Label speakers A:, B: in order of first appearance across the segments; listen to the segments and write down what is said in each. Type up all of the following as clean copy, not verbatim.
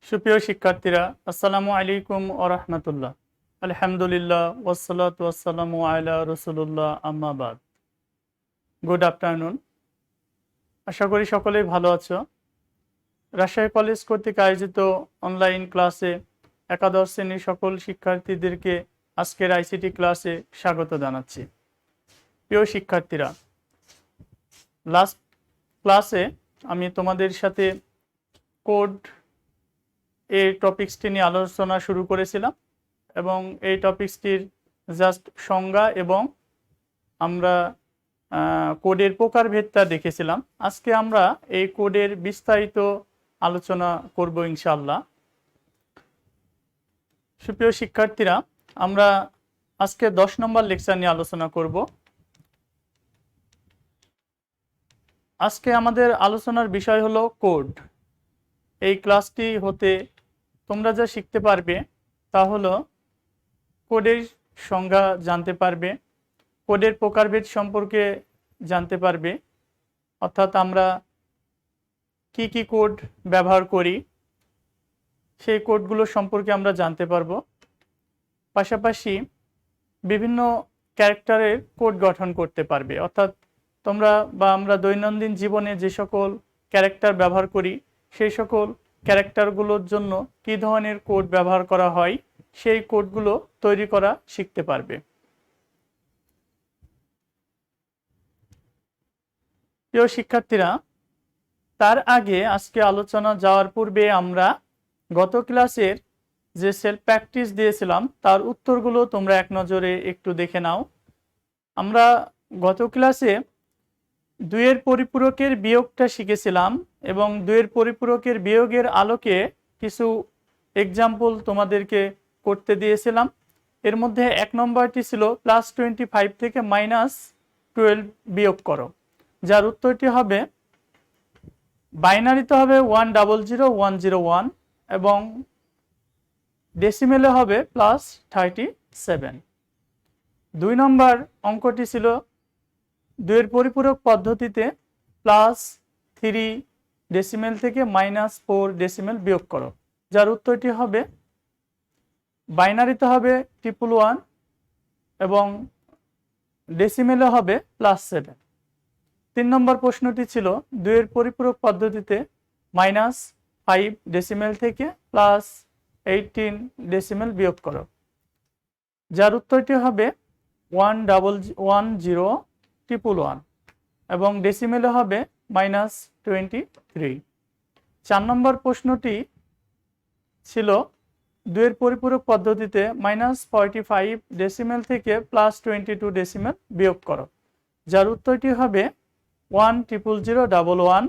A: সুপ্রিয় শিক্ষার্থীরা, আসসালামু আলাইকুম ওয়া রাহমাতুল্লাহ। আলহামদুলিল্লাহ ওয়াসসালাতু ওয়াসসালামু আলা রাসূলুল্লাহ, আম্মা বাদ। Good afternoon. আশা করি সকলেই ভালো আছো। রাজশাহী কলেজ কর্তৃক আয়োজিত অনলাইন ক্লাসে একাদশ শ্রেণীর সকল শিক্ষার্থীদেরকে আজকের আইসিটি ক্লাসে স্বাগত জানাচ্ছি। প্রিয় শিক্ষার্থীরা, লাস্ট ক্লাসে আমি তোমাদের সাথে কোড এই টপিক্সটি নিয়ে আলোচনা শুরু করেছিলাম এবং এই টপিক্সটির জাস্ট সংজ্ঞা এবং আমরা কোডের প্রকারভেদটা দেখেছিলাম। আজকে আমরা এই কোডের বিস্তারিত আলোচনা করব ইনশাআল্লাহ। সুপ্রিয় শিক্ষার্থীরা, আমরা আজকে 10 নম্বর লেকচার নিয়ে আলোচনা করব। আজকে আমাদের আলোচনার বিষয় হলো কোড। এই ক্লাসটি হতে তোমরা যা শিখতে পারবে তা হলো কোডের সংজ্ঞা জানতে পারবে, কোডের প্রকারভেদ সম্পর্কে জানতে পারবে, অর্থাৎ আমরা কি কি কোড ব্যবহার করি সেই কোডগুলো সম্পর্কে আমরা জানতে পারবো। পাশাপাশি বিভিন্ন ক্যারেক্টারের কোড গঠন করতে পারবে, অর্থাৎ তোমরা বা আমরা দৈনন্দিন জীবনে যে সকল ক্যারেক্টার ব্যবহার করি সেই সকল ক্যারেক্টারগুলোর জন্য কী ধরনের কোড ব্যবহার করা হয় সেই কোডগুলো তৈরি করা শিখতে পারবে। প্রিয় শিক্ষার্থীরা, তার আগে আজকে আলোচনা যাওয়ার পূর্বে আমরা গত ক্লাসের যে সেলফ প্র্যাকটিস দিয়েছিলাম তার উত্তরগুলো তোমরা এক নজরে একটু দেখে নাও। আমরা গত ক্লাসে 2-এর পরিপূরকের বিয়োগটা শিখেছিলাম এবং 2-এর পরিপূরকের বিয়োগের আলোকে কিছু এক্সাম্পল তোমাদেরকে করতে দিয়েছিলাম। এর মধ্যে 1 নম্বরটি ছিল +25 থেকে -12 বিয়োগ করো, যার উত্তরটি হবে বাইনারিতে হবে 100101 এবং ডেসিমেলে হবে +37। 2 নম্বর অঙ্কটি ছিল 2-এর পরিপূরক পদ্ধতিতে +3 ডেসিমেল থেকে -4 ডেসিমেল বিয়োগ করো, যার উত্তরটি হবে বাইনারিতে হবে 111 এবং ডেসিমেলে হবে +7। 3 নম্বর প্রশ্নটি ছিল 2-এর পরিপূরক পদ্ধতিতে -5 ডেসিমেল থেকে +18 ডেসিমেল বিয়োগ করো, যার উত্তরটি হবে 11011 এবং ডেসিমেলে হবে -23। 4 নম্বর প্রশ্নটি ছিল 2-এর পরিপূরক পদ্ধতিতে -45 ডেসিমেল থেকে +22 ডেসিমেল বিয়োগ করো, যার উত্তরটি হবে 10011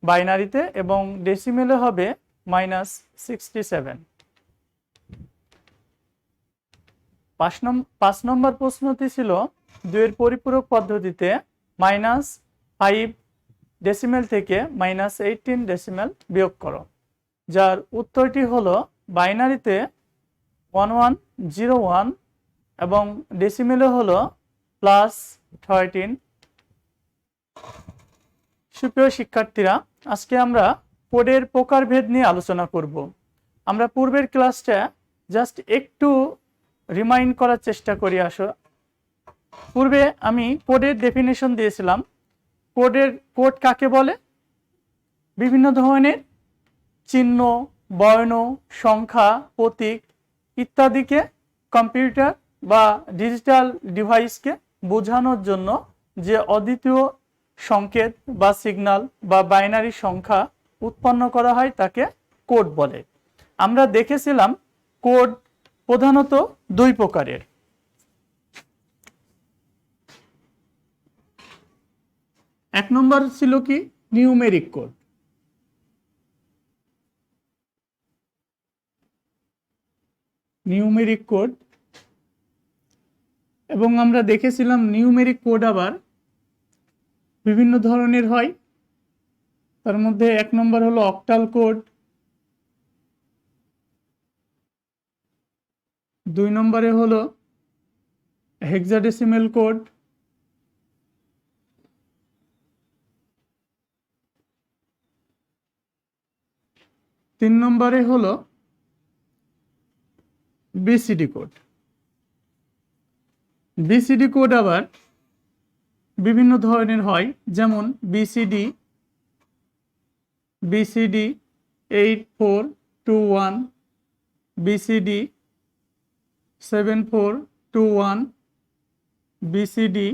A: বাইনারিতে এবং ডেসিমেলে হবে -67। 5 নম্বর প্রশ্নটি ছিল 2-এর পরিপূরক পদ্ধতিতে -5 ডেসিমেল থেকে -18 ডেসিমেল বিয়োগ করো, যার উত্তরটি হলো বাইনারিতে 1101 এবং ডেসিমেলে হলো +13। সুপ্রিয় শিক্ষার্থীরা, আজকে আমরা কোডের প্রকারভেদ নিয়ে আলোচনা করব। আমরা পূর্বের ক্লাসটা জাস্ট একটু রিমাইন্ড করার চেষ্টা করি। পূর্বে আমি কোডের ডেফিনেশন দিয়েছিলাম। কোড কাকে বলে? বিভিন্ন ধরনের চিহ্ন, বর্ণ, সংখ্যা, প্রতীক ইত্যাদিকে কম্পিউটার বা ডিজিটাল ডিভাইসকে বোঝানোর জন্য যে অদ্বিতীয় সংকেত বা সিগন্যাল বা বাইনারি সংখ্যা উৎপন্ন করা হয় তাকে কোড বলে। আমরা দেখেছিলাম কোড প্রধানত 2 প্রকারের। এক নম্বর ছিল কি? Numeric code. নিউমেরিক কোড এবং আমরা দেখেছিলাম নিউমেরিক কোড আবার বিভিন্ন ধরনের হয়। তার মধ্যে 1 নম্বর হলো অক্টাল কোড, 2 নম্বরে হলো হেক্সাডেসিমেল কোড, 3 3 নম্বরে হলো বিসিডি কোড। বিসিডি কোড আবার বিভিন্ন ধরনের হয়, যেমন BCD 8421, BCD 7421, BCD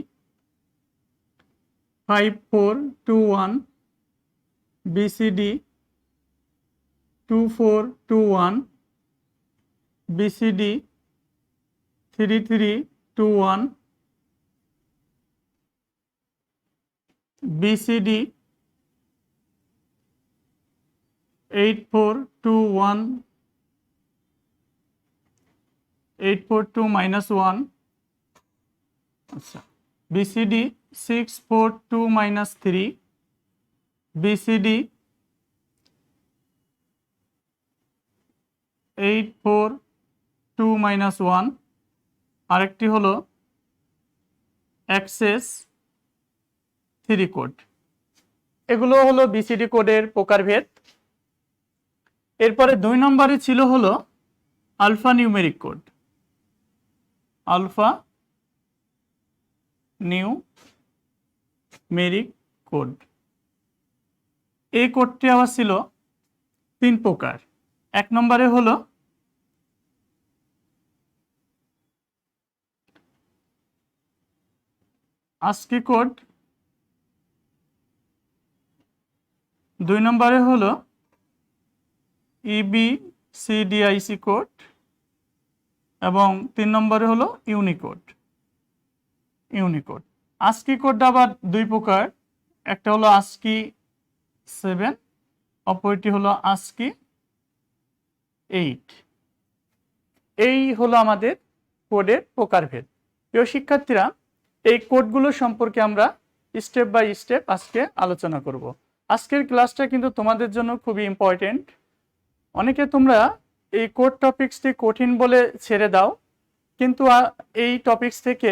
A: 5421, BCD 2421, BCD 3321, BCD 8421, 842-1, আচ্ছা, বিসিডি 642-3, বিসিডি 842-1, আরেকটি হলো অ্যাক্সেস 3 কোড। এগুলো হলো বিসিডি কোডের প্রকারভেদ। এরপরে 2 নম্বরে ছিল হলো alphanumeric code. Alphanumeric code, এই কোডটি আবার ছিল 3 প্রকার। 1 নম্বরে হলো ASCII কোড, 2 নম্বরে হলো EBCDIC কোড এবং 3 নম্বরে হলো ইউনিকোড। ASCII কোড আবার 2 প্রকার, একটা হলো ASCII 7, অপরটি হলো ASCII 8। এই হলো আমাদের কোডের প্রকারভেদ। প্রিয় শিক্ষার্থীরা, এই কোডগুলো সম্পর্কে আমরা স্টেপ বাই স্টেপ আজকে আলোচনা করব। আজকের ক্লাসটা কিন্তু তোমাদের জন্য খুবই ইম্পর্টেন্ট। অনেকে তোমরা এই কোড টপিক্সটি কঠিন বলে ছেড়ে দাও, কিন্তু এই টপিক্স থেকে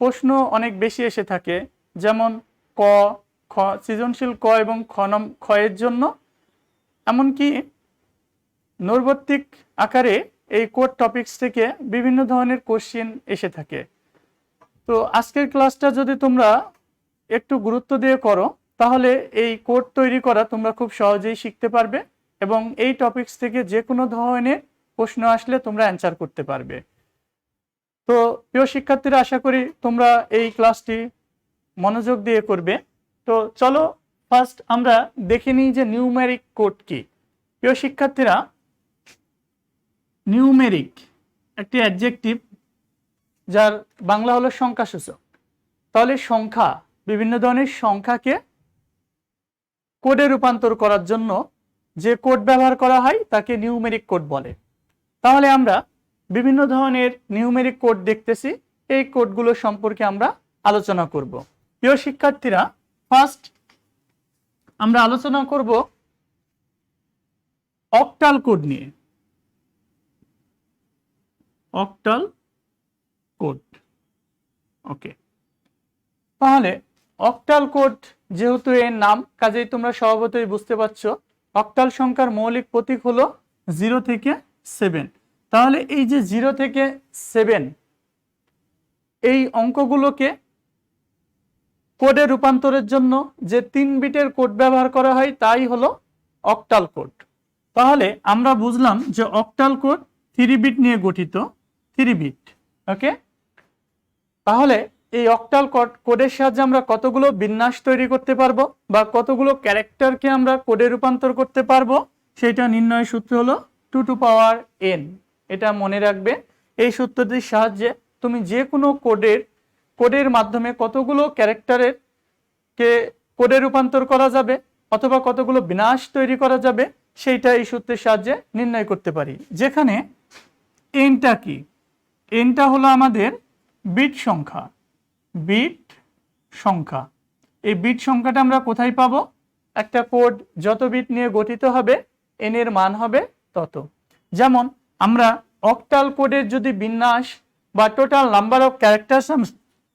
A: প্রশ্ন অনেক বেশি এসে থাকে, যেমন ক, খ, সৃজনশীল ক এবং খ এর জন্য, এমনকি নৈর্ব্যক্তিক আকারে এই কোড টপিক্স থেকে বিভিন্ন ধরনের কোশ্চেন এসে থাকে। তো আজকের ক্লাসটা যদি তোমরা একটু গুরুত্ব দিয়ে করো, তাহলে এই কোড তৈরি করা তোমরা খুব সহজেই শিখতে পারবে এবং এই টপিকস থেকে যে কোনো ধরনের প্রশ্ন আসলে তোমরা অ্যান্সার করতে পারবে। তো প্রিয় শিক্ষার্থীরা, আশা করি তোমরা এই ক্লাসটি মনোযোগ দিয়ে করবে। তো চলো ফার্স্ট আমরা দেখে নিই যে নিউমেরিক কোড কি। প্রিয় শিক্ষার্থীরা, নিউমেরিক একটি অ্যাডজেক্টিভ, যার বাংলা হলো সংখ্যাসূচক। তাহলে সংখ্যা, বিভিন্ন ধরনের সংখ্যাকে কোডে রূপান্তর করার জন্য যে কোড ব্যবহার করা হয় তাকে নিউমেরিক কোড বলে। তাহলে আমরা বিভিন্ন ধরনের নিউমেরিক কোড দেখতেছি, এই কোডগুলো সম্পর্কে আমরা আলোচনা করব। প্রিয় শিক্ষার্থীরা, ফার্স্ট আমরা আলোচনা করব অক্টাল কোড নিয়ে। অক্টাল কোড, ওকে। তাহলে অক্টাল কোড যেহেতু এর নাম, কাজেই তোমরা স্বভাবতই বুঝতে পারছো অক্টাল সংখ্যার মৌলিক প্রতীক হলো 0 থেকে 7। তাহলে এই যে 0 থেকে 7 এই অঙ্কগুলোকে কোডে রূপান্তরের জন্য যে 3 বিটের কোড ব্যবহার করা হয় তাই হলো অক্টাল কোড। তাহলে আমরা বুঝলাম যে অক্টাল কোড 3 বিট নিয়ে গঠিত, 3 বিট, ওকে। তাহলে এই অক্টাল কোডের সাহায্যে আমরা কতগুলো বিন্যাস তৈরি করতে পারবো বা কতগুলো ক্যারেক্টারকে আমরা কোডে রূপান্তর করতে পারবো, সেটা নির্ণয়ের সূত্র হলো 2 টু পাওয়ার n। এটা মনে রাখবে। এই সূত্রটির সাহায্যে তুমি যে কোনো কোডের মাধ্যমে কতগুলো ক্যারেক্টারের কে কোডে রূপান্তর করা যাবে অথবা কতগুলো বিন্যাস তৈরি করা যাবে, সেইটা এই সূত্রের সাহায্যে নির্ণয় করতে পারি। যেখানে nটা কি? nটা হলো আমাদের বিট সংখ্যা। বিট সংখ্যা, এই বিট সংখ্যাটা আমরা কোথায় পাবো? একটা কোড যত বিট নিয়ে গঠিত হবে n এর মান হবে তত। যেমন আমরা অক্টাল কোডের যদি বিন্যাস বা টোটাল নাম্বার অফ ক্যারেক্টার্স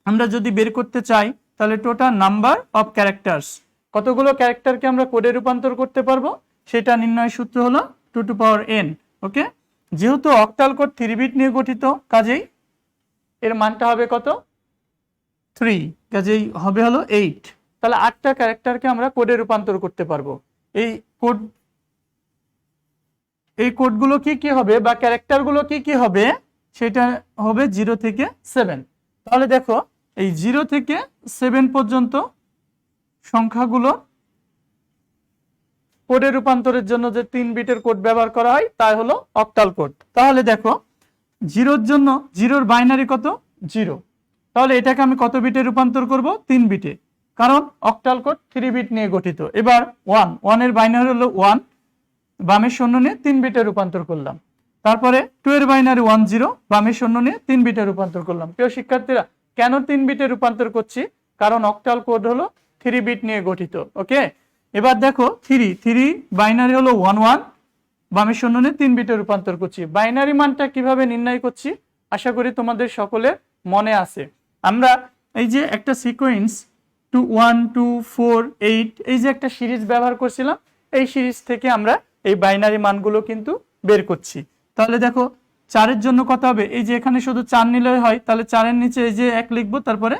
A: আমরা যদি বের করতে চাই, তাহলে টোটাল নাম্বার অফ ক্যারেক্টার্স, কতগুলো ক্যারেক্টারকে আমরা কোডে রূপান্তর করতে পারবো, সেটা নির্ণয়ের সূত্র হলো 2n। ওকে, যেহেতু অক্টাল কোড 3 বিট নিয়ে গঠিত, কাজেই এর মানটা হবে কত? 3, কাজেই হবে হলো 8। তাহলে 8টা ক্যারেক্টারকে আমরা কোডে রূপান্তর করতে পারবো। এই কোডগুলো কি কি হবে বা ক্যারেক্টারগুলো কি কি হবে, সেটা হবে 0 থেকে 7। তাহলে দেখো এই 0 থেকে 7 পর্যন্ত সংখ্যাগুলো কোডে রূপান্তরের জন্য যে 3 বিটের কোড ব্যবহার করা হয় তাই হলো অক্টাল কোড। তাহলে দেখো 0 এর জন্য 0 বাইনারি কত? 0। তাহলে এটাকে আমি কত বিটে রূপান্তর করব? 3 বিটে, কারণ অক্টাল কোড 3 বিট নিয়ে গঠিত। এবার 1 এর বাইনারি হলো 1, বামের শূন্য নিয়ে 3 বিটে রূপান্তর করলাম। তারপরে 2 এর বাইনারি 1 0, বামের শূন্য নিয়ে 3 বিটে রূপান্তর করলাম। প্রিয় শিক্ষার্থীরা, কেন 3 বিটে রূপান্তর করছি? কারণ অক্টাল কোড হলো 3 বিট নিয়ে গঠিত। ওকে, এবার দেখো 3 বাইনারি হলো 1 1, বামের শূন্য নিয়ে 3 বিটে রূপান্তর করছি। বাইনারি মানটা কিভাবে নির্ণয় করছি আশা করি তোমাদের সকলের মনে আছে। আমরা এই যে একটা সিকোয়েন্স 2 1 2 4 8 এই যে একটা সিরিজ ব্যবহার করছিলাম, এই সিরিজ থেকে আমরা এই বাইনারি মানগুলো কিন্তু বের করছি। তাহলে দেখো 4 এর জন্য কত হবে? এই যে এখানে শুধু 4 নিলেই হয়, তাহলে 4 এর নিচে এই যে 1 লিখবো, তারপরে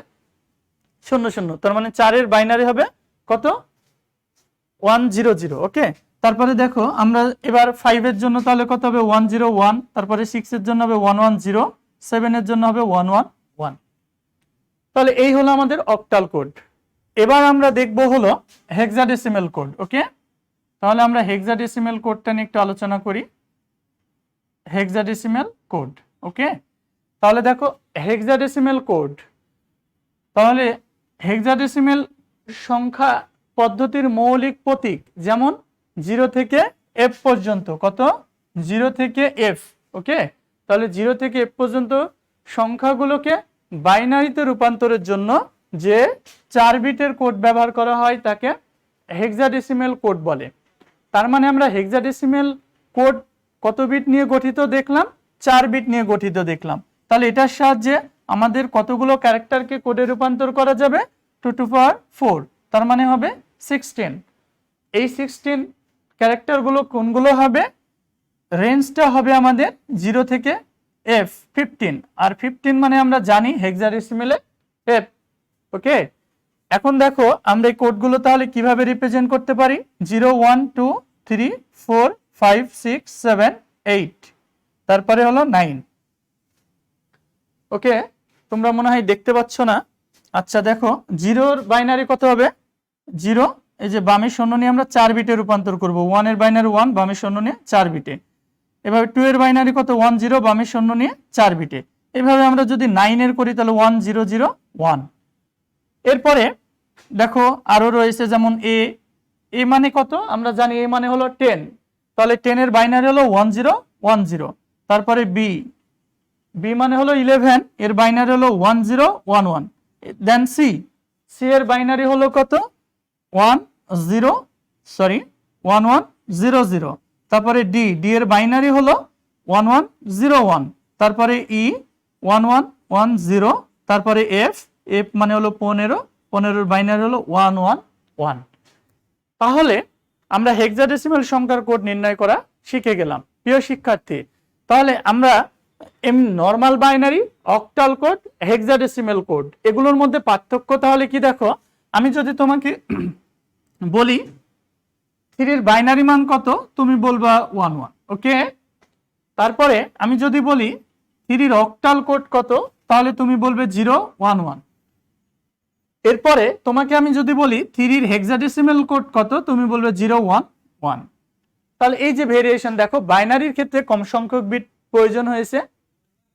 A: 0 0, তার মানে 4 এর বাইনারি হবে কত? 1 0 0। ওকে, তারপরে দেখো আমরা এবার 5 এর জন্য তাহলে কত হবে? 1 0 1, তারপরে 6 এর জন্য হবে 1 1 0, 7 এর জন্য হবে 1 1 1। তাহলে এই হলো আমাদের অক্টাল কোড। এবার আমরা দেখব হলো হেক্সাডেসিমাল কোড। ওকে, তাহলে আমরা হেক্সাডেসিমাল কোডটা নিয়ে একটু আলোচনা করি। Hexadecimal code. ওকে, তাহলে দেখো হেক্সাডেসিমাল কোড, তাহলে হেক্সাডেসিমাল সংখ্যা পদ্ধতির মৌলিক প্রতীক, যেমন 0 থেকে f পর্যন্ত, কত? 0 থেকে f। ওকে, তাহলে 0 থেকে f পর্যন্ত সংখ্যাগুলোকে বাইনারিতে রূপান্তরের জন্য যে 4 বিটের কোড ব্যবহার করা হয় তাকে হেক্সাডেসিমাল কোড বলে। তার মানে আমরা হেক্সাডেসিমাল কোড কত বিট নিয়ে গঠিত দেখলাম? 4 বিট নিয়ে গঠিত দেখলাম। তাহলে এটার সাহায্যে আমাদের কতগুলো ক্যারেক্টারকে কোডে রূপান্তর করা যাবে? 2^4, তার মানে হবে 16। এই 16 ক্যারেক্টারগুলো কোনগুলো হবে? রেঞ্জটা হবে আমাদের 0 থেকে f 15, আর 15 মানে আমরা জানি হেক্সাডেসিমালে f। ওকে, এখন দেখো আমরা এই কোডগুলো তাহলে কিভাবে রিপ্রেজেন্ট করতে পারি? 0 1 2 3 4 5 6 7 8, তারপরে হলো 9। ওকে, তোমরা মনে হয় দেখতে পাচ্ছ না। আচ্ছা দেখো 0 বাইনারি কত হবে? 0, এই যে বামের শূন্য নিয়ে আমরা 4 বিটে রূপান্তর করব। 1 এর বাইনারি 1, বামের শূন্য নিয়ে 4 বিটে। এভাবে 2 এর বাইনারি কত? 1 0, বামের শূন্য নিয়ে 4 বিটে। এভাবে আমরা যদি 9 এর করি তাহলে 1 0 0 1। এরপরে দেখো আরো রয়েছে যেমন এ মানে কত? আমরা জানি এ মানে হলো 10, তাহলে 10 এর বাইনারি হলো 1 0 1 0। তারপরে বি মানে হলো 11, এর বাইনারি হলো 1 0 1 1। দেন সি এর বাইনারি হলো কত? 1 0 1 1 0 0। তারপরে ডি এর বাইনারি হলো 1 1 0 1। তারপরে 1 1 1 0। তারপরে এফ মানে হলো 15 এর বাইনারি হলো 1 1 1। তাহলে আমরা হেক্সাডেসিমাল সংখ্যার কোড নির্ণয় করা শিখে গেলাম প্রিয় শিক্ষার্থী। তাহলে আমরা normal binary, octal code, hexadecimal code, এগুলোর মধ্যে পার্থক্য তাহলে কি? দেখো আমি যদি তোমাকে বলি 3 এর বাইনারি মান কত, তুমি বলবা 1 1। ওকে, তারপরে আমি যদি বলি 3 এর অক্টাল কোড কত, তাহলে তুমি বলবে 0 1 1। এরপরে তোমাকে আমি যদি বলি 3 এর হেক্সাডেসিমাল কোড কত, তুমি বলবে 0 1 1। তাহলে এই যে ভেরিয়েশন দেখো, বাইনারির ক্ষেত্রে কম সংখ্যক বিট প্রয়োজন হয়েছে,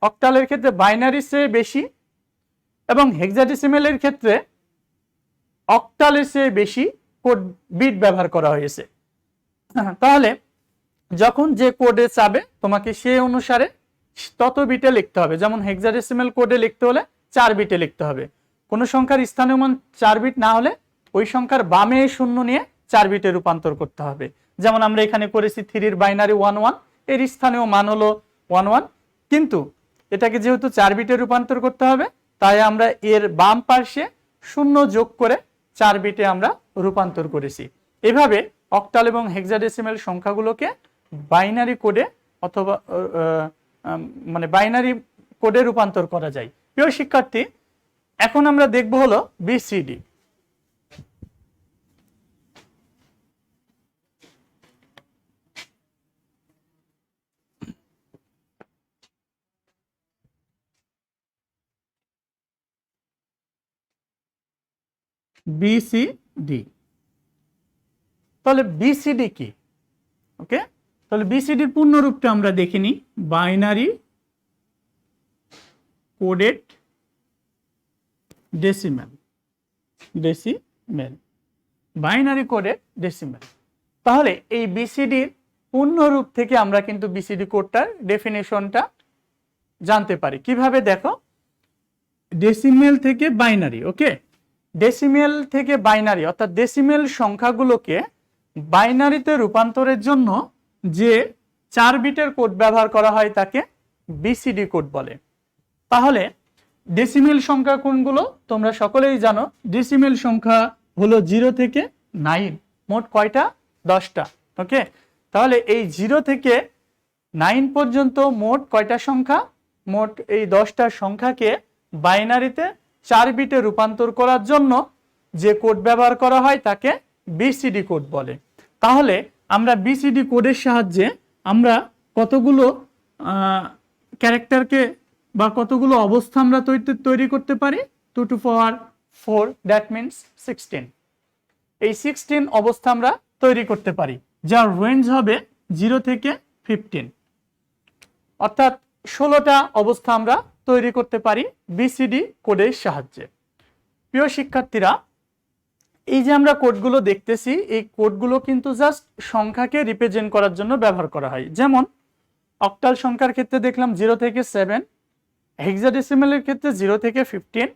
A: অক্টালের ক্ষেত্রে বাইনারির চেয়ে বেশি, এবং হেক্সাডেসিমালের ক্ষেত্রে অক্টালের চেয়ে বেশি কোড বিট ব্যবহার করা হয়েছে। তাহলে যখন যে কোডে চাবে তোমাকে সেই অনুসারে তত বিটে লিখতে হবে। যেমন হেক্সাডেসিমাল কোডে লিখতে হলে 4 বিটে লিখতে হবে। কোন সংখ্যার স্থানীয় মান 4 বিট না হলে ওই সংখ্যার বামে শূন্য নিয়ে 4 বিটে রূপান্তর করতে হবে। যেমন আমরা এখানে করেছি 3 এর বাইনারি 1 1, এর স্থানীয় মান হলো 1 1, কিন্তু এটাকে যেহেতু 4 বিটে রূপান্তর করতে হবে তাই আমরা এর বাম পাশে শূন্য যোগ করে 4 বিটে আমরা রূপান্তর করেছি। এভাবে অক্টাল এবং হেক্সাডেসিমাল সংখ্যাগুলোকে বাইনারি কোডে অথবা মানে বাইনারি কোডে রূপান্তর করা যায়। প্রিয় শিক্ষার্থী, এখন আমরা দেখব হলো বিসিডি। বিসিডি, তাহলে বিসিডি কি? ওকে, তাহলে বিসিডির পূর্ণ রূপটা আমরা দেখিনি, binary coded decimal. Binary coded decimal. তাহলে এই বিসিডির পূর্ণ রূপ থেকে আমরা কিন্তু বিসিডি কোডটার ডেফিনেশনটা জানতে পারি কিভাবে, দেখো, ডেসিমেল থেকে বাইনারি। ওকে, ডেসিমেল থেকে বাইনারি অর্থাৎ ডেসিমেল সংখ্যাগুলোকে বাইনারিতে রূপান্তরের জন্য যে 4 বিটের কোড ব্যবহার করা হয় তাকে বিসিডি কোড বলে। তাহলে ডেসিমেল সংখ্যা কোনগুলো তোমরা সকলেই জানো। ডেসিমেল সংখ্যা হলো 0 থেকে 9, মোট কয়টা? 10টা। ওকে, তাহলে এই 0 থেকে 9 পর্যন্ত মোট কয়টা সংখ্যা? মোট এই 10টা সংখ্যাকে বাইনারিতে 4 বিটে রূপান্তর করার জন্য যে কোড ব্যবহার করা হয় তাকে বিসিডি কোড বলে। তাহলে আমরা বিসিডি কোডের সাহায্যে আমরা কতগুলো ক্যারেক্টারকে বা কতগুলো অবস্থা আমরা তৈরি করতে পারি? 2 to the power 4, that means 16। এই 16 অবস্থা আমরা তৈরি করতে পারি, যার রেঞ্জ হবে 0 থেকে 15, অর্থাৎ 16টা অবস্থা আমরা তৈরি করতে পারি বিসিডি কোডের সাহায্যে। প্রিয় শিক্ষার্থীরা, এই যে আমরা কোডগুলো দেখতেছি, এই কোডগুলো কিন্তু জাস্ট সংখ্যাকে রিপ্রেজেন্ট করার জন্য ব্যবহার করা হয়। যেমন অক্টাল সংখ্যার ক্ষেত্রে দেখলাম 0 থেকে 7, হেক্সাডেসিমালের ক্ষেত্রে 0 থেকে 15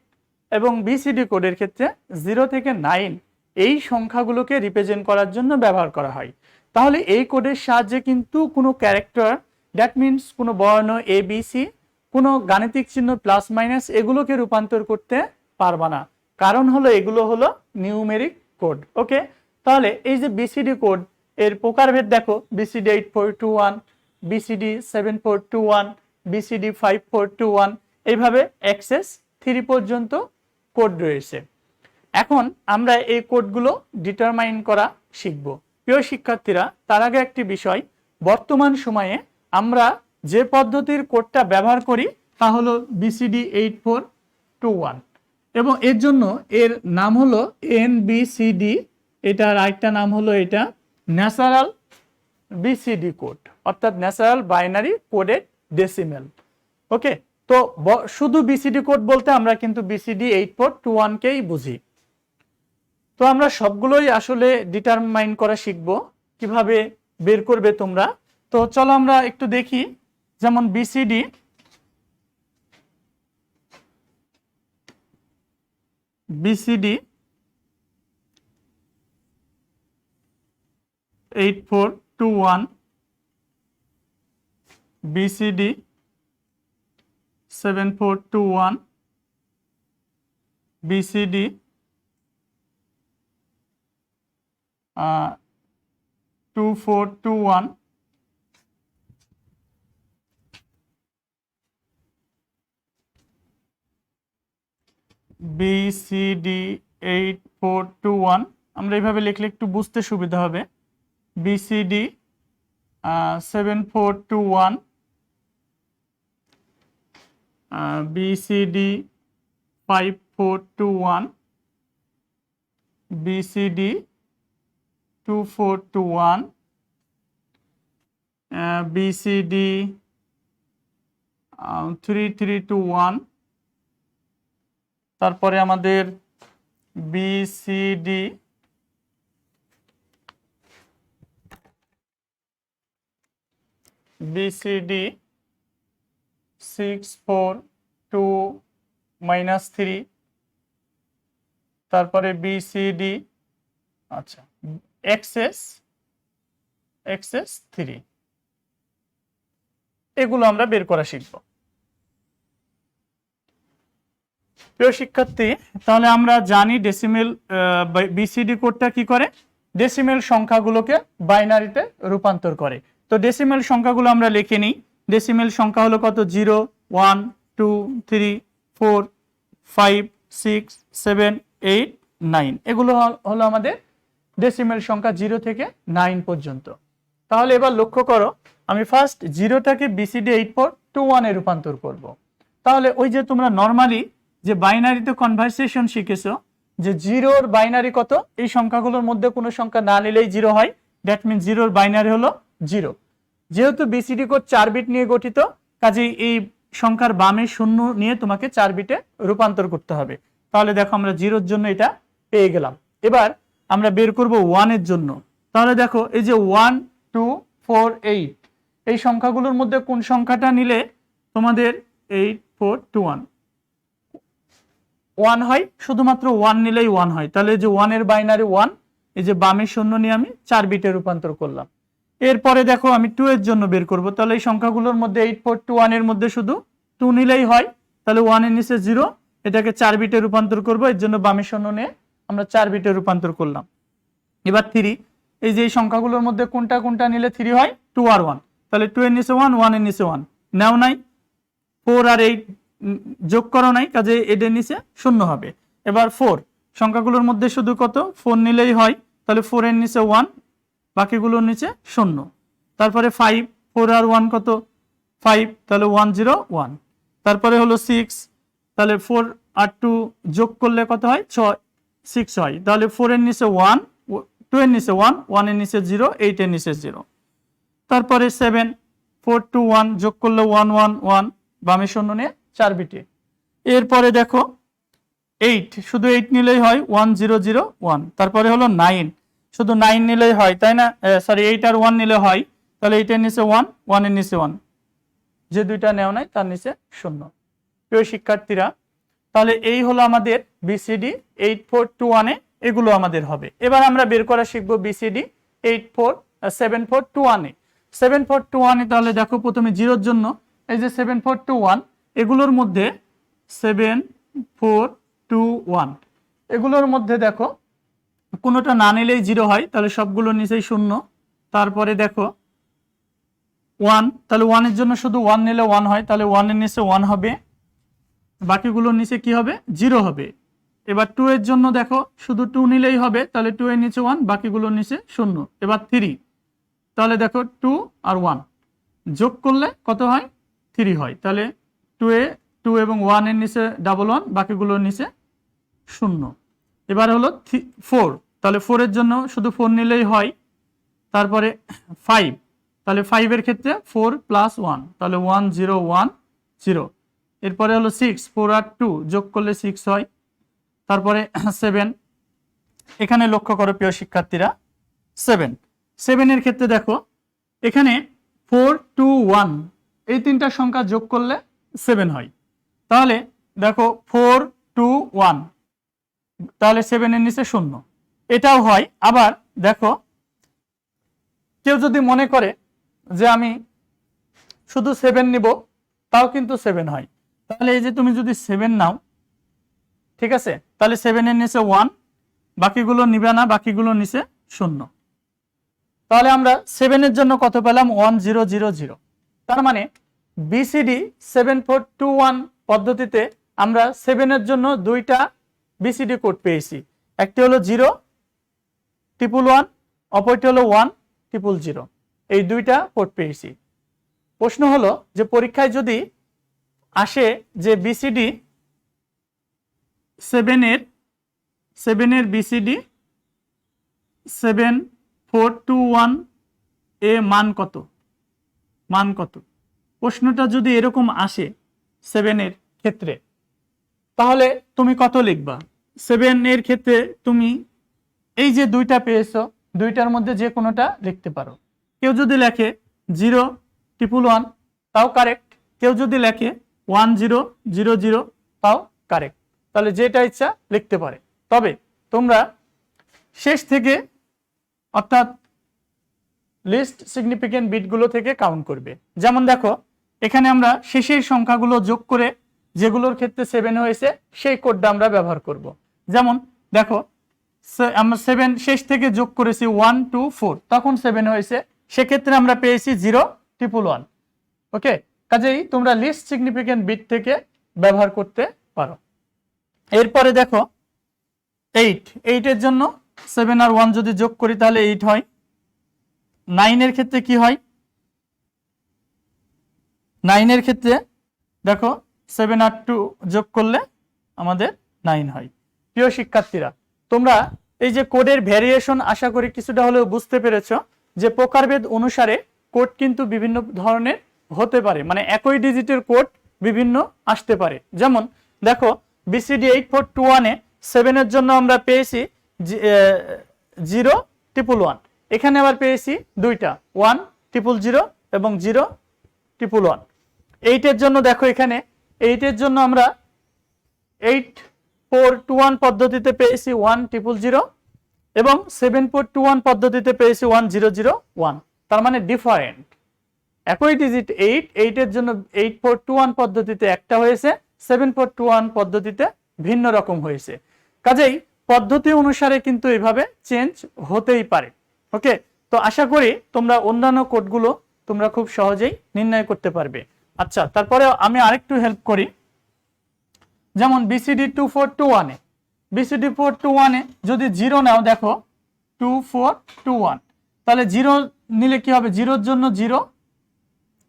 A: এবং বিসিডি কোডের ক্ষেত্রে 0 থেকে 9 এই সংখ্যাগুলোকে রিপ্রেজেন্ট করার জন্য ব্যবহার করা হয়। তাহলে এই কোডের সাহায্যে কিন্তু কোনো ক্যারেক্টার, দ্যাট মিনস কোনো বর্ণ এ বি সি, কোনো গাণিতিক চিহ্ন প্লাস মাইনাস এগুলোকে রূপান্তর করতে পারবা না, কারণ হলো এগুলো হলো নিউমেরিক কোড। ওকে, তাহলে এই যে বিসিডি কোড এর প্রকারভেদ দেখো, বিসিডি 8421, বিসিডি 7421, বিসিডি 5421, এইভাবে এক্সএস 3 পর্যন্ত কোড রয়েছে। এখন আমরা এই কোডগুলো ডিটারমাইন করা শিখব। প্রিয় শিক্ষার্থীরা, তার আগে একটি বিষয়, বর্তমান সময়ে আমরা যে পদ্ধতির কোডটা ব্যবহার করি তা হলো বিসিডি 8421 এবং এর জন্য এর নাম হলো এনবিসিডি, এটার আরেকটা নাম হলো এটা ন্যাচারাল বিসিডি কোড, অর্থাৎ ন্যাচারাল বাইনারি কোডেড ডেসিমেল। ওকে, তো শুধু বিসিডি কোড বলতে আমরা কিন্তু বিসিডি 8421কেই বুঝি। তো আমরা সবগুলোই আসলে ডিটারমাইন করা শিখব, কিভাবে বের করবে তোমরা। তো চলো আমরা একটু দেখি, যেমন BCD BCD 8421, BCD 7421, BCD 2421, BCD 8421, আমরা এইভাবে লিখলে একটু বুঝতে সুবিধা হবে। বিসিডি 7421, বিসিডি 5421, বিসিডি 2421, বিসিডি 3321, তারপরে আমাদের বিসিডি বিসিডি 642-3, তারপরে বিসিডি আচ্ছা এক্সএস 3, এগুলো আমরা বের করা শিখব। প্রিয় শিক্ষার্থী, তাহলে আমরা জানি ডেসিমেল বিসিডি কোডটা কি করে, ডেসিমেল সংখ্যাগুলোকে বাইনারিতে রূপান্তর করে। তো ডেসিমেল সংখ্যাগুলো আমরা লিখে নিই। ডেসিমেল সংখ্যা হলো কত? 0, 1, 2, 3, 4, 5, 6, 7, 8, 9। এগুলো হলো আমাদের ডেসিমেল সংখ্যা 0 থেকে 9 পর্যন্ত। তাহলে এবার লক্ষ্য করো, আমি ফার্স্ট 0টাকে BCD 8421 এ রূপান্তর করব। তাহলে ওই যে তোমরা নর্মালি যে বাইনারিতে কনভার্সেশন শিখেছো, যে 0-র বাইনারি কত? এই সংখ্যাগুলোর মধ্যে কোনো সংখ্যা না নিলেই 0 হয়। দ্যাট মিন 0-র বাইনারি হলো 0। যেহেতু BCD কোড 4 বিট নিয়ে গঠিত, কাজেই এই সংখ্যার বামে 0 নিয়ে তোমাকে 4 বিটে রূপান্তর করতে হবে। তাহলে দেখো আমরা 0-র জন্য এটা পেয়ে গেলাম। এবার আমরা বের করব 1-এর জন্য। তাহলে দেখো এই যে 1, 2, 4, 8 এই সংখ্যাগুলোর মধ্যে কোন সংখ্যাটা নিলে তোমাদের 8, 4, 2, 1 হয়? শুধুমাত্র 1 নিলেই 1 হয়। তাহলে যে 1-এর বাইনারি 1, এই যে বামে 0 নিয়ে আমি 4 বিটে রূপান্তর করলাম। এরপরে দেখো আমি 2 এর জন্য বের করব। তাহলে এই সংখ্যাগুলোর মধ্যে 8, 4, 2, 1 এর মধ্যে শুধু 2 নিলেই হয়। তাহলে 1 এর নিচে 0, এটাকে 4 বিটে রূপান্তর করব। এর জন্য বামে 0 নিয়ে আমরা 4 বিটে রূপান্তর করলাম। এবার 3, এই যে এই সংখ্যাগুলোর মধ্যে কোনটা কোনটা নিলে 3 হয়? 2 আর 1। তাহলে 2 এর নিচে 1, 1 এর নিচে 1 নাও নাই। 4 আর 8 যোগ করো নাই, কাজে এদের নিচে 0 হবে। এবার 4, সংখ্যাগুলোর মধ্যে শুধু কত? 4 নিলেই হয়। তাহলে 4 এর নিচে 1, বাকিগুলোর নিচে 0। তারপরে 5, 4 আর 1 কত? 5, তাহলে 1, 0, 1। তারপরে হলো 6, তাহলে 4 আর 2 যোগ করলে কত হয়? 6 হয়। তাহলে 4 এর নিচে 1, 2 এর নিচে 1, 1 এর নিচে 0, 8 এর নিচে 0। তারপরে 7, 4, 2, 1 যোগ করলে 1, 1, 1, বামে 0 নিয়ে 4 বিটে। এরপরে দেখো 8, শুধু 8 নিলেই হয়, 1, 0, 0, 1। তারপরে হলো 9, শুধু 9 নিলেই হয়, তাই না? সরি, 8 আর 1 নিলে হয়। তাহলে 8 এর নিচে 1, 1 এর নিচে 1, যে দুইটা নেও নাই তার নিচে 0। প্রিয় শিক্ষার্থীরা, তাহলে এই হলো আমাদের BCD 8421 এ এগুলো আমাদের হবে। এবার আমরা বের করা শিখব BCD 7421 এ। 7421 এ তাহলে দেখো প্রথমে 0-র জন্য এই যে 7421, এগুলোর মধ্যে 7421 এগুলোর মধ্যে দেখো কোনোটা না নিলেই 0 হয়, তাহলে সবগুলোর নিচেই 0। তারপরে দেখো 1, তাহলে 1 এর জন্য শুধু 1 নিলে 1 হয়, তাহলে 1 এর নিচে 1 হবে, বাকিগুলোর নিচে কি হবে? 0 হবে। এবার 2 এর জন্য দেখো শুধু 2 নিলেই হবে, তাহলে 2 এর নিচে 1, বাকিগুলোর নিচে 0। এবার 3, তাহলে দেখো 2 আর 1 যোগ করলে কত হয়? 3 হয়। তাহলে 2 এবং 1 এর নিচে 1, বাকিগুলোর নিচে 0। এবার হলো 4, তাহলে 4 এর জন্য শুধু 4 নিলেই হয়। তারপরে 5, তাহলে 5 এর ক্ষেত্রে 4 + 1, তাহলে 1, 0, 1, 0। এরপরে হলো 6, 4 আর 2 যোগ করলে 6 হয়। তারপরে 7, এখানে লক্ষ্য করো প্রিয় শিক্ষার্থীরা, 7 এর ক্ষেত্রে দেখো এখানে 4, 2, 1 এই তিনটা সংখ্যা যোগ করলে 7 হয়। তাহলে দেখো 4, 2, 1, তাহলে 7 এর নিচে 0, এটাও হয়। আবার দেখো কেউ যদি মনে করে যে আমি শুধু 7 নিব, তাও কিন্তু 7 হয়। তাহলে এই যে তুমি যদি 7 নাও, ঠিক আছে, তাহলে 7 এর নিচে 1, বাকিগুলো নিবে না, বাকিগুলো নিচে 0। তাহলে আমরা 7 এর জন্য কত পেলাম? 1, 0, 0, 0। তার মানে BCD 7421 পদ্ধতিতে আমরা 7 এর জন্য দুইটা BCD কোড পেয়েছি। একটি হলো 011, অপরটি হলো 1000। এই দুইটা কোড পেয়েছি। প্রশ্ন হলো যে পরীক্ষায় যদি আসে যে BCD 7 এর BCD 7421 এ মান কত? প্রশ্নটা যদি এরকম আসে 7 এর ক্ষেত্রে, তাহলে তুমি কত লিখবা? 7 এর ক্ষেত্রে তুমি এই যে দুইটা পেয়েছো, দুইটার মধ্যে যে কোনোটা লিখতে পারো। কেউ যদি লেখে 011 তাও কারেক্ট, কেউ যদি লেখে 1000 তাও কারেক্ট। তাহলে যেটা ইচ্ছা লিখতে পারে। তবে তোমরা শেষ থেকে, অর্থাৎ লিস্ট সিগনিফিকেন্ট বিটগুলো থেকে কাউন্ট করবে। যেমন দেখো এখানে আমরা শেষের সংখ্যাগুলো যোগ করে যেগুলোর ক্ষেত্রে 7 হয়েছে সেই কোডটা আমরা ব্যবহার করব। যেমন দেখো আমরা 7 শেষ থেকে যোগ করেছি 1 2 4, তখন 7 হয়েছে। সেক্ষেত্রে আমরা পেয়েছি 0 1 1 1। ওকে, কাজেই তোমরা লিস্ট সিগনিফিকেন্ট বিট থেকে ব্যবহার করতে পারো। এরপরে দেখো 8 এর জন্য 7 আর 1 যদি যোগ করি তাহলে 8 হয়। 9 এর ক্ষেত্রে কি হয়? 9 এর ক্ষেত্রে দেখো 7 আর 2 যোগ করলে আমাদের 9 হয়। প্রিয় শিক্ষার্থীরা, তোমরা এই যে কোডের ভ্যারিয়েশন আশা করি কিছুটা হলেও বুঝতে পেরেছো যে প্রকারভেদ অনুসারে কোড কিন্তু বিভিন্ন ধরনের হতে পারে, মানে একই ডিজিটের কোড বিভিন্ন আসতে পারে। যেমন দেখো BCD 8421 এ 7 এর জন্য আমরা পেয়েছি 0 1 1, এখানে আবার পেয়েছি দুইটা 1 0 0 এবং 0 1 1। 8 এর জন্য দেখো এখানে 8 এর জন্য আমরা 8421 পদ্ধতিতে পেয়েছি 1 0 0 এবং 7421 পদ্ধতিতে পেয়েছি 1 0 0 1। তার মানে ডিফারেন্ট, একই ডিজিট 8 এর জন্য 8421 পদ্ধতিতে একটা হয়েছে, 7421 পদ্ধতিতে ভিন্ন রকম হয়েছে। কাজেই পদ্ধতি অনুসারে কিন্তু এইভাবে চেঞ্জ হতেই পারে। ওকে, তো আশা করি তোমরা অন্যান্য কোডগুলো তোমরা খুব সহজেই নির্ণয় করতে পারবে। আচ্ছা, তারপরে আমি আরেকটু হেল্প করি। যেমন BCD 2421 এ BCD 421 এ যদি 0 নাও, দেখো 2421, তাহলে 0 নিলে কি হবে? 0 এর জন্য 0,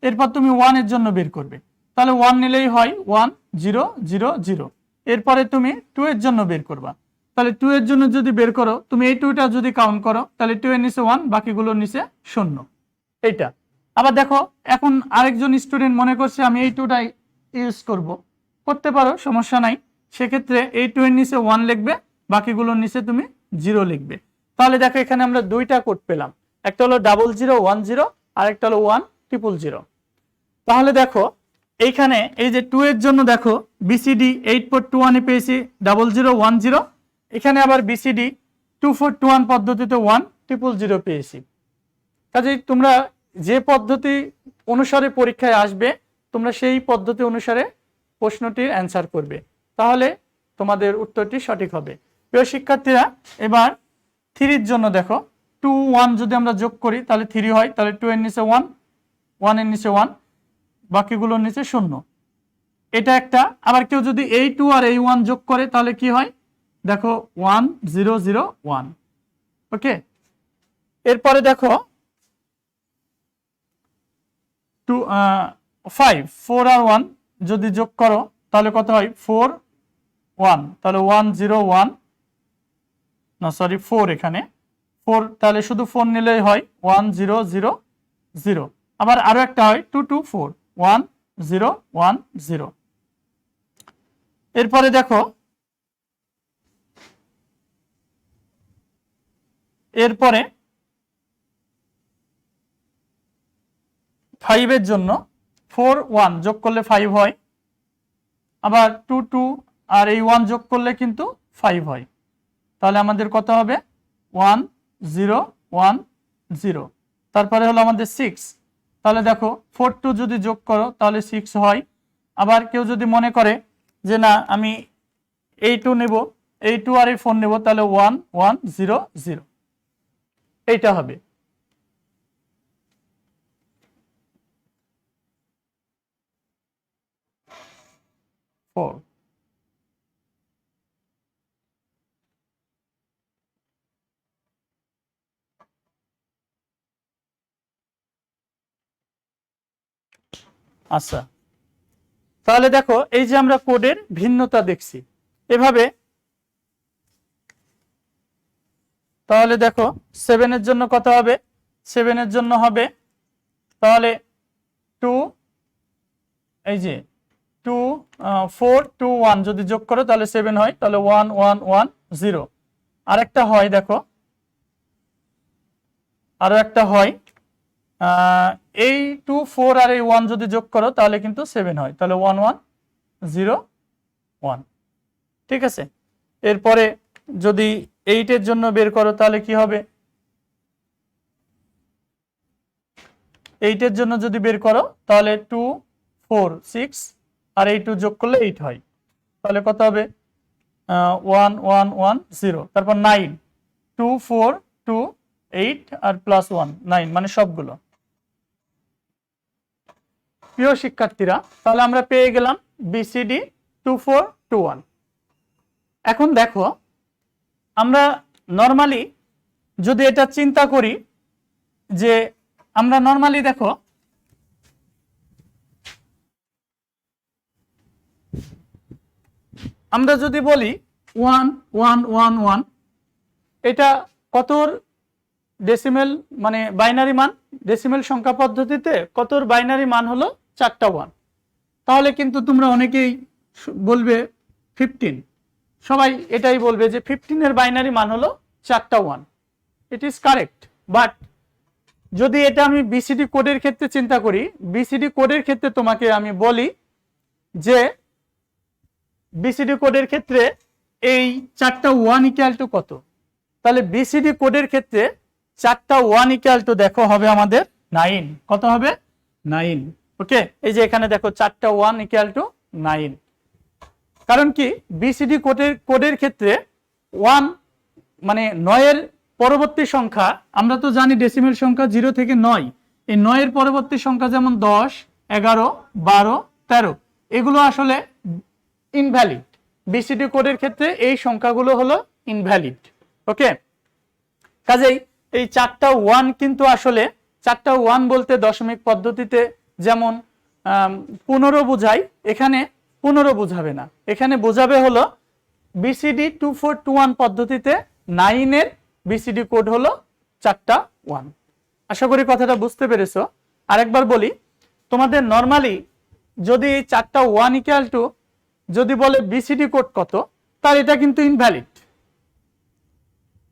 A: এরপর তুমি 1 এর জন্য বের করবে, তাহলে 1 নিলেই হয় 1 0 0 0। এরপরে তুমি 2 এর জন্য বের করবা, তাহলে 2 এর জন্য যদি বের করো, তুমি এই 2টা যদি কাউন্ট করো, তাহলে 2 এর নিচে 1, বাকিগুলোর নিচে 0। এইটা আবার দেখো, এখন আরেকজন স্টুডেন্ট মনে করছে আমি এই 2টাই ইউজ করতে পারো, সমস্যা নাই। সেক্ষেত্রে এই 2 এর নিচে 1 লিখবে, বাকিগুলোর নিচে তুমি 0 লিখবে। তাহলে দেখো এখানে আমরা দুইটা কোড পেলাম, একটা হলো 00 10 আর একটা হলো 1 0 0। তাহলে দেখো এইখানে এই যে 2 এর জন্য দেখো BCD 8421 এ পেয়েছি 00 10, এখানে আবার BCD 2421 পদ্ধতিতে 1 0 0 পেয়েছি। কাজেই তোমরা যে পদ্ধতি অনুসারে পরীক্ষায় আসবে, তোমরা সেই পদ্ধতি অনুসারে প্রশ্নটির অ্যান্সার করবে, তাহলে তোমাদের উত্তরটি সঠিক হবে। প্রিয় শিক্ষার্থীরা, এবার 3 এর জন্য দেখো 2 1 যদি আমরা যোগ করি তাহলে 3 হয়, তাহলে 2 এর নিচে 1, 1 এর নিচে 1, বাকিগুলোর নিচে 0। এটা একটা। আবার কেউ যদি এই 2 আর এই 1 যোগ করে তাহলে কি হয়? দেখো 1 0 0 1। ওকে, এরপরে দেখো 5 4 আর 1 যদি যোগ করো তাহলে কত হয়? 4 1, তাহলে 1 0 1, না সরি 4, এখানে 4, তাহলে শুধু 4 নিলেই হয় 1 0 0 0। আবার আরো একটা হয় 2 2 4 1 0 1 0। এরপরে দেখো এরপরে 5 এর জন্য 4 1 যোগ করলে 5 হয়, আবার 2 2 আর এই 1 যোগ করলে কিন্তু 5 হয়। তাহলে আমাদের কত হবে? 1 0 1 0। তারপরে হলো আমাদের 6, তাহলে দেখো 4 2 যদি যোগ করো তাহলে 6 হয়। আবার কেউ যদি মনে করে যে না আমি এই 2 নেব, এই 2 আর এই 4 নেব, তাহলে 1 1 0 0, এইটা হবে। আচ্ছা, তাহলে দেখো এই যে আমরা কোডের ভিন্নতা দেখছি এভাবে। তাহলে দেখো 7 এর জন্য কত হবে? 7 এর জন্য হবে তাহলে 2, এই যে 2 4 2 1 যদি যোগ করো তাহলে 7 হয়, তাহলে 1 1 1 0। আরেকটা হয় দেখো, আরো একটা হয় এই 2 4 আর এই 1 যদি যোগ করো তাহলে কিন্তু 7 হয়, তাহলে 1 1 0 1। ঠিক আছে, এরপরে যদি 8 এর জন্য বের করো তাহলে কি হবে? 8 এর জন্য যদি বের করো তাহলে 2 4 6 আর এই 2 যোগ করলে 8 হয়, তাহলে কত হবে? 1 1 1 0। তারপর 2 4 2 8 আর প্লাস 1 9 মানে সবগুলো। প্রিয় শিক্ষার্থীরা, তাহলে আমরা পেয়ে গেলাম বিসিডি 2 4 2 1। এখন দেখো আমরা নরমালি যদি এটা চিন্তা করি যে আমরা নরমালি দেখো আমরা যদি বলি 1 1 1 1, এটা কতর ডেসিমেল মানে বাইনারি মান, ডেসিমেল সংখ্যা পদ্ধতিতে কতর বাইনারি মান হলো 4টা 1। তাহলে কিন্তু তোমরা অনেকেই বলবে 15, সবাই এটাই বলবে যে 15 এর বাইনারি মান হলো 4টা 1। It is correct. বাট যদি এটা আমি বিসিডি কোডের ক্ষেত্রে চিন্তা করি, বিসিডি কোডের ক্ষেত্রে তোমাকে আমি বলি যে বিসিডি কোডের ক্ষেত্রে এই 4টা 1 ইকুয়াল টু কত, তাহলে বিসিডি কোডের ক্ষেত্রে 4টা 1 ইকুয়াল টু দেখো হবে আমাদের 9। কত হবে? 9। ওকে, এই যে এখানে দেখো 4টা 1 ইকুয়াল টু 9। কারণ কি বিসিডি কোডের ক্ষেত্রে 1 মানে 9 এর পরবর্তী সংখ্যা, আমরা তো জানি ডেসিমেল সংখ্যা 0 থেকে 9, এই 9 এর পরবর্তী সংখ্যা যেমন 10 11 12 13 এগুলো আসলে ইনভ্যালিড। বিসিডি কোডের ক্ষেত্রে এই সংখ্যাগুলো হলো ইনভ্যালিড। ওকে, কাজেই এই 4টা 1 কিন্তু আসলে 4টা 1 বলতে দশমিক পদ্ধতিতে যেমন 15 বোঝায়, এখানে 15 বোঝাবে না, এখানে বোঝাবে হলো বিসিডি 2421 পদ্ধতিতে 9 এর বিসিডি কোড হলো 4টা 1। আশা করি কথাটা বুঝতে পেরেছো। আরেকবার বলি, তোমাদের নরমালি যদি 4টা 1 ইকুয়াল টু যদি বলে বিসিডি কোড কত, তার এটা কিন্তু ইনভ্যালিড।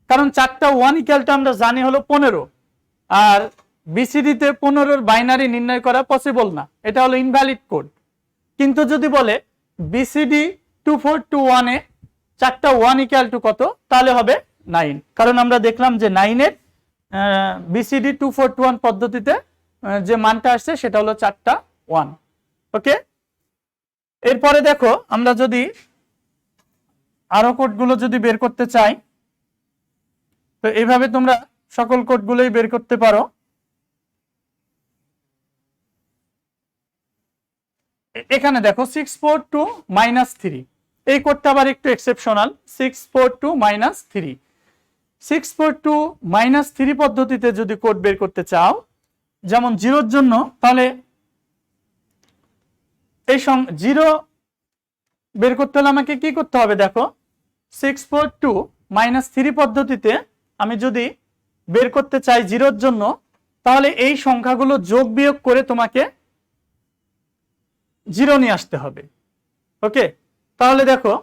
A: কারণ 4টা 1 ইকুয়াল টু আমরা জানি হলো 15, আর বিসিডিতে 15 এর বাইনারি নির্ণয় করা পসিবল না, এটা হলো ইনভ্যালিড কোড। কিন্তু যদি বলে বিসিডি 2421 এ 4টা 1 ইকুয়াল টু কত, তাহলে হবে 9। কারণ আমরা দেখলাম যে 9 এর বিসিডি 2421 পদ্ধতিতে যে মানটা আসছে সেটা হলো 4টা 1। ওকে, এরপরে দেখো আমরা যদি আরো কোডগুলো যদি বের করতে চাই, তো এইভাবে তোমরা সকল কোডগুলোই বের করতে পারো। এখানে দেখো 642 -3, এই কোডটা আবার একটু এক্সেপশনাল। 642 -3, 642 -3 পদ্ধতিতে যদি কোড বের করতে চাও যেমন 0 জন্য, তাহলে এই 0 বের করতে হলে আমাকে কি করতে হবে? দেখো 642 -3 পদ্ধতিতে আমি যদি বের করতে চাই 0 জন্য, তাহলে এই সংখ্যাগুলো যোগ বিয়োগ করে তোমাকে 0 নিয়ে আসতে হবে। ওকে, তাহলে দেখো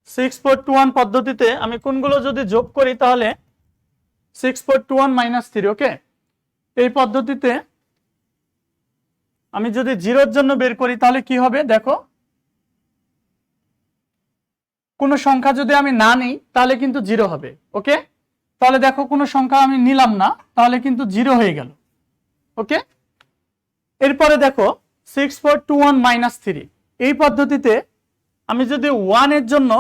A: 6421 পদ্ধতিতে আমি কোনগুলো যদি যোগ করি, তাহলে 6421 -3। ওকে, এই পদ্ধতিতে আমি যদি 0 জন্য বের করি তাহলে কি হবে? দেখো কোনো সংখ্যা যদি আমি না নিই তাহলে কিন্তু 0 হবে। ওকে, তাহলে দেখো কোনো সংখ্যা আমি নিলাম না, তাহলে কিন্তু 0 হয়ে গেল। ওকে, এরপরে দেখো 6421 -3, এই পদ্ধতিতে আমি যদি 1 এর জন্য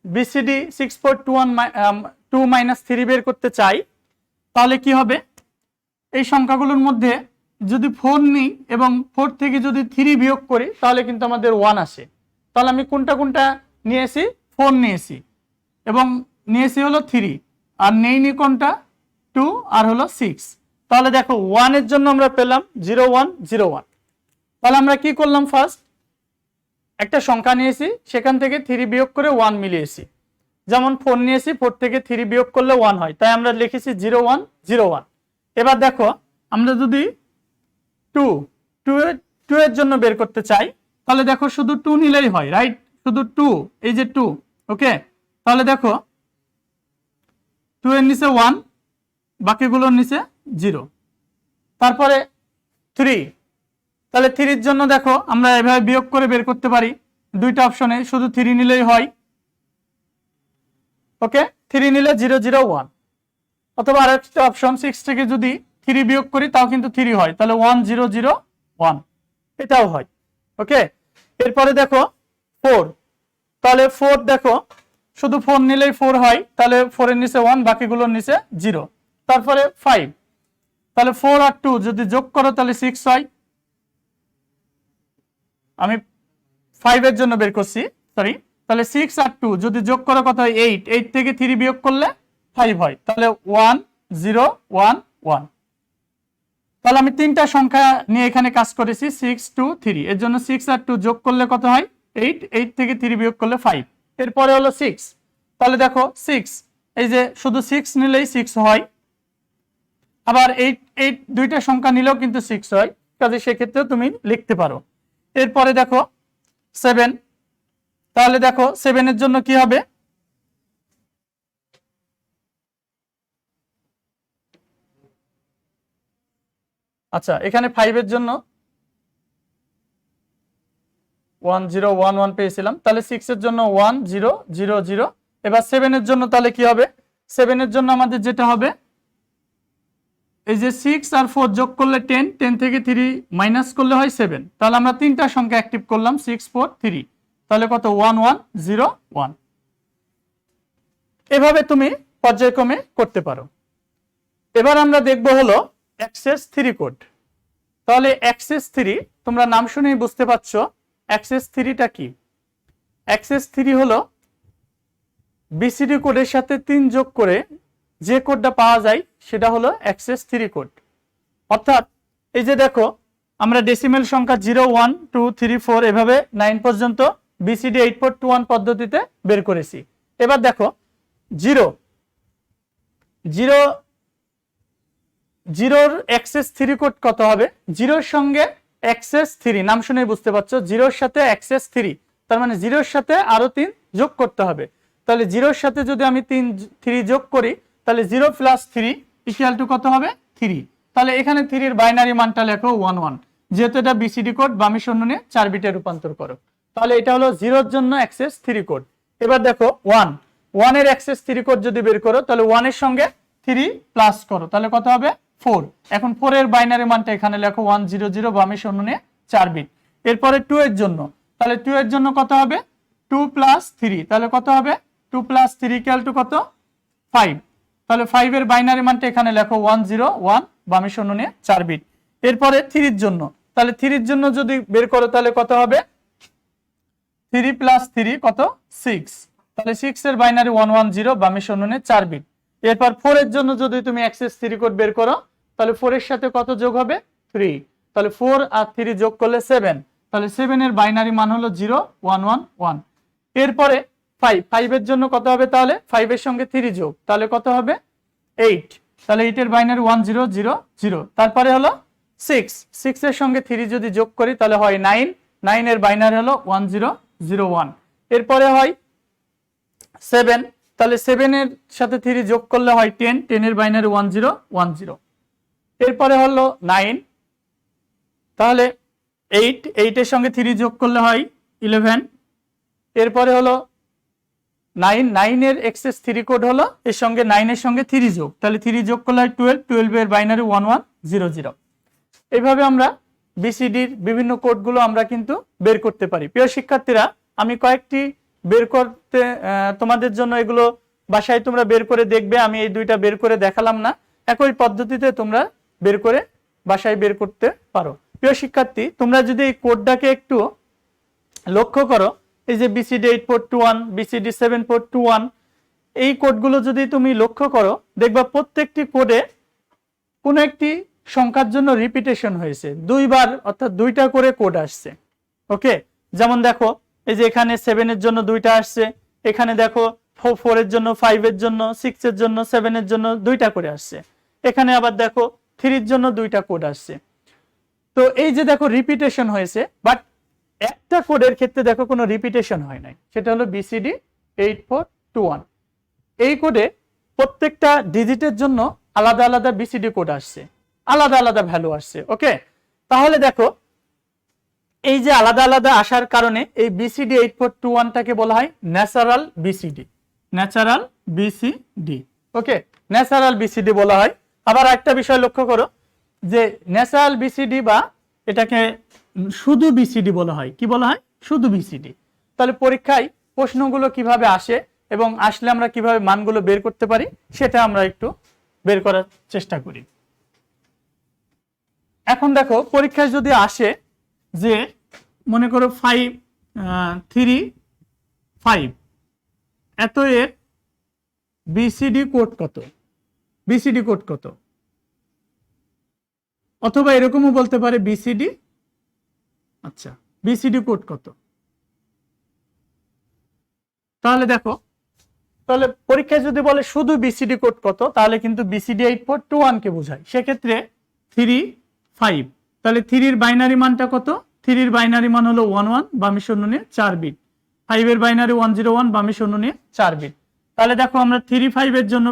A: বিসিডি 6421 -3 বের করতে চাই, তাহলে কি হবে? এই সংখ্যাগুলোর মধ্যে যদি 4 নিই এবং 4 থেকে যদি 3 বিয়োগ করি তাহলে কিন্তু আমাদের 1 আসে। তাহলে আমি কোনটা কোনটা নিয়েছি? 4 নিয়েছি এবং নিয়েছি হলো 3, আর নেইনি কোনটা? 2 আর হলো 6। তাহলে দেখো 1 এর জন্য আমরা পেলাম 0101। তাহলে আমরা কি করলাম? ফার্স্ট একটা সংখ্যা নিয়েছি, সেখান থেকে 3 বিয়োগ করে 1 মিলিয়েছি। যেমন 4 নিয়েছি, 4 থেকে 3 বিয়োগ করলে 1 হয়, তাই আমরা লিখেছি 0101। এবার দেখো আমরা যদি 2 এর জন্য বের করতে চাই, তাহলে দেখো শুধু 2 নিলেই হয়, রাইট? শুধু 2, এই যে 2। ওকে, তাহলে দেখো 2 এর নিচে 1, বাকিগুলোর নিচে 0, তারপরে 3। তাহলে 3 এর জন্য দেখো আমরা এভাবে বিয়োগ করে বের করতে পারি, দুইটা অপশনে শুধু 3 নিলেই হয়। ওকে, 3 নিলে 001, অথবা আরেকটা অপশন 6 থেকে যদি 3 বিয়োগ করি তাও কিন্তু 3 হয়, তাহলে 1001, এটাও হয়। ওকে, এরপরে দেখো 4, তাহলে 4 দেখো শুধু 4 নিলেই 4 হয়, তাহলে 4 এর নিচে 1, বাকিগুলোর নিচে 0। তারপরে 5, তাহলে 4 আর 2 যদি যোগ করো তাহলে 6 হয়। আমি 5 এর জন্য বের করছি, সরি, তাহলে 6 আর 2 যদি যোগ করো কত হয় 8, 8 থেকে 3 বিয়োগ করলে 5 হয়, তাহলে 1 0 1 1। তাহলে আমি তিনটা সংখ্যা নিয়ে এখানে কাজ করেছি, 6 2 3, এর জন্য 6 আর 2 যোগ করলে কত হয় 8, 8 থেকে 3 বিয়োগ করলে 5। এরপরে হলো 6, তাহলে দেখো 6, এই যে শুধু 6 নিলেই 6 হয়, আবার 8 দুইটা সংখ্যা নিলেও কিন্তু 6 হয়, কাজে সেক্ষেত্রে তুমি লিখতে পারো। এরপরে দেখো 7, তাহলে দেখো 7 এর জন্য কি হবে, আচ্ছা এখানে 5 এর জন্য 1 0 1 1 পেয়েছিলাম, তাহলে 6 এর জন্য 1 0 0 0। এবার 7 এর জন্য তাহলে কি হবে, 7 এর জন্য আমাদের যেটা হবে, এই যে 6 আর 4 যোগ করলে 10, 10 থেকে 3 মাইনাস করলে হয় 7, তাহলে আমরা তিনটা সংখ্যা অ্যাক্টিভ করলাম 6 4 3, তাহলে কত 1 1 0 1। এভাবে তুমি পর্যায়ক্রমে করতে পারো। এবার আমরা দেখব হলো অ্যাক্সেস 3 কোড। তাহলে অ্যাক্সেস 3 তোমরা নাম শুনেই বুঝতে পারছো অ্যাক্সেস 3টা কি। অ্যাক্সেস 3 হলো বিসিডি কোডের সাথে 3 যোগ করে যে কোডটা পাওয়া যায় সেটা হলো অ্যাক্সেস 3 কোড। অর্থাৎ এই যে দেখো আমরা ডেসিমেল সংখ্যা 0 1 2 3 4 এভাবে 9 পর্যন্ত বিসিডি 8421 পদ্ধতিতে বের করেছি। এবার দেখো 0 0 অ্যাক্সেস 3 কোড কত হবে, 0 এর সঙ্গে অ্যাক্সেস 3, নাম শুনেই বুঝতে পারছো 0 এর সাথে অ্যাক্সেস 3, তার মানে 0 এর সাথে আরো 3 যোগ করতে হবে। তাহলে 0 এর সাথে যদি আমি 3 যোগ করি তাহলে 0 প্লাস 3 ইকুয়াল টু কত হবে 3। তাহলে এখানে 3 এর বাইনারি মানটা লেখো 1 1, যেহেতু এটা বিসিডি কোড বামে শূন্য নিয়ে 4 বিটে রূপান্তর করো। তাহলে এটা হলো 0 এর জন্য অ্যাক্সেস 3 কোড। এবার দেখো 1 এর অ্যাক্সেস 3 কোড যদি বের করো তাহলে 1 এর সঙ্গে 3 প্লাস করো, তাহলে কত হবে 4। এখন 4 এর বাইনারি মানটা এখানে লেখো 1 0 0, বামে শূন্য নিয়ে 4 বিট। এরপরে 2 এর জন্য, তাহলে 2 এর জন্য কত হবে 2 প্লাস 3, তাহলে কত হবে 2 প্লাস 3 ইকুয়াল টু কত 5। তাহলে 5 এর বাইনারি মানটা এখানে লেখো 1 0 1, বামে শূন্য নিয়ে 4 বিট। এরপরে 3 এর জন্য, তাহলে 3 এর জন্য যদি বের করো তাহলে কত হবে 3 প্লাস 3 কত 6, তাহলে 6 এর বাইনারি 1 1 0, বামে শূন্য নিয়ে 4 বিট। এরপর 4 এর জন্য যদি তুমি অ্যাক্সেস 3 কোড বের করো তাহলে 4 এর সাথে কত যোগ হবে 3, তাহলে 4 আর 3 যোগ করলে 7, তাহলে 7 এর বাইনারি মান হলো 0 1 1 1। এরপরে 5 এর জন্য কত হবে, তাহলে 5 এর সঙ্গে 3 যোগ, তাহলে কত হবে 8, তাহলে 8 এর বাইনারি 1 0 0 0। তারপরে হলো 6 এর সঙ্গে 3 যদি যোগ করি তাহলে হয় 9 এর বাইনারি হলো 1 0 0 1। এরপরে হয় 7, তাহলে 7 এর সাথে 3 যোগ করলে হয় 10 এর বাইনারি 1 0 1 0। এরপরে হলো 9, তাহলে 8 এর সঙ্গে 3 যোগ করলে হয় 11। এরপরে হলো 9 এর অ্যাক্সেস 3 কোড হলো এর সঙ্গে 9 এর সঙ্গে 3 যোগ, তাহলে 3 যোগ করলে হয় 12 এর বাইনারি 1 1 0 0। এইভাবে আমরা বিসিডির বিভিন্ন কোডগুলো আমরা কিন্তু বের করতে পারি। প্রিয় শিক্ষার্থীরা, আমি কয়েকটি বের করতে তোমাদের জন্য এগুলো বাসায় তোমরা বের করে দেখবে, আমি এই দুইটা বের করে দেখালাম না, একই পদ্ধতিতে তোমরা বের করে বাসায় বের করতে পারো। প্রিয় শিক্ষার্থী, তোমরা যদি এই কোডটাকে একটু লক্ষ্য করো, এই যে বিসিডি 8421 বিসিডি 7421 এই কোডগুলো যদি তুমি লক্ষ্য করো দেখবা প্রত্যেকটি কোডে কোনো একটি সংখ্যার জন্য রিপিটেশন হয়েছে দুইবার, অর্থাৎ দুইটা করে কোড আসছে। ওকে, যেমন দেখো এই যে এখানে 7 এর জন্য দুইটা আসছে, এখানে দেখো 4 এর জন্য 5 এর জন্য 6 এর জন্য 7 এর জন্য দুইটা করে আসছে, এখানে আবার দেখো 3 এর জন্য দুইটা কোড আসছে। তো এই যে দেখো রিপিটেশন হয়েছে, বাট একটা কোডের ক্ষেত্রে দেখো কোনো রিপিটেশন হয় নাই, সেটা হলো বিসিডি 8421। এই কোডে প্রত্যেকটা ডিজিটের জন্য আলাদা আলাদা বিসিডি কোড আসছে, আলাদা আলাদা ভ্যালু আসছে। ওকে, তাহলে দেখো এই যে আলাদা আলাদা আসার কারণে এই বিসিডি 8421টাকে বলা হয় ন্যাচারাল বিসিডি, ন্যাচারাল বিসিডি। ওকে, ন্যাচারাল বিসিডি বলা হয়। আবার একটা বিষয় লক্ষ্য করো যে ন্যাচারাল বিসিডি বা এটাকে শুধু বিসিডি বলা হয়, কি বলা হয় শুধু বিসিডি। তাহলে পরীক্ষায় প্রশ্নগুলো কিভাবে আসে এবং আসলে আমরা কিভাবে মানগুলো বের করতে পারি সেটা আমরা একটু বের করার চেষ্টা করি। এখন দেখো পরীক্ষায় যদি আসে যে মনে করো 5 3 5 এত এর বিসিডি কোড কত, বিসিডি কোড কত, অথবা এরকমও বলতে পারে বিসিডি, আচ্ছা বিসিডি কোড কত। তাহলে দেখো, তাহলে পরীক্ষায় যদি বলে শুধু বিসিডি কোড কত, তাহলে কিন্তু বিসিডি 8421 কে বোঝায়। সেক্ষেত্রে 3 5, তাহলে 3 এর বাইনারি মানটা কত? 3 এর বাইনারি মান হলো 11, বামে শূন্য নিয়ে 4 বিট। 5 এর বাইনারি 101, বামে শূন্য নিয়ে 4 বিট। তাহলে দেখো আমরা 3 5 এর জন্য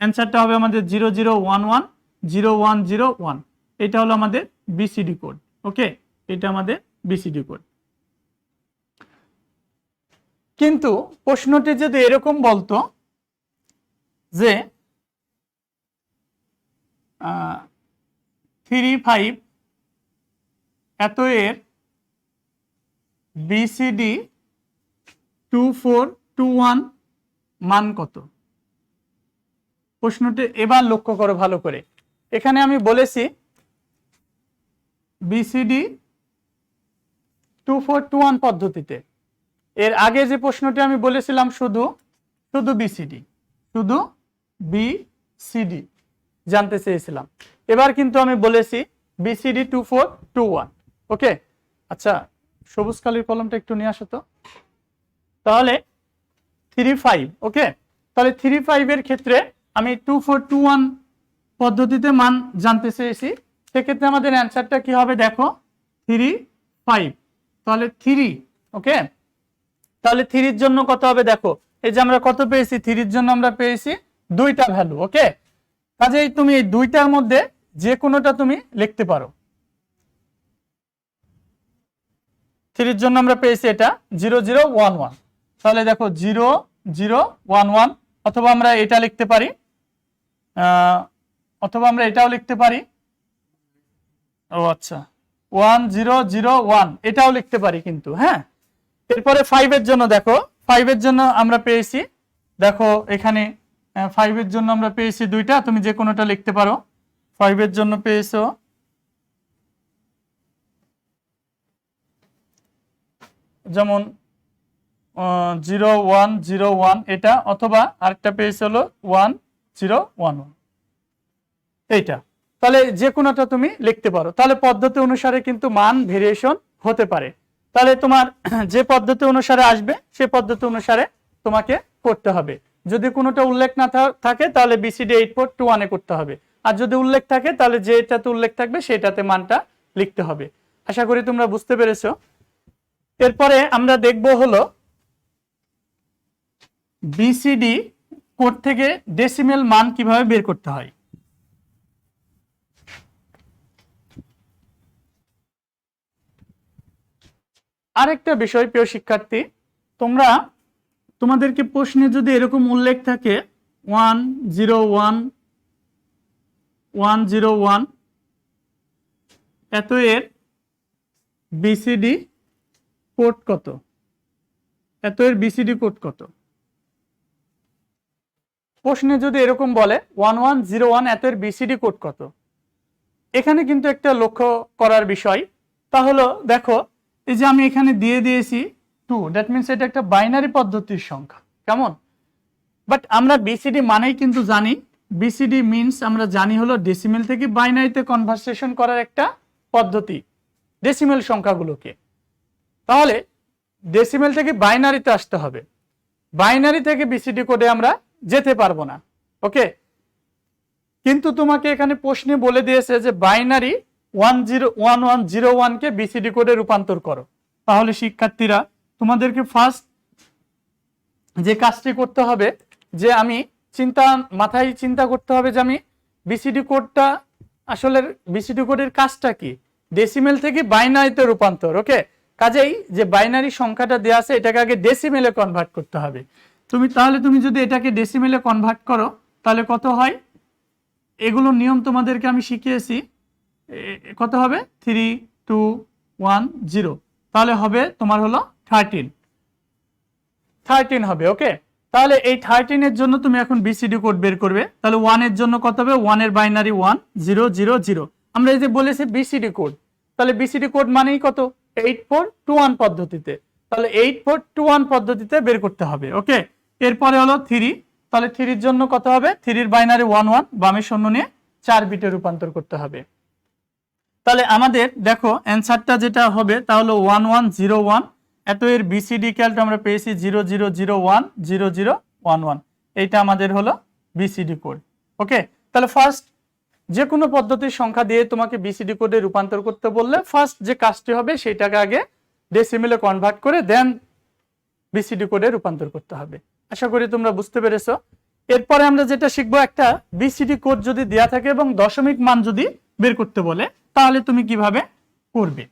A: অ্যান্সারটা হবে আমাদের 0011 0101। এটা হলো আমাদের বিসিডি কোড। ওকে, এটা আমাদের বিসিডি কোড। কিন্তু প্রশ্নটি যদি এরকম বলতো যে 3 5 এত এর বিসিডি 2421 মান কত? প্রশ্নটি এবার লক্ষ্য করো ভালো করে। এখানে আমি বলেছি বিসিডি 2421 পদ্ধতিতে। এর আগে যে প্রশ্নটি আমি বলেছিলাম শুধু বিসিডি, শুধু বিসিডি জানতে চেয়েছিলাম। এবার কিন্তু আমি বলেছি বিসিডি 2421। ওকে, আচ্ছা সবুজ কালির কলমটা একটু নিয়ে আসো তো। তাহলে 3 5, ওকে, তাহলে 3 5 এর ক্ষেত্রে আমি 2421 পদ্ধতিতে মান জানতে চেয়েছি। সেক্ষেত্রে আমাদের অ্যান্সারটা কি হবে দেখো, 3 5, তাহলে 3, ওকে, তাহলে 3 এর জন্য কত হবে দেখো, এই যে আমরা কত পেয়েছি, 3 এর জন্য আমরা পেয়েছি 2টা ভ্যালু। ওকে, কাজেই তুমি এই 2টার মধ্যে যে কোনোটা তুমি লিখতে পারো। 3 এর জন্য আমরা পেয়েছি এটা 0011, তাহলে দেখো 0011, অথবা আমরা এটা লিখতে পারি, অথবা আমরা এটাও লিখতে পারি, ও আচ্ছা 1001 এটাও লিখতে পারি কিন্তু। হ্যাঁ, এরপরে 5 এর জন্য দেখো, 5 এর জন্য আমরা পেয়েছি দেখো এখানে 5 এর জন্য আমরা পেয়েছি 2টা, তুমি যে কোনোটা লিখতে পারো। 5 এর জন্য পেয়েছো যেমন 0101 এটা, অথবা আরেকটা পেয়েছে হলো 1011 এইটা। তাহলে যে কোনোটা তুমি লিখতে পারো। তাহলে পদ্ধতি অনুসারে কিন্তু মান ভেরিয়েশন হতে পারে। তাহলে তোমার যে পদ্ধতি অনুসারে আসবে সে পদ্ধতি অনুসারে তোমাকে করতে হবে। যদি কোনোটা উল্লেখ না থাকে তাহলে বিসিডি 8421 করতে হবে, আর যদি উল্লেখ থাকে তাহলে যেটাতে উল্লেখ থাকবে সেটাতে মানটা লিখতে হবে। আশা করি তোমরা বুঝতে পেরেছো। এরপরে আমরা দেখব হলো বিসিডি কোড থেকে ডেসিমেল মান কিভাবে বের করতে হয়। আরেকটা বিষয় প্রিয় শিক্ষার্থী, তোমাদেরকে প্রশ্নে যদি এরকম উল্লেখ থাকে 101 এত এর বিসিডি কোড কত, এত এর বিসিডি কোড কত। প্রশ্নে যদি এরকম বলে 1101 এত এর বিসিডি কোড কত, এখানে কিন্তু একটা লক্ষ্য করার বিষয়। তাহলে দেখো এই যে আমি এখানে দিয়ে দিয়েছি 2, দ্যাট মিনস এটা একটা বাইনারি পদ্ধতির সংখ্যা, কেমন? বাট আমরা বিসিডি মানেই কিন্তু জানি, বিসিডি মিনস আমরা জানি হলো ডেসিমেল থেকে বাইনারিতে কনভার্সেশন করার একটা পদ্ধতি ডেসিমেল সংখ্যাগুলোকে। তাহলে ডেসিমেল থেকে বাইনারিতে আসতে হবে, বাইনারি থেকে বিসিডি কোডে আমরা যেতে পারবো না। ওকে, কিন্তু তোমাকে এখানে প্রশ্নে বলে দিয়েছে যে বাইনারি 101101 কে বিসিডি কোডে রূপান্তর করো। তাহলে শিক্ষার্থীরা তোমাদেরকে ফার্স্ট যে কাজটি করতে হবে, যে আমি মাথায় চিন্তা করতে হবে যে আমি বিসিডি কোডটা আসলে বিসিডি কোডের কাজটা কি, ডেসিমেল থেকে বাইনারিতে রূপান্তর। ওকে, কাজেই যে বাইনারি সংখ্যাটা দেওয়া আছে এটাকে আগে ডেসিমেলে কনভার্ট করতে হবে। তুমি যদি এটাকে ডেসিমেলে কনভার্ট করো তাহলে কত হয়, এগুলোর নিয়ম তোমাদেরকে আমি শিখিয়েছি। কত হবে 3210, তাহলে হবে তোমার হলো 13 হবে। ওকে, তাহলে এই 13 এর জন্য তুমি এখন বিসিডি কোড বের করবে। তাহলে 1 এর জন্য কত হবে? 1 এর বাইনারি 1 0 0 0। আমরা এই যে বলেছি বিসিডি কোড, তাহলে বিসিডি কোড মানেই কত? 8421 পদ্ধতিতে। তাহলে 8421 পদ্ধতিতে বের করতে হবে। ওকে, এরপরে হলো 3। তাহলে 3 এর জন্য কত হবে? 3 এর বাইনারি 1 1, বামে শূন্য নিয়ে 4 বিটে রূপান্তর করতে হবে। তাহলে আমাদের দেখো অ্যান্সারটা যেটা হবে তা হলো 1101। এত এর বিসিডি ক্যালটা আমরা পেয়েছি 0001 0011। এইটা আমাদের হলো বিসিডি কোড। ওকে, তাহলে ফার্স্ট যে কোনো পদ্ধতির সংখ্যা দিয়ে তোমাকে বিসিডি কোডে রূপান্তর করতে বললে ফার্স্ট যে কাজটি হবে সেটাকে আগে ডেসিমেলে কনভার্ট করে দেন বিসিডি কোডে রূপান্তর করতে হবে। আশা করি তোমরা বুঝতে পেরেছো। এরপরে আমরা যেটা শিখবো, একটা বিসিডি কোড যদি দেয়া থাকে এবং দশমিক মান যদি বের করতে বলে তাহলে তুমি কিভাবে করবে।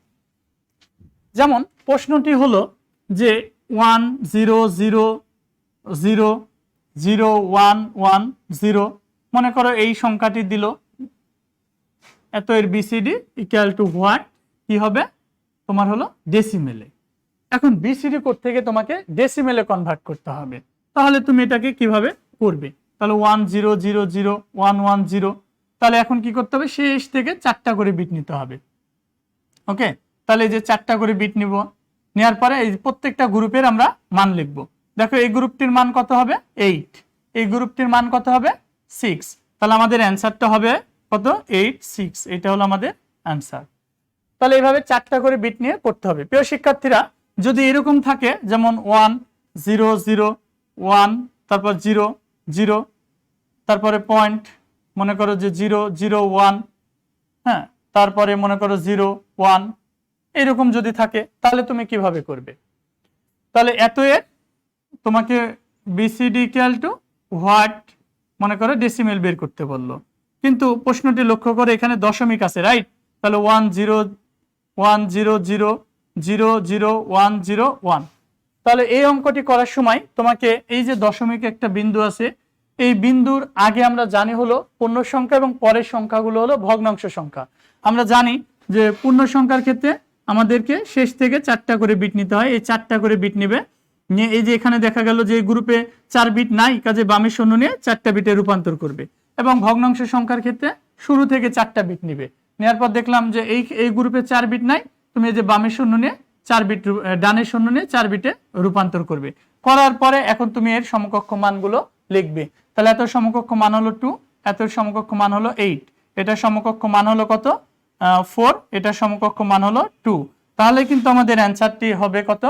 A: যেমন প্রশ্নটি হলো যে 1 0 0 0 0 1 1 0, মনে করো এই সংখ্যাটি দিল, এত এর বিসিডি ইকুয়াল টু হোয়াট, কি হবে তোমার হলো ডেসিমেলে। এখন বিসিডি কোড থেকে তোমাকে ডেসিমেলে কনভার্ট করতে হবে। তাহলে তুমি এটাকে কিভাবে করবে? তাহলে 1 0 0 0 1 1 0। তাহলে এখন কি করতে হবে? শেষ থেকে 4টা করে বিট নিতে হবে। ওকে, তাহলে এই যে 4টা করে বিট নিব, নেওয়ার পরে এই প্রত্যেকটা গ্রুপের আমরা মান লিখব। দেখো এই গ্রুপটির মান কত হবে? 8, এই গ্রুপটির মান কত হবে? 6। তাহলে আমাদের অ্যান্সারটা হবে কত? 8 6। এটা হলো আমাদের অ্যান্সার। তাহলে এইভাবে 4টা করে বিট নিয়ে করতে হবে। প্রিয় শিক্ষার্থীরা, যদি এরকম থাকে যেমন 1 0 0 1, তারপর 0 0, তারপরে পয়েন্ট মনে করো যে 0 0 1, হ্যাঁ, তারপরে মনে করো 0 1, এরকম যদি থাকে তাহলে তুমি কিভাবে করবে? তাহলে এত এর তোমাকে বিসিডি ইকুয়াল টু হোয়াট, মনে করো ডেসিমেল বের করতে বললো, কিন্তু প্রশ্নটি লক্ষ্য করে এখানে দশমিক আছে, রাইট? তাহলে 1 0 1 0 0 0 0 1 0 1। তাহলে এই অঙ্কটি করার সময় তোমাকে এই যে দশমিক একটা বিন্দু আছে, এই বিন্দুর আগে আমরা জানি হলো পূর্ণ সংখ্যা এবং পরের সংখ্যাগুলো হলো ভগ্নাংশ সংখ্যা। আমরা জানি যে পূর্ণ সংখ্যার ক্ষেত্রে আমাদেরকে শেষ থেকে 4টা করে বিট নিতে হয়। এই 4টা করে বিট নিবে, নিয়ে এই যে এখানে দেখা গেল যে গ্রুপে 4 বিট নাই, কাজে বামে শূন্য নিয়ে 4টা বিটে রূপান্তর করবে। এবং ভগ্নাংশ সংখ্যার ক্ষেত্রে শুরু থেকে 4টা বিট নিবে, নেওয়ার পর দেখলাম যে এই গ্রুপে 4 বিট নাই, তুমি এই যে বামে শূন্য নিয়ে 4 বিট, ডানে শূন্য নিয়ে 4 বিটে রূপান্তর করবে। করার পরে এখন তুমি এর সমকক্ষ মানগুলো লিখবে। তাহলে এত সমকক্ষ মান হলো 2, এত সমকক্ষ মান হলো 8, এটা সমকক্ষ মান হলো কত? 4, এটা সমকক্ষ মান হলো 2। তাহলে কিন্তু আমাদের অ্যান্সারটি হবে কত?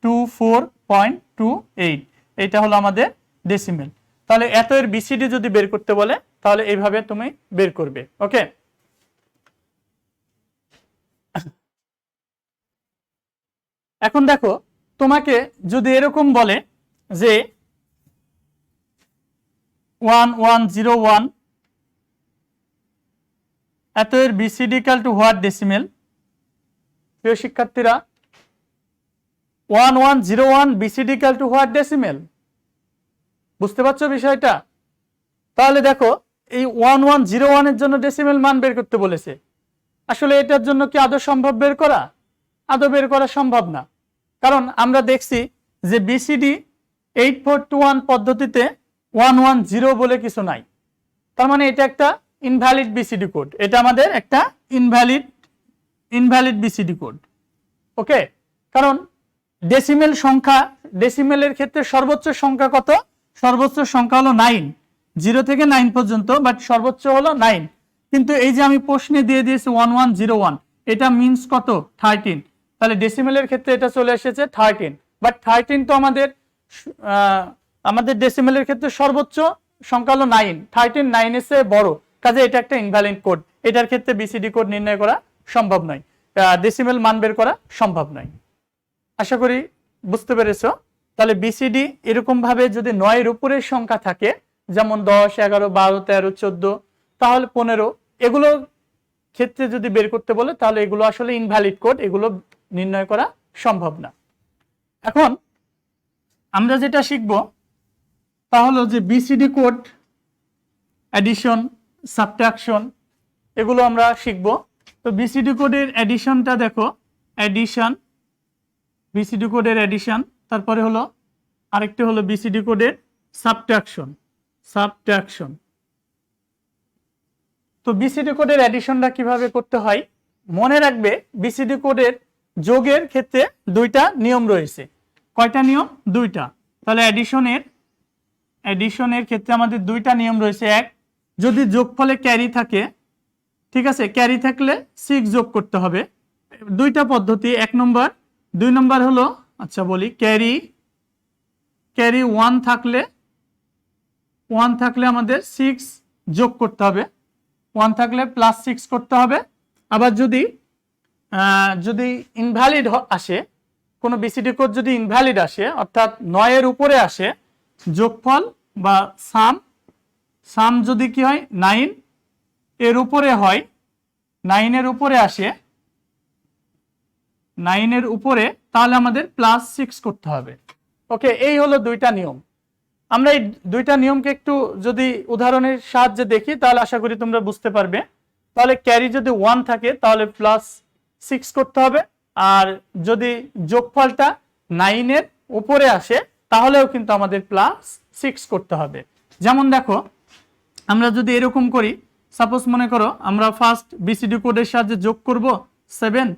A: 24.28। এটা হলো আমাদের ডেসিমেল। তাহলে এত এর বিসিডি যদি বের করতে বলে তাহলে এইভাবে তুমি বের করবে। ওকে, এখন দেখো তোমাকে যদি এরকম বলে যে 1101 এত এর BCD equal to what decimal. প্রিয় শিক্ষার্থীরা, 1101 BCD equal to what decimal, বুঝতে পারছো বিষয়টা? তাহলে দেখো এই 1101 এর জন্য ডেসিমেল মান বের করতে বলেছে। আসলে এটার জন্য কি আদৌ সম্ভব বের করা? আদৌ বের করা সম্ভব না, কারণ আমরা দেখছি যে বিসিডি 8421 পদ্ধতিতে 110 বলে কিছু নাই। তার মানে এটা একটা ইনভ্যালিড বিসিডি কোড, এটা আমাদের একটা ইনভ্যালিড বিসিডি কোড। ওকে, কারণ ডেসিমেল সংখ্যা, ডেসিমেলের ক্ষেত্রে সর্বোচ্চ সংখ্যা কত? সর্বোচ্চ সংখ্যা হলো 9, 0 থেকে 9 পর্যন্ত, বাট সর্বোচ্চ হলো 9। কিন্তু এই যে আমি প্রশ্নে দিয়ে দিয়েছি 1101, এটা মিনস কত? 13। তাহলে ডেসিমেলের ক্ষেত্রে এটা চলে এসেছে 13, বাট 13 তো আমাদের ডেসিমেলের ক্ষেত্রে সর্বোচ্চ সংখ্যা হলো 9, 13 9 এর চেয়ে বড়, কাজে এটা একটা ইনভ্যালিড কোড। এটার ক্ষেত্রে বিসিডি কোড নির্ণয় করা সম্ভব নয়, ডেসিমেল মান বের করা সম্ভব নয়। আশা করি বুঝতে পেরেছো। তাহলে বিসিডি এরকম ভাবে যদি 9 এর উপরের সংখ্যা থাকে, যেমন 10 11 12 13 14, তাহলে 15, এগুলো ক্ষেত্রে যদি বের করতে বলে তাহলে এগুলো আসলে ইনভ্যালিড কোড, এগুলো নির্ণয় করা সম্ভব না। এখন আমরা যেটা শিখব তা হলো যে বিসিডি কোড, অ্যাডিশন, সাবট্রাকশন, এগুলো আমরা শিখব। তো বিসিডি কোডের অ্যাডিশনটা দেখো, অ্যাডিশন বিসিডি কোডের এডিশন, তারপরে হলো আরেকটি হলো বিসিডি কোডের সাবট্রাকশন। তো বিসিডি কোডের এডিশনটা কিভাবে করতে হয় মনে রাখবে। বিসিডি কোডের যোগের ক্ষেত্রে দুইটা নিয়ম রয়েছে। কয়টা নিয়ম? দুইটা। তাহলে এডিশনের ক্ষেত্রে আমাদের দুইটা নিয়ম রয়েছে। এক, যদি যোগফলে ক্যারি থাকে, ঠিক আছে, ক্যারি থাকলে 6 যোগ করতে হবে। দুইটা পদ্ধতি, 1 নম্বর। 2 নম্বর হলো, আচ্ছা বলি, ক্যারি 1 থাকলে আমাদের 6 যোগ করতে হবে। 1 থাকলে +6 করতে হবে। আবার যদি ইনভ্যালিড আসে, কোনো বিসিডি কোড যদি ইনভ্যালিড আসে, অর্থাৎ 9 এর উপরে আসে, যোগফল বা সাম যদি কি হয় 9 এর উপরে হয়, 9 এর উপরে আসে, 9 এর উপরে, তাহলে আমাদের +6 করতে হবে। ওকে, এই হলো দুইটা নিয়ম। আমরা এই দুইটা নিয়মকে একটু যদি উদাহরণের সাহায্যে দেখি তাহলে আশা করি তোমরা বুঝতে পারবে। তাহলে ক্যারি যদি 1 থাকে তাহলে +6 করতে হবে, আর যদি যোগফলটা 9 এর উপরে আসে তাহলেও কিন্তু আমাদের +6 করতে হবে। যেমন দেখো, আমরা যদি এরকম করি, সাপোজ মনে করো আমরা ফার্স্ট বিসিডি কোডের সাহায্যে যোগ করব 7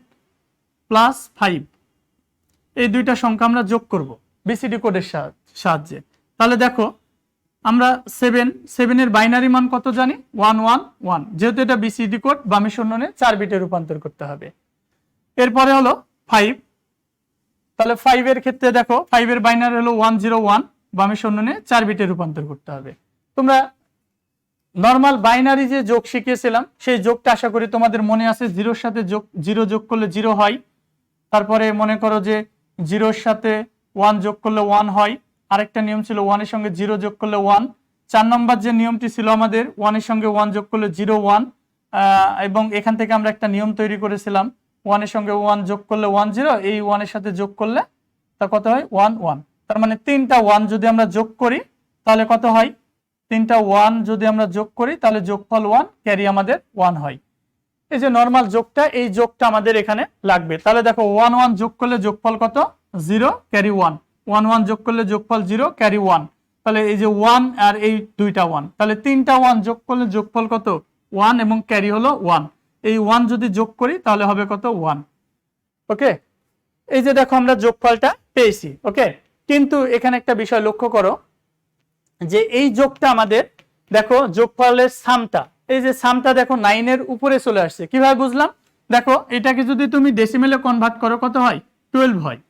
A: + 5, এই দুইটা সংখ্যা আমরা যোগ করব বিসিডি কোডের সাহায্যে। তাহলে দেখো, আমরা 7 এর বাইনারি মান কত জানি? 111। যেহেতু এটা বিসিডি কোড, বামে শূন্যে 4 বিটে রূপান্তর করতে হবে। এরপরে হলো 5, তাহলে 5 এর ক্ষেত্রে দেখো, 5 এর বাইনারি হলো 101, বামে শূন্যে 4 বিটে রূপান্তর করতে হবে। তোমরা নরমাল বাইনারি যে যোগ শিখিয়েছিলাম সেই যোগটা আশা করি তোমাদের মনে আছে। 0 এর সাথে 0 যোগ করলে 0 হয়। তারপরে মনে করো যে 0 এর সাথে 1 যোগ করলে 1 হয়। আরেকটা নিয়ম ছিল 1 এর সঙ্গে 0 যোগ করলে 1। 4 নম্বর যে নিয়মটি ছিল আমাদের, 1 এর সঙ্গে 1 যোগ করলে 0 1, এবং এখান থেকে আমরা একটা নিয়ম তৈরি করেছিলাম, 1 এর সঙ্গে 1 যোগ করলে 1 0, এই 1 এর সাথে যোগ করলে তা কত হয়? 1 1। তার মানে 3টা 1 যদি আমরা যোগ করি তাহলে কত হয়? 3টা 1 যদি আমরা যোগ করি তাহলে যোগফল 1, ক্যারি আমাদের 1 হয়। এই যে নরমাল যোগটা, এই যোগটা আমাদের এখানে লাগবে। তাহলে দেখো, 1 1 যোগ করলে যোগফল কত? 0, ক্যারি 1। 1 1 যোগ করলে যোগফল 0, ক্যারি 1। তাহলে এই যে 1 আর এই দুইটা 1, তাহলে 3টা 1 যোগ করলে যোগফল কত? 1, এবং ক্যারি হলো 1। এই 1 যদি যোগ করি তাহলে হবে কত? 1। ওকে, এই যে দেখো আমরা যোগফলটা পেয়েছি। ওকে, কিন্তু এখানে একটা বিষয় লক্ষ্য করো যে এই যোগটা আমাদের, দেখো যোগফলের সামটা, এই যে সামটা দেখো 9 এর উপরে চলে আসছে। কিভাবে বুঝলাম? দেখো, এটাকে যদি তুমি ডেসিমেলে কনভার্ট করো কত হয়? 12 হয়।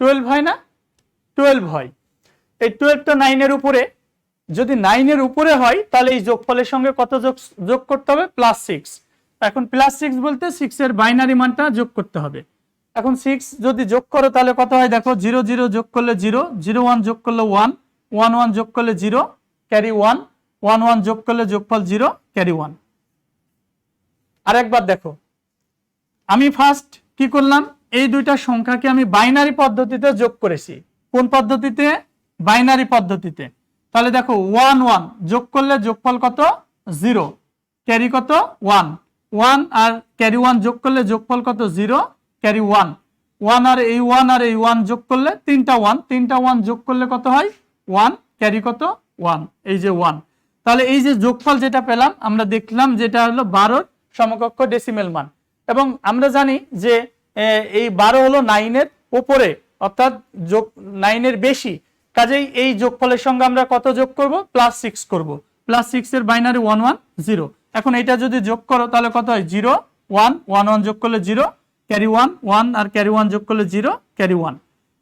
A: 12 হয় না? 12 হয়। এই 12টা 9 এর উপরে, যদি 9 এর উপরে হয় তাহলে এই যোগফলের সঙ্গে কত যোগ করতে হবে? +6। এখন +6 বলতে 6 এর বাইনারি মানটা যোগ করতে হবে। এখন 6 যদি যোগ করো তাহলে কত হয়? দেখো, 0 0 যোগ করলে 0, 0 1 যোগ করলে 1, 1 1 যোগ করলে 0, ক্যারি 1, 1 1 যোগ করলে যোগফল 0, ক্যারি 1। আরেকবার দেখো, আমি ফার্স্ট কি করলাম? এই দুইটা সংখ্যাকে আমি বাইনারি পদ্ধতিতে যোগ করেছি। কোন পদ্ধতিতে? বাইনারি পদ্ধতিতে। তাহলে দেখো, 1 1 যোগ করলে যোগফল কত? 0, ক্যারি কত? 1। 1 আর ক্যারি 1 যোগ করলে যোগফল কত? 0, ক্যারি 1। 1 আর এই 1 আর এই 1 যোগ করলে 3টা 1 যোগ করলে কত হয়? 1, ক্যারি কত? 1। এই যে 1। তাহলে এই যে যোগফল যেটা পেলাম, আমরা দেখলাম যেটা হলো 12 সমকক্ষ ডেসিমেল মান। এবং আমরা জানি যে এই 12 হলো 9 এর উপরে, অর্থাৎ 9 এর বেশি। কাজেই এই যোগফলের সঙ্গে আমরা কত যোগ করব? +6 করব। +6 এর বাইনারি 1 1 0। এখন এটা যদি যোগ করো তাহলে কত হয়? 0 1, 1 1 যোগ করলে 0, ক্যারি 1 1, আর ক্যারি 1 যোগ করলে 0, ক্যারি 1।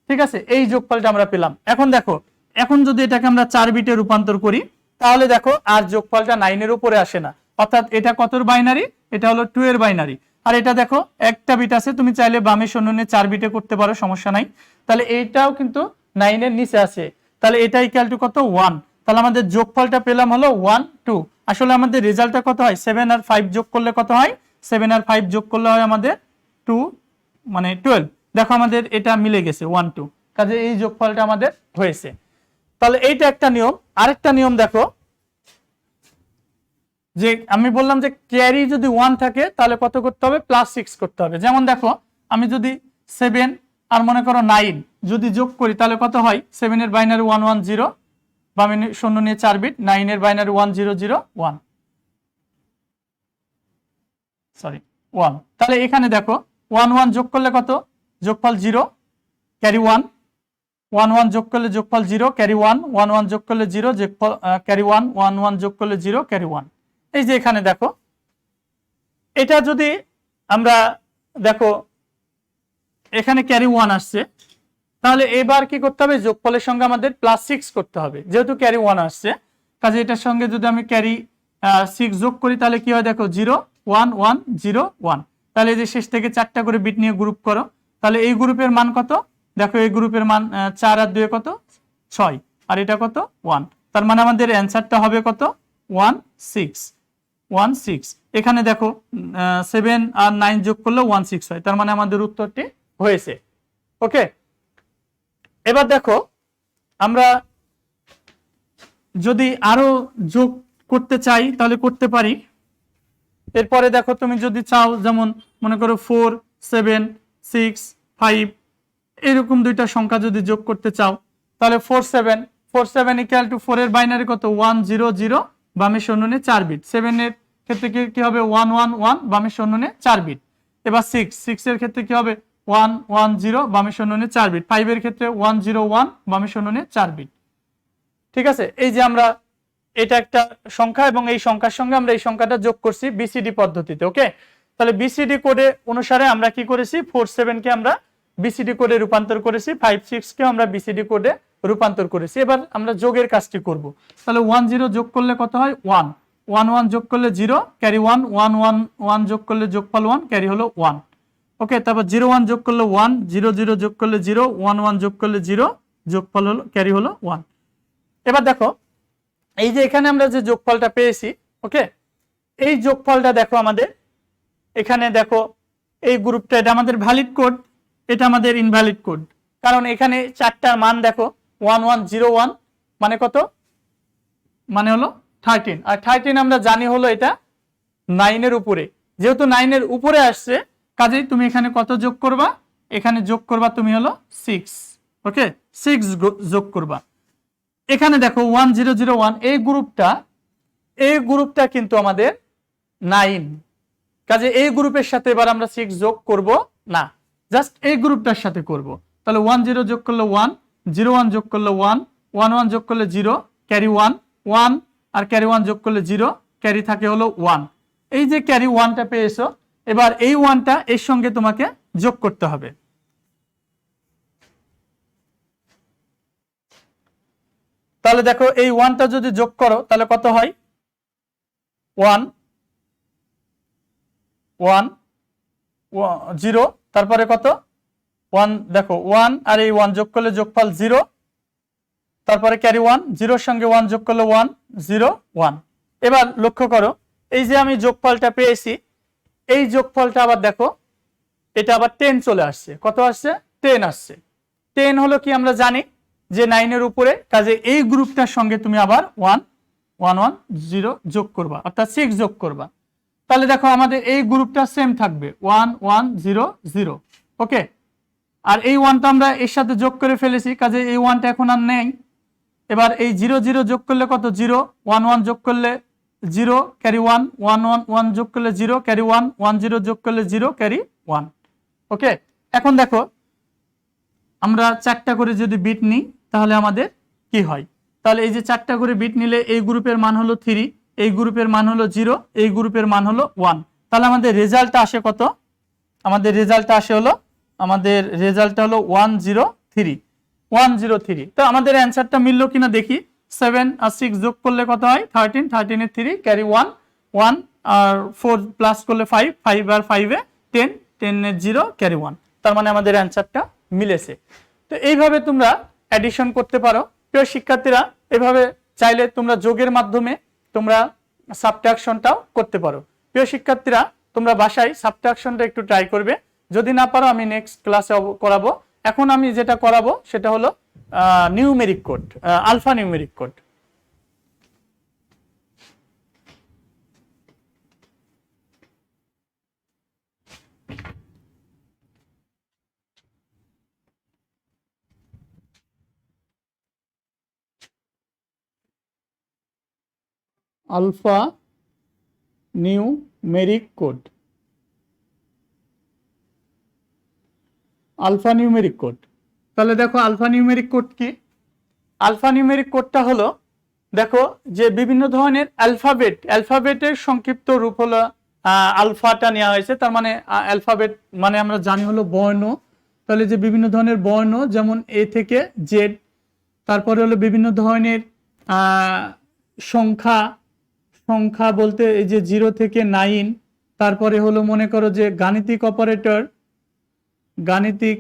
A: ঠিক আছে, এই যোগফলটা আমরা পেলাম। এখন দেখো, এখন যদি এটাকে আমরা 4 বিটে রূপান্তর করি তাহলে দেখো আর যোগফলটা 9 এর উপরে আসে না। অর্থাৎ এটা কতর বাইনারি? এটা হলো 2 এর বাইনারি। আর এটা দেখো, একটা বিট আছে, তুমি চাইলে বামে শূন্যে 4 বিটে করতে পারো, সমস্যা নাই। তাহলে এইটাও কিন্তু 9 এর নিচে আছে। তাহলে এটা ইকুয়াল টু কত? 1। তাহলে আমাদের যোগফলটা পেলাম হলো 1 2। আসলে আমাদের রেজাল্টটা কত হয়? 7 আর 5 যোগ করলে কত হয়? 7 আর 5 যোগ করলে হয় আমাদের 2, মানে 12। দেখো, আমাদের এটা মিলে গেছে 1 2। কাজে এই যোগফলটা আমাদের হয়েছে। তাহলে এইটা একটা নিয়ম। আরেকটা নিয়ম দেখো, যে আমি বললাম যে ক্যারি যদি 1 থাকে তাহলে কত করতে হবে? +6 করতে হবে। যেমন দেখো, আমি যদি 7 আর মনে করো 9 যদি যোগ করি তাহলে কত হয়? 7 এর বাইনারি 110, বামে শূন্য নিয়ে 4 বিট, 9 এর বাইনারি 1001, সরি 1। তাহলে এখানে দেখো 1 1 যোগ করলে কত? যোগফল 0 ক্যারি 1, 1 1 যোগ করলে যোগফল 0 ক্যারি 1, 1 1 যোগ করলে 0 যোগফল ক্যারি 1, 1 1 যোগ করলে 0 ক্যারি 1। এই যে এখানে দেখো, এটা যদি আমরা দেখো এখানে ক্যারি 1 আসছে, তাহলে এবার কি করতে হবে? যোগফলের সঙ্গে আমাদের +6 করতে হবে, যেহেতু ক্যারি 1 আসছে। কাজে এটার সঙ্গে যদি আমি ক্যারি 6 যোগ করি তাহলে কি হয় দেখো, 0 1 1 0 1। তাহলে এই যে শেষ থেকে 4টা করে বিট নিয়ে গ্রুপ করো, তাহলে এই গ্রুপের মান কত? দেখো এই গ্রুপের মান 4 আর 2 কত? 6, আর এটা কত? 1। তার মানে আমাদের অ্যান্সারটা হবে কত? 16। এখানে দেখো 7 আর 9 যোগ করলে 16 হয়, তার মানে আমাদের উত্তরটি হয়েছে। ওকে, এবার দেখো আমরা যদি আরো যোগ করতে চাই তাহলে করতে পারি। এরপরে দেখো তুমি যদি চাও, যেমন মনে করো 4 7 6 5 এরকম দুইটা সংখ্যা যদি যোগ করতে চাও, তাহলে 4 7 ইকুয়াল টু 4 এর বাইনারি কত? 1 0 0, বামে শূন্য নিয়ে 4 বিট। 7 এর ক্ষেত্রে কি হবে? 1 1 1, বামে শূন্য নিয়ে 4 বিট। এবার 6 এর ক্ষেত্রে কি হবে? 1 1 0, বামে শূন্য নিয়ে 4 বিট। 5 এর ক্ষেত্রে 1 0 1, বামে শূন্য নিয়ে 4 বিট। ঠিক আছে, এই যে আমরা এটা একটা সংখ্যা এবং এই সংখ্যার সঙ্গে আমরা এই সংখ্যাটা যোগ করছি বিসিডি পদ্ধতিতে। ওকে, তাহলে বিসিডি কোডে অনুসারে আমরা কি করেছি? 4 7 কে আমরা বিসিডি কোডে রূপান্তর করেছি, 5 6 কে আমরা বিসিডি কোডে রূপান্তর করেছি। এবার আমরা যোগের কাজটি করব। তাহলে 1 0 যোগ করলে কত হয়? 1 1 1 যোগ করলে 0 ক্যারি 1 1 1 1 যোগ করলে যোগফল 1 ক্যারি হলো 1। ওকে, তারপর 0 1 যোগ করলে 1 0 0 যোগ করলে 0 1 1 যোগ করলে 0 যোগফল হলো ক্যারি হলো 1। এবার দেখো এই যে এখানে আমরা যে যোগফলটা পেয়েছি, ওকে, এই যোগফলটা দেখো আমাদের এখানে দেখো এই গ্রুপটা, এটা আমাদের ভ্যালিড কোড, এটা আমাদের ইনভ্যালিড কোড। কারণ এখানে 4টার মান দেখো 1 1 0 1 মানে কত? মানে হলো 13, আর 13 আমরা জানি হলো এটা 9 এর উপরে। যেহেতু 9 এর উপরে আসছে, কাজেই তুমি এখানে কত যোগ করবা? এখানে যোগ করবা তুমি হলো 6। ওকে, 6 যোগ করবা। এখানে দেখো 1 0 0 1 এই গ্রুপটা কিন্তু আমাদের 9, কাজে এই গ্রুপের সাথে এবার আমরা 6 যোগ করব না, জাস্ট এই গ্রুপটার সাথে করব। তাহলে 1 0 যোগ করলে 1 0 1 যোগ করলে 1 1 1 যোগ করলে 0 ক্যারি 1 1, আর ক্যারি 1 যোগ করলে 0 ক্যারি থাকে হলো 1। এই যে ক্যারি 1টা পেয়েছো, এবার এই 1টা এর সঙ্গে তোমাকে যোগ করতে হবে। তাহলে দেখো এই 1টা যদি যোগ করো তাহলে কত হয়? 1 1 0, তারপরে কত? 1, দেখো 1 আর এই 1 যোগ করলে যোগফল 0, তারপরে ক্যারি 1 0 এর সঙ্গে 1 যোগ করলে 1 0 1। এবার লক্ষ্য করো এই যে আমি যোগফলটা পেয়েছি, এই যোগফলটা আবার দেখো এটা আবার 10 চলে আসছে। কত আসছে? 10 আসছে। 10 হলো কি আমরা জানি যে 9 এর উপরে, কাজে এই গ্রুপটার সঙ্গে তুমি আবার 1 1 1 0 যোগ করবা, অর্থাৎ 6 যোগ করবা। তাহলে দেখো আমাদের এই গ্রুপটা সেম থাকবে 1 1 0 0। ওকে, আর এই 1টা আমরা এর সাথে যোগ করে ফেলেছি, কাজে এই 1টা এখন আর নেই। এবার এই 0 0 যোগ করলে কত? 0 1 1 যোগ করলে 0 ক্যারি 1 1 1 1 যোগ করলে 0 ক্যারি 1 1 0 যোগ করলে 0 ক্যারি 1। ওকে, এখন দেখো আমরা 4টা করে যদি বিট নিই তাহলে আমাদের কি হয়? তাহলে এই যে 4টা করে বিট নিলে এই গ্রুপের মান হলো 3, এই গ্রুপের মান হলো 0, এই গ্রুপের মান হলো 1। তাহলে আমাদের রেজাল্টটা আসে কত? আমাদের রেজাল্টটা আসে হলো 103। তো আমাদের অ্যান্সারটা মিললো কিনা দেখি। 7 আর 6 যোগ করলে কত হয়? 13, 13 এর 3 ক্যারি 1 1, আর 4 প্লাস করলে 5 5 আর 5 এ 10 10 এর 0 ক্যারি 1। তার মানে আমাদের অ্যান্সারটা মিলেছে। তো এইভাবে তোমরা অ্যাডিশন করতে পারো। প্রিয় শিক্ষার্থীরা, এভাবে চাইলে তোমরা যোগের মাধ্যমে তোমরা সাবট্রাকশনটাও করতে পারো। প্রিয় শিক্ষার্থীরা, তোমরা বাসায় সাবট্রাকশনটা একটু ট্রাই করবে, যদি না পারো আমি নেক্সট ক্লাসে করাবো। এখন আমি যেটা করাবো সেটা হলো numeric code, alphanumeric code. Alphanumeric code. Alphanumeric code, তাহলে দেখো আলফা নিউমেরিক কোড কি? আলফা নিউমেরিক কোডটা হলো, দেখো যে বিভিন্ন ধরনের অ্যালফাবেটের সংক্ষিপ্ত রূপ হলো আলফাটা নেওয়া হয়েছে। তার মানে অ্যালফাবেট মানে আমরা জানি হলো বর্ণ। তাহলে যে বিভিন্ন ধরনের বর্ণ, যেমন এ থেকে জেড, তারপরে হলো বিভিন্ন ধরনের সংখ্যা। সংখ্যা বলতে এই যে 0 থেকে 9, তারপরে হলো মনে করো যে গাণিতিক অপারেটর, গাণিতিক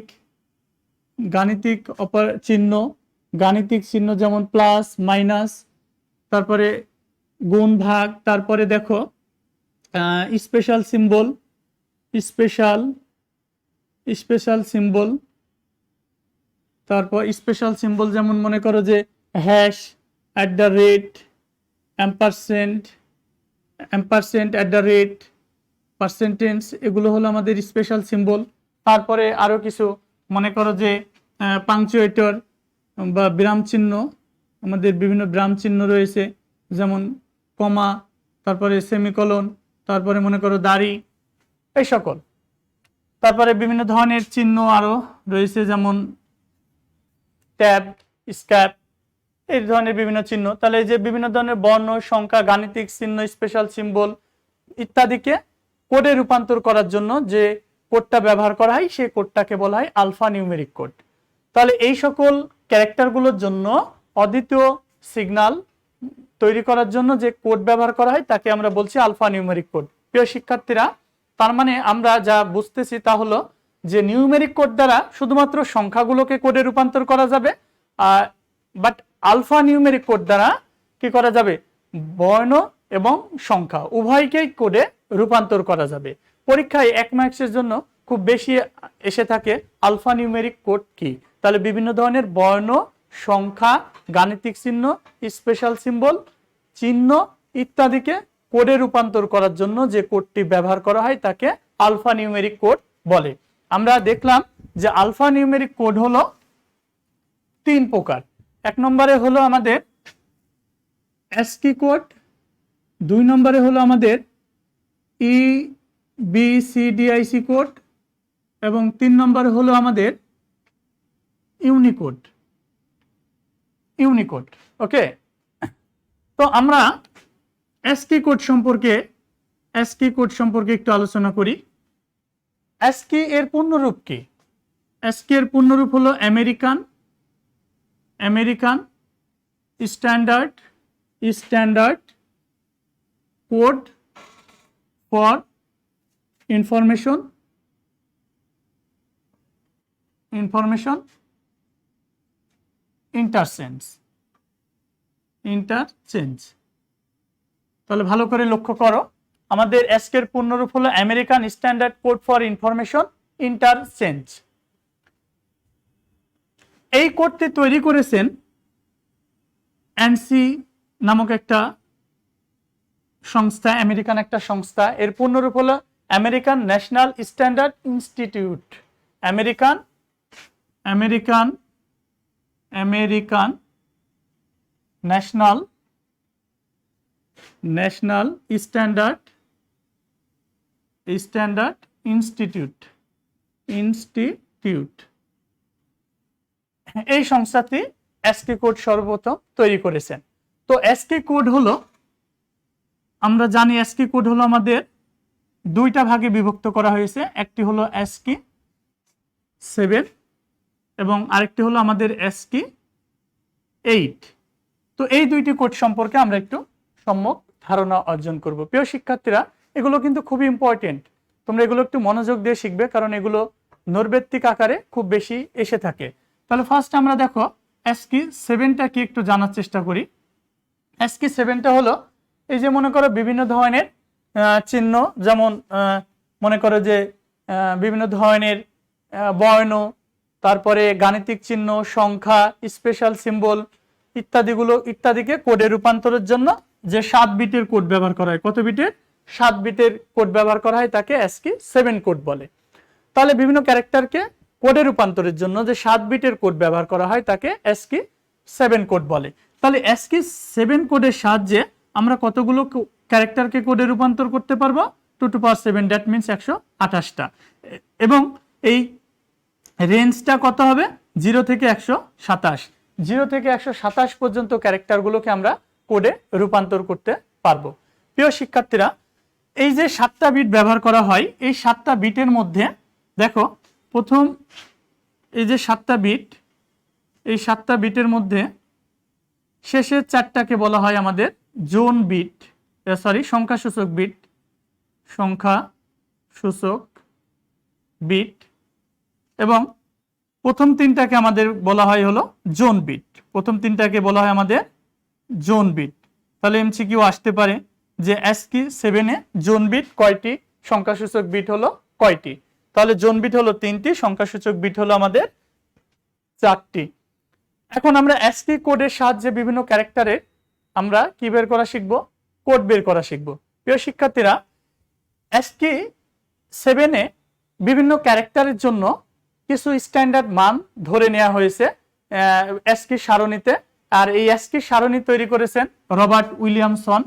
A: চিহ্ন, গাণিতিক চিহ্ন যেমন প্লাস মাইনাস, তারপরে গুণ ভাগ, তারপরে দেখো স্পেশাল সিম্বল, তারপর স্পেশাল সিম্বল যেমন মনে করো যে হ্যাশ, @ অ্যাম্পারসেন্ট, @ পার্সেন্টেজ, এগুলো হলো আমাদের স্পেশাল সিম্বল। তারপরে আরো কিছু মনে করো যে পাংচুয়েটর বা বিরাম চিহ্ন, আমাদের বিভিন্ন বিরাম চিহ্ন রয়েছে, যেমন কমা, তারপরে সেমিকোলন, তারপরে মনে করো দাড়ি, এই সকল। তারপরে বিভিন্ন ধরনের চিহ্ন আরো রয়েছে, যেমন ট্যাব, স্ক্যাপ, এই ধরনের বিভিন্ন চিহ্ন। তাহলে এই যে বিভিন্ন ধরনের বর্ণ, সংখ্যা, গাণিতিক চিহ্ন, স্পেশাল সিম্বল ইত্যাদিকে কোডে রূপান্তর করার জন্য যে কোডটা ব্যবহার করা হয়, সেই কোডটাকে বলা হয় আলফা নিউমেরিক কোড। তাহলে এই সকল ক্যারেক্টারগুলোর জন্য অদ্বিতীয় সিগন্যাল তৈরি করার জন্য যে কোড ব্যবহার করা হয় তাকে আমরা বলছি আলফা নিউমেরিক কোড। প্রিয় শিক্ষার্থীরা, তার মানে আমরা যা বুঝতেছি তা হলো যে নিউমেরিক কোড দ্বারা শুধুমাত্র সংখ্যাগুলোকে কোডে রূপান্তর করা যাবে, বাট আলফা নিউমেরিক কোড দ্বারা কি করা যাবে? বর্ণ এবং সংখ্যা উভয়কেই কোডে রূপান্তর করা যাবে। পরীক্ষায় 1 মার্কসের জন্য খুব বেশি এসে থাকে আলফা নিউমেরিক কোড কি। তাহলে বিভিন্ন ধরনের বর্ণ, সংখ্যা, গাণিতিক চিহ্ন, স্পেশাল সিম্বল, চিহ্ন ইত্যাদিকে কোডে রূপান্তর করার জন্য যে কোডটি ব্যবহার করা হয় তাকে আলফা নিউমেরিক কোড বলে। আমরা দেখলাম যে আলফা নিউমেরিক কোড হলো 3 প্রকার। 1 নম্বরে হলো আমাদের অ্যাস্কি কোড, 2 নম্বরে হলো আমাদের EBCDIC কোড, এবং 3 নম্বরে হলো আমাদের ইউনিকোড। ওকে, তো আমরা অ্যাস্কি কোড সম্পর্কে একটু আলোচনা করি। অ্যাস্কি এর পূর্ণরূপ কি? অ্যাস্কি এর পূর্ণরূপ হলো American standard code for information interchange. তাহলে ভালো করে লক্ষ্য করো, আমাদের অ্যাস্কি এর পূর্ণরূপ হলো American standard code for information interchange. এই কোডটি তৈরি করেছেন ANSI নামক একটা সংস্থা, আমেরিকান একটা সংস্থা। এর পূর্ণরূপ হলো American national standard institute. American national standard institute. এই সংস্থাটি অ্যাস্কি কোড সর্বপ্রথম তৈরি করেছেন। তো অ্যাস্কি কোড হলো, আমরা জানি অ্যাস্কি কোড হলো আমাদের 2টা ভাগে বিভক্ত করা হয়েছে। একটি হলো ASCII 7 এবং আরেকটি হলো আমাদের ASCII 8। তো এই 2টি কোড সম্পর্কে আমরা একটু সম্যক ধারণা অর্জন করব। প্রিয় শিক্ষার্থীরা, এগুলো কিন্তু খুবই ইম্পর্টেন্ট, তোমরা এগুলো একটু মনোযোগ দিয়ে শিখবে, কারণ এগুলো নৈর্ব্যক্তিক আকারে খুব বেশি এসে থাকে। তাহলে ফার্স্ট আমরা দেখো ASCII 7টা কি একটু জানার চেষ্টা করি। ASCII 7টা হলো এই যে মনে করো বিভিন্ন ধরনের চিহ্ন, যেমন মনে করো যে বিভিন্ন ধরনের বর্ণ, তারপরে গাণিতিক চিহ্ন, সংখ্যা, স্পেশাল সিম্বল ইত্যাদিকে কোডে রূপান্তরের জন্য যে 7 বিটের কোড ব্যবহার করা হয়। কত বিটের? 7 বিটের কোড ব্যবহার করা হয়, তাকে ASCII 7 কোড বলে। তাহলে বিভিন্ন ক্যারেক্টারকে কোডে রূপান্তরের জন্য যে 7 বিটের কোড ব্যবহার করা হয় তাকে ASCII 7 কোড বলে। তাহলে ASCII 7 কোডের সাহায্যে আমরা কতগুলো ক্যারেক্টারকে কোডে রূপান্তর করতে পারবো? 2^7, দ্যাট মিনস 128টা। এবং এই রেঞ্জটা কত হবে? 0 থেকে 127। 0 থেকে 127 পর্যন্ত ক্যারেক্টারগুলোকে আমরা কোডে রূপান্তর করতে পারবো। প্রিয় শিক্ষার্থীরা, এই যে 7টা বিট ব্যবহার করা হয়, এই 7টা বিটের মধ্যে দেখো প্রথম এই যে 7টা বিট, এই 7টা বিটের মধ্যে শেষের 4টাকে বলা হয় আমাদের জোন বিট, সংখ্যাসূচক বিট, সংখ্যাসূচক বিট। এবং প্রথম 3টাকে আমাদের বলা হয় হলো জোন বিট। প্রথম 3টাকে বলা হয় আমাদের জোন বিট। তাহলে এমসিকিউ আসতে পারে যে ASCII 7 এ জোন বিট কয়টি, সংখ্যাসূচক বিট হলো কয়টি? তাহলে জোন বিট হলো 3টি, সংখ্যাসূচক বিট হলো আমাদের 4টি। এখন আমরা ASCII কোডের সাহায্যে বিভিন্ন ক্যারেক্টারের আমরা কি বের করা শিখব? কোড বের করা শিখব। প্রিয় শিক্ষার্থীরা, ASCII 7 এ বিভিন্ন ক্যারেক্টারের জন্য কিছু স্ট্যান্ডার্ড মান ধরে নেওয়া হয়েছে ASCII সারণীতে। আর এই ASCII সারণী তৈরি করেছেন রবার্ট উইলিয়ামসন।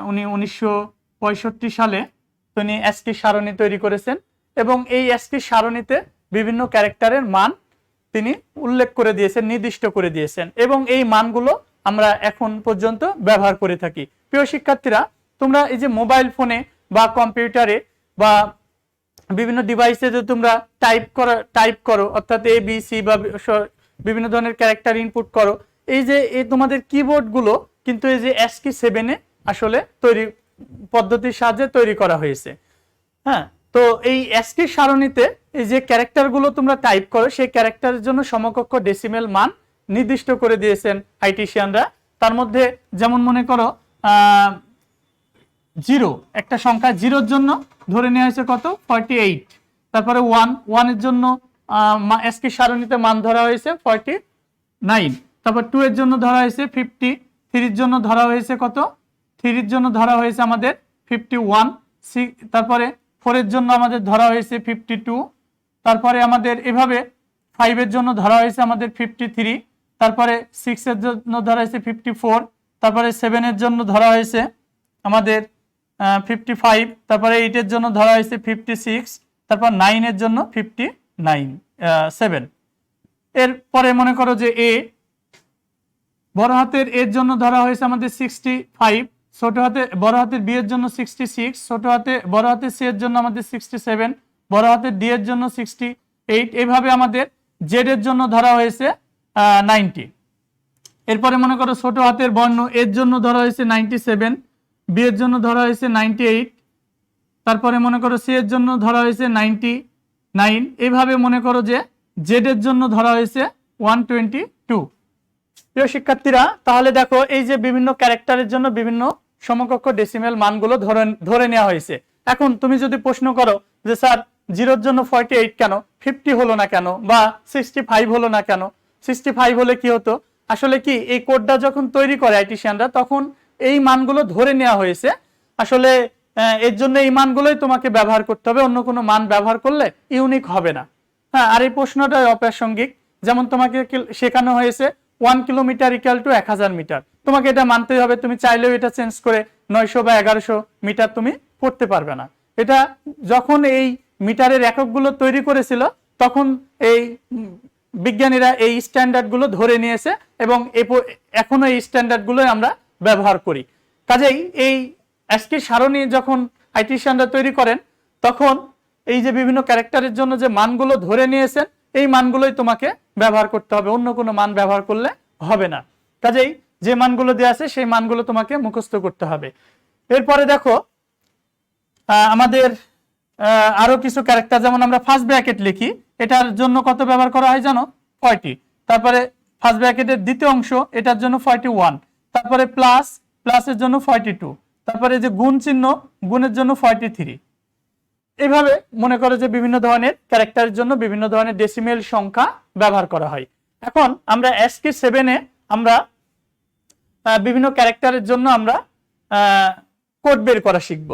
A: উনি 1965 সালে তিনি ASCII সারণী তৈরি করেছেন এবং এই ASCII সারণীতে বিভিন্ন ক্যারেক্টারের মান তিনি উল্লেখ করে দিয়েছেন, নির্দিষ্ট করে দিয়েছেন এবং এই মানগুলো আমরা এখন পর্যন্ত ব্যবহার করে থাকি। প্রিয় শিক্ষার্থীরা, তোমরা এই যে মোবাইল ফোনে বা কম্পিউটারে বা বিভিন্ন ডিভাইসে যে তোমরা টাইপ করো, অর্থাৎ ABC বা বিভিন্ন ধরনের ক্যারেক্টার ইনপুট করো, এই যে এই তোমাদের কিবোর্ডগুলো কিন্তু এই যে ASCII 7 এ আসলে তৈরি পদ্ধতির সাহায্যে তৈরি করা হয়েছে। হ্যাঁ, তো এই ASCII সারণীতে এই যে ক্যারেক্টারগুলো তোমরা টাইপ করো, সেই ক্যারেক্টারের জন্য সমকক্ষ ডেসিমেল মান নির্দিষ্ট করে দিয়েছেন আইটিশিয়ানরা। তার মধ্যে যেমন মনে করো 0 একটা সংখ্যা, 0-র জন্য ধরে নেওয়া হয়েছে কত? 48। তারপরে 1 এর জন্য ASCII সারণীতে মান ধরা হয়েছে 49। তারপর 2 এর জন্য ধরা হয়েছে 50। 3 এর জন্য ধরা হয়েছে কত? 3 এর জন্য ধরা হয়েছে আমাদের 51। তারপরে 4 এর জন্য আমাদের ধরা হয়েছে 52। তারপরে আমাদের এভাবে 5 এর জন্য ধরা হয়েছে আমাদের 53। তারপরে 6 এর জন্য ধরা হয়েছে 54। তারপরে 7 এর জন্য ধরা হয়েছে আমাদের 55। তারপরে 8 এর জন্য ধরা হয়েছে 56। তারপর 9 এর জন্য 7। এরপরে মনে করো যে বড় হাতের এর জন্য ধরা হয়েছে আমাদের 65। বড় হাতের বি এর জন্য 66। বড় হাতের সি এর জন্য আমাদের 67। বড় হাতের ডি এর জন্য 68। এইভাবে আমাদের জেড এর জন্য ধরা হয়েছে 90। এরপরে মনে করো ছোট হাতের বর্ণ এর জন্য ধরা হয়েছে 97। বি এর জন্য ধরা হয়েছে 98। তারপরে মনে করো সি এর জন্য ধরা হয়েছে 99। এইভাবে মনে করো যে জেড এর জন্য ধরা হয়েছে 122। প্রিয় শিক্ষার্থীরা, তাহলে দেখো এই যে বিভিন্ন ক্যারেক্টারের জন্য বিভিন্ন সমকক্ষ ডেসিমেল মানগুলো ধরে নেওয়া হয়েছে। এখন তুমি যদি প্রশ্ন করো যে স্যার 0-র জন্য 48 কেন, 50 হলো না কেন, বা 65 হলো না কেন? 65 হলে কি হতো? আসলে কি এই কোডটা যখন তৈরি করে আইটিশিয়ানরা, তখন এই মানগুলো ধরে নেওয়া হয়েছে। আসলে এর জন্য এই মানগুলোই তোমাকে ব্যবহার করতে হবে, অন্য কোনো মান ব্যবহার করলে ইউনিক হবে না। হ্যাঁ, আর এই প্রশ্নটা অপ্রাসঙ্গিক। যেমন তোমাকে শেখানো হয়েছে 1 কিলোমিটার ইকুয়াল টু 1000 মিটার, তোমাকে এটা মানতেই হবে। তুমি চাইলেও এটা চেঞ্জ করে 900 বা 1100 মিটার তুমি করতে পারবে না। এটা যখন এই মিটারের এককগুলো তৈরি করেছিল, তখন এই বিজ্ঞানীরা এই স্ট্যান্ডার্ডগুলো ধরে নিয়েছে এবং এখনো এই স্ট্যান্ডার্ডগুলো আমরা ব্যবহার করি। কাজেই এই ASCII সারণী যখন আইটিশিয়ানরা তৈরি করেন, তখন এই যে বিভিন্ন ক্যারেক্টারের জন্য যে মানগুলো ধরে নিয়েছেন, এই মানগুলোই তোমাকে ব্যবহার করতে হবে, অন্য কোনো মান ব্যবহার করলে হবে না। কাজেই যে মানগুলো দেওয়া আছে সেই মানগুলো তোমাকে মুখস্থ করতে হবে। এরপরে দেখো আমাদের আরো কিছু ক্যারেক্টার, যেমন আমরা ফার্স্ট ব্র্যাকেট লিখি, এটার জন্য কত ব্যবহার করা হয় জানো? 40। তারপরে ফার্স্ট ব্র্যাকেটের দ্বিতীয় অংশ, এটার জন্য 41। তারপরে প্লাসের জন্য 42। তারপরে যে গুণ চিহ্ন, গুণের জন্য 43। এইভাবে মনে করো যে বিভিন্ন ধরনের ক্যারেক্টারের জন্য বিভিন্ন ধরনের ডেসিমেল সংখ্যা ব্যবহার করা হয়। এখন আমরা ASCII 7 এ আমরা বিভিন্ন ক্যারেক্টারের জন্য আমরা কোড বের করা শিখব।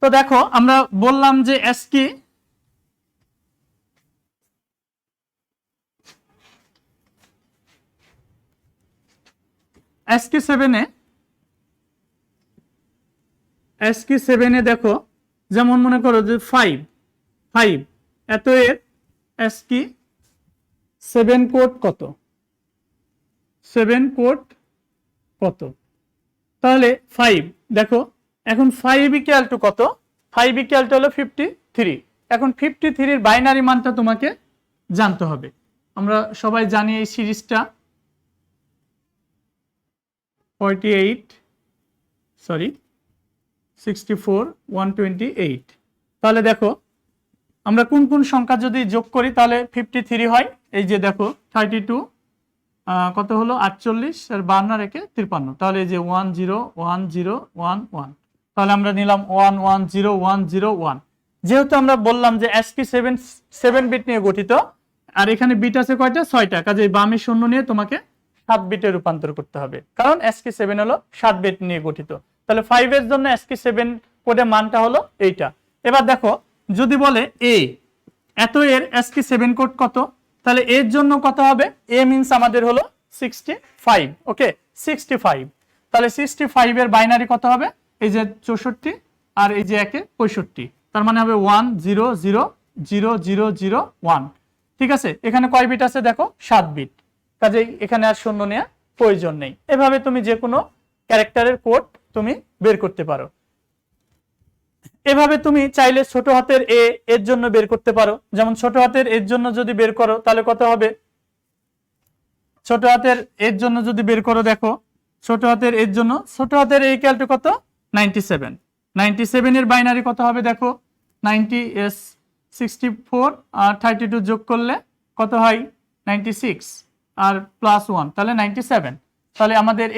A: তো দেখো আমরা বললাম যে ASCII ASCII 7 দেখো, যেমন মনে করো যে 5 এত এর ASCII 7 কোড কত, 7 কোড কত, তাহলে 5 দেখো, এখন 5 ইকুয়াল টু কত, 5 ইকুয়াল টু হলো 53। এখন 53 এর বাইনারি মানটা তোমাকে জানতে হবে। আমরা সবাই জানি এই সিরিজটা 64 128। তাহলে দেখো আমরা কোন কোন সংখ্যা যদি যোগ করি তাহলে 53 হয়। এই যে দেখো 32 কত হলো 48 আর 52 রেখে 53, তাহলে এই যে 101011, তাহলে আমরা নিলাম 110101। যেহেতু আমরা বললাম যে ASCII 7 বিট নিয়ে গঠিত, আর এখানে বিট আছে কয়টা, 6টা, কাজে বামে শূন্য নিয়ে তোমাকে 7 বিটে রূপান্তর করতে হবে, কারণ ASCII 7 হলো 7 বিট নিয়ে গঠিত। তাহলে 5 এর জন্য ASCII 7 কোডের মানটা হলো এইটা। এবার দেখো যদি বলে এত এর ASCII 7 কোড কত, তাহলে এর জন্য কত হবে, মিন্স আমাদের হলো 65। ওকে, 65। তাহলে 65 এর বাইনারি কত হবে, এই যে 64 আর এই যে 65, তার মানে হবে 10000001। ঠিক আছে, এখানে কয় বিট আছে দেখো, 7 বিট, কাজেই এখানে আর শূন্য নেওয়ার প্রয়োজন নেই। এভাবে তুমি যে কোনো ক্যারেক্টারের কোড তুমি বের করতে পারো। এভাবে তুমি চাইলে ছোট হাতের এর জন্য বের করতে পারো। যেমন ছোট হাতের এর জন্য যদি বের করো তাহলে কত হবে, ছোট হাতের এর জন্য যদি বের করো, দেখো ছোট হাতের এর জন্য ছোট হাতের এ ইকুয়াল টু কত, 97। 97 এর বাইনারি কত হবে দেখো, 64 আর 32 যোগ করলে কত হয়, 96 আর +1, তাহলে 97। তাহলে আমাদের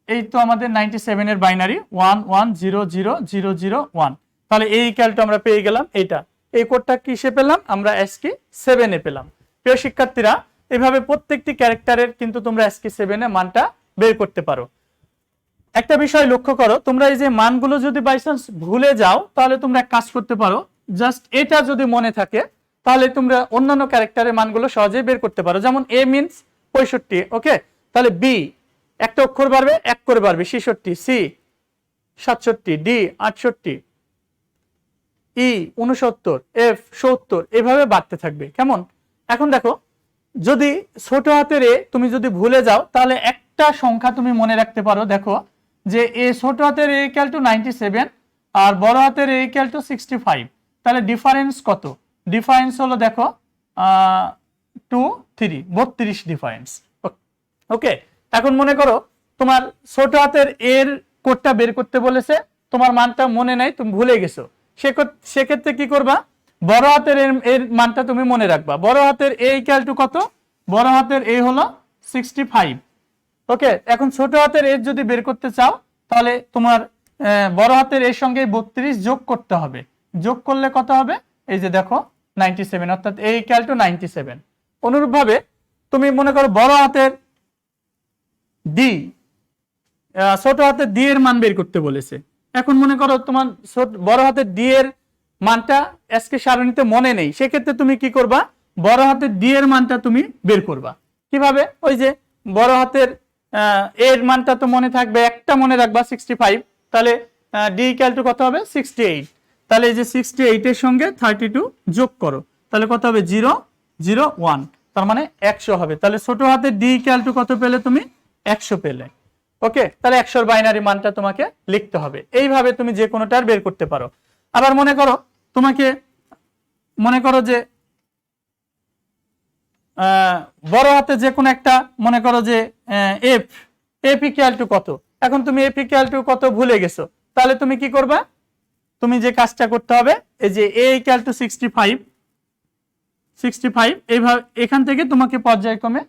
A: এই তো আমাদের 97 এর বাইনারি 11000001। তাহলে এই ইকুয়াল টু আমরা পেয়ে গেলাম এইটা। এই কোডটা কিসে পেলাম, আমরা ASCII 7 এ পেলাম। প্রিয় শিক্ষার্থীরা, এভাবে প্রত্যেকটি ক্যারেক্টারের কিন্তু তোমরা ASCII 7 এ মানটা বের করতে পারো। একটা বিষয় লক্ষ্য করো, তোমরা এই যে মানগুলো যদি বাই চান্স ভুলে যাও তাহলে তোমরা এক কাজ করতে পারো, জাস্ট এটা যদি মনে থাকে তাহলে তোমরা অন্যান্য ক্যারেক্টারের মানগুলো সহজেই বের করতে পারো। যেমন A মিন্স 65, ওকে, তাহলে B একটা অক্ষর বাড়বে 1 করে বাড়বে 66, C 67, D 68, E 69, F 70, এভাবে বাড়তে থাকবে। কেমন? এখন দেখো যদি ছোট হাতের এ তুমি যদি ভুলে যাও তাহলে একটা সংখ্যা তুমি মনে রাখতে পারো, দেখো যে ছোট হাতের এ ইকুয়াল টু 97 আর বড় হাতের এ ইকুয়াল টু 65, তাহলে ডিফারেন্স কত, ডিফারেন্স হলো দেখো 32 ডিফারেন্স। ওকে, এখন মনে করো তোমার ছোট হাতের এর কোডটা বের করতে বলেছে, তোমার মানটা মনে নাই, তুমি ভুলে গেছো, সেক্ষেত্রে কি করবা, বড় হাতের এর মানটা তুমি মনে রাখবা। বড় হাতের এ ইকুয়াল টু কত, বড় হাতের এ হলো 65। ওকে, এখন ছোট হাতের এর যদি বের করতে চাও তাহলে তোমার বড় হাতের এর সঙ্গে 32 যোগ করতে হবে। যোগ করলে কত হবে, এই যে দেখো 97, অর্থাৎ এ ইকুয়াল টু 97। অনুরূপভাবে তুমি মনে করো বড় হাতের ডি, ছোট হাতের ডি এর মান বের করতে বলেছে। এখন মনে করো তোমার বড় হাতের ডি এর মানটা ASCII সারণীতে মনে নেই, সেক্ষেত্রে তুমি কি করবা, বড় হাতের ডি এর মানটা তুমি বের করবা। কিভাবে, ওই যে বড় হাতের এর মানটা তো মনে থাকবে, একটা মনে রাখবা 65, তাহলে ডি ইকুয়াল টু কত হবে 68। তাহলে এই যে 68 এর সঙ্গে 32 যোগ করো, তাহলে কত হবে 001, তার মানে 100 হবে। তাহলে ছোট হাতের ডি ইকুয়াল টু কত পেলে তুমি, 100 পেলে। ওকে, তাহলে 100 এর বাইনারি মানটা তোমাকে লিখতে হবে। এইভাবে তুমি যে কোনোটার বের করতে পারো। আবার মনে করো তোমাকে, মনে করো যে বড় হাতে যে কোনো একটা, মনে করো যে এফ ইকুয়াল টু কত, এখন তুমি এফ ইকুয়াল টু কত ভুলে গেছো, তাহলে তুমি কি করবা, তুমি যে কাজটা করতে হবে, এই যে এ ইকুয়াল টু 65, এইভাবে এখান থেকে তোমাকে পর্যায়ক্রমে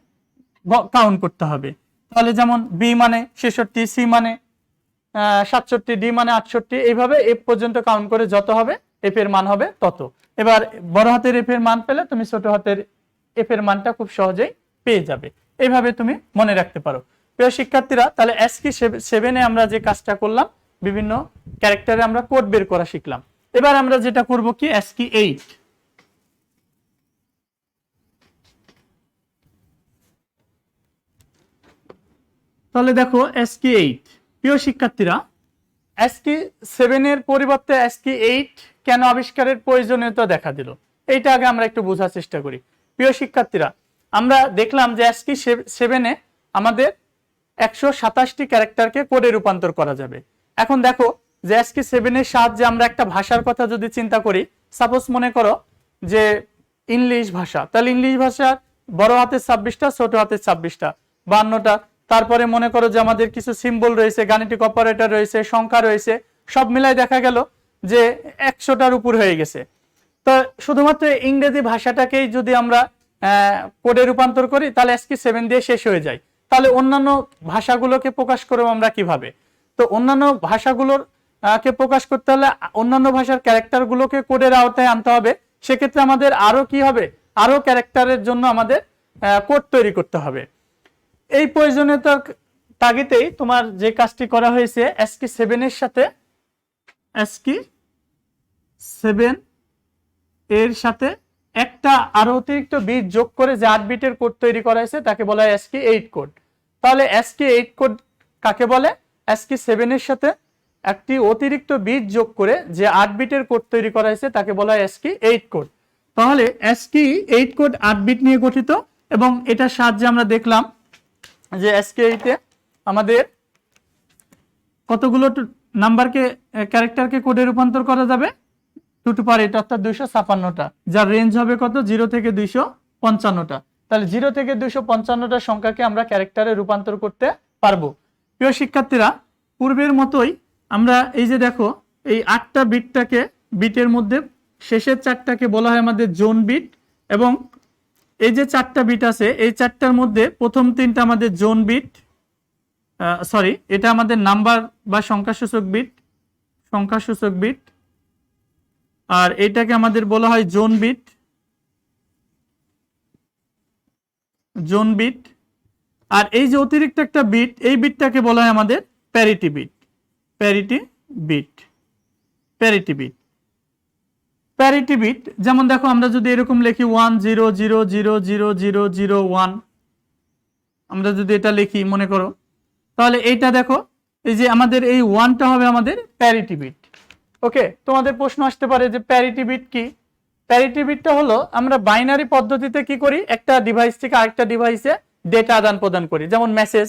A: কাউন্ট করতে হবে। তাহলে যেমন বি মানে 66, সি মানে 67, ডি মানে 68, এইভাবে এফ পর্যন্ত কাউন্ট করে যত হবে এফ এর মান হবে তত। এবার বড় হাতের এফ এর মান পেলে তুমি ছোট হাতের এফ এর মানটা খুব সহজেই পেয়ে যাবে। এইভাবে তুমি মনে রাখতে পারো। প্রিয় শিক্ষার্থীরা, তাহলে ASCII 7 এ আমরা যে কাজটা করলাম, বিভিন্ন ক্যারেক্টারে আমরা কোড বের করা শিখলাম। এবার আমরা যেটা করব কি, ASCII 8। তাহলে দেখো ASCII 8। প্রিয় শিক্ষার্থীরা, ASCII 7 এর পরিবর্তে ASCII 8 কেন আবিষ্কারের প্রয়োজনীয়তা দেখা দিল, এইটা আগে আমরা একটু বোঝার চেষ্টা করি। প্রিয় শিক্ষার্থীরা, আমরা দেখলাম যে ASCII 7 এ আমাদের 127টি ক্যারেক্টারকে কোডে রূপান্তর করা যাবে। এখন দেখো যে ASCII 7 এর সাহায্যে আমরা একটা ভাষার কথা যদি চিন্তা করি, সাপোজ মনে করো যে ইংলিশ ভাষা, তাহলে ইংলিশ ভাষার বড় হাতের 26টা, ছোট হাতের 26টা, 52টা। তারপরে মনে করো যে আমাদের কিছু সিম্বল রয়েছে, গাণিতিক অপারেটর রয়েছে, সংখ্যা রয়েছে, সব মিলাই দেখা গেল যে 100টার উপর হয়ে গেছে। তো শুধুমাত্র ইংরেজি ভাষাটাকেই যদি আমরা কোডে রূপান্তর করি তাহলে ASCII 7 দিয়ে শেষ হয়ে যায়। তাহলে অন্যান্য ভাষাগুলোকে প্রকাশ করব আমরা কিভাবে? তো অন্যান্য ভাষাগুলোর কে প্রকাশ করতে হলে অন্যান্য ভাষার ক্যারেক্টারগুলোকে কোডের আওতায় আনতে হবে। সেক্ষেত্রে আমাদের আরো কি হবে, আরো ক্যারেক্টারের জন্য আমাদের কোড তৈরি করতে হবে। এই প্রয়োজনীয়তার তাগিদেই তোমার যে কাজটি করা হয়েছে, ASCII 7 এর সাথে ASCII 7 এর সাথে একটা আরো অতিরিক্ত বিট যোগ করে যে 8 বিটের কোড তৈরি করা হয়েছে তাকে বলা হয় ASCII 8 কোড। তাহলে ASCII 8 কোড কাকে বলে? ASCII 7 এর সাথে একটি অতিরিক্ত বিট যোগ করে যে 8 বিটের কোড তৈরি করা হয়েছে তাকে বলা হয় ASCII 8 কোড। তাহলে ASCII 8 কোড 8 বিট নিয়ে গঠিত, এবং এটার সাহায্যে আমরা দেখলাম যে ASCII 8 এ আমাদের কতগুলো নাম্বারকে ক্যারেক্টারকে কোডে রূপান্তর করা যাবে? 2 টু পাওয়ার 8 অর্থাৎ 256টা, যার রেঞ্জ হবে কত? 0 থেকে 255টা। তাহলে 0 থেকে 255টা সংখ্যাকে আমরা ক্যারেক্টারে রূপান্তর করতে পারবো। প্রিয় শিক্ষার্থীরা, পূর্বের মতোই আমরা এই যে দেখো এই 8টা বিটটাকে, বিটের মধ্যে শেষের 4টাকে বলা হয় আমাদের জোন বিট, এবং এই যে 4টা বিট আছে এই 4টার মধ্যে প্রথম 3টা আমাদের জোন বিট, এটা আমাদের নাম্বার বা সংখ্যাসূচক বিট, আর এটাকে আমাদের বলা হয় জোন বিট। আর এই যে অতিরিক্ত একটা বিট, এই বিটটাকে বলা হয় আমাদের প্যারিটি বিট। যেমন দেখো আমরা যদি এরকম লিখি 100000001, আমরা যদি এটা লিখি মনে করো, তাহলে এইটা দেখো এই যে আমাদের এই 1টা হবে আমাদের প্যারিটি বিট। ওকে, তোমাদের প্রশ্ন আসতে পারে যে প্যারিটি বিট কি? প্যারিটি বিটটা হলো আমরা বাইনারি পদ্ধতিতে কি করি, একটা ডিভাইস থেকে আরেকটা ডিভাইসে ডেটা আদান প্রদান করি, যেমন মেসেজ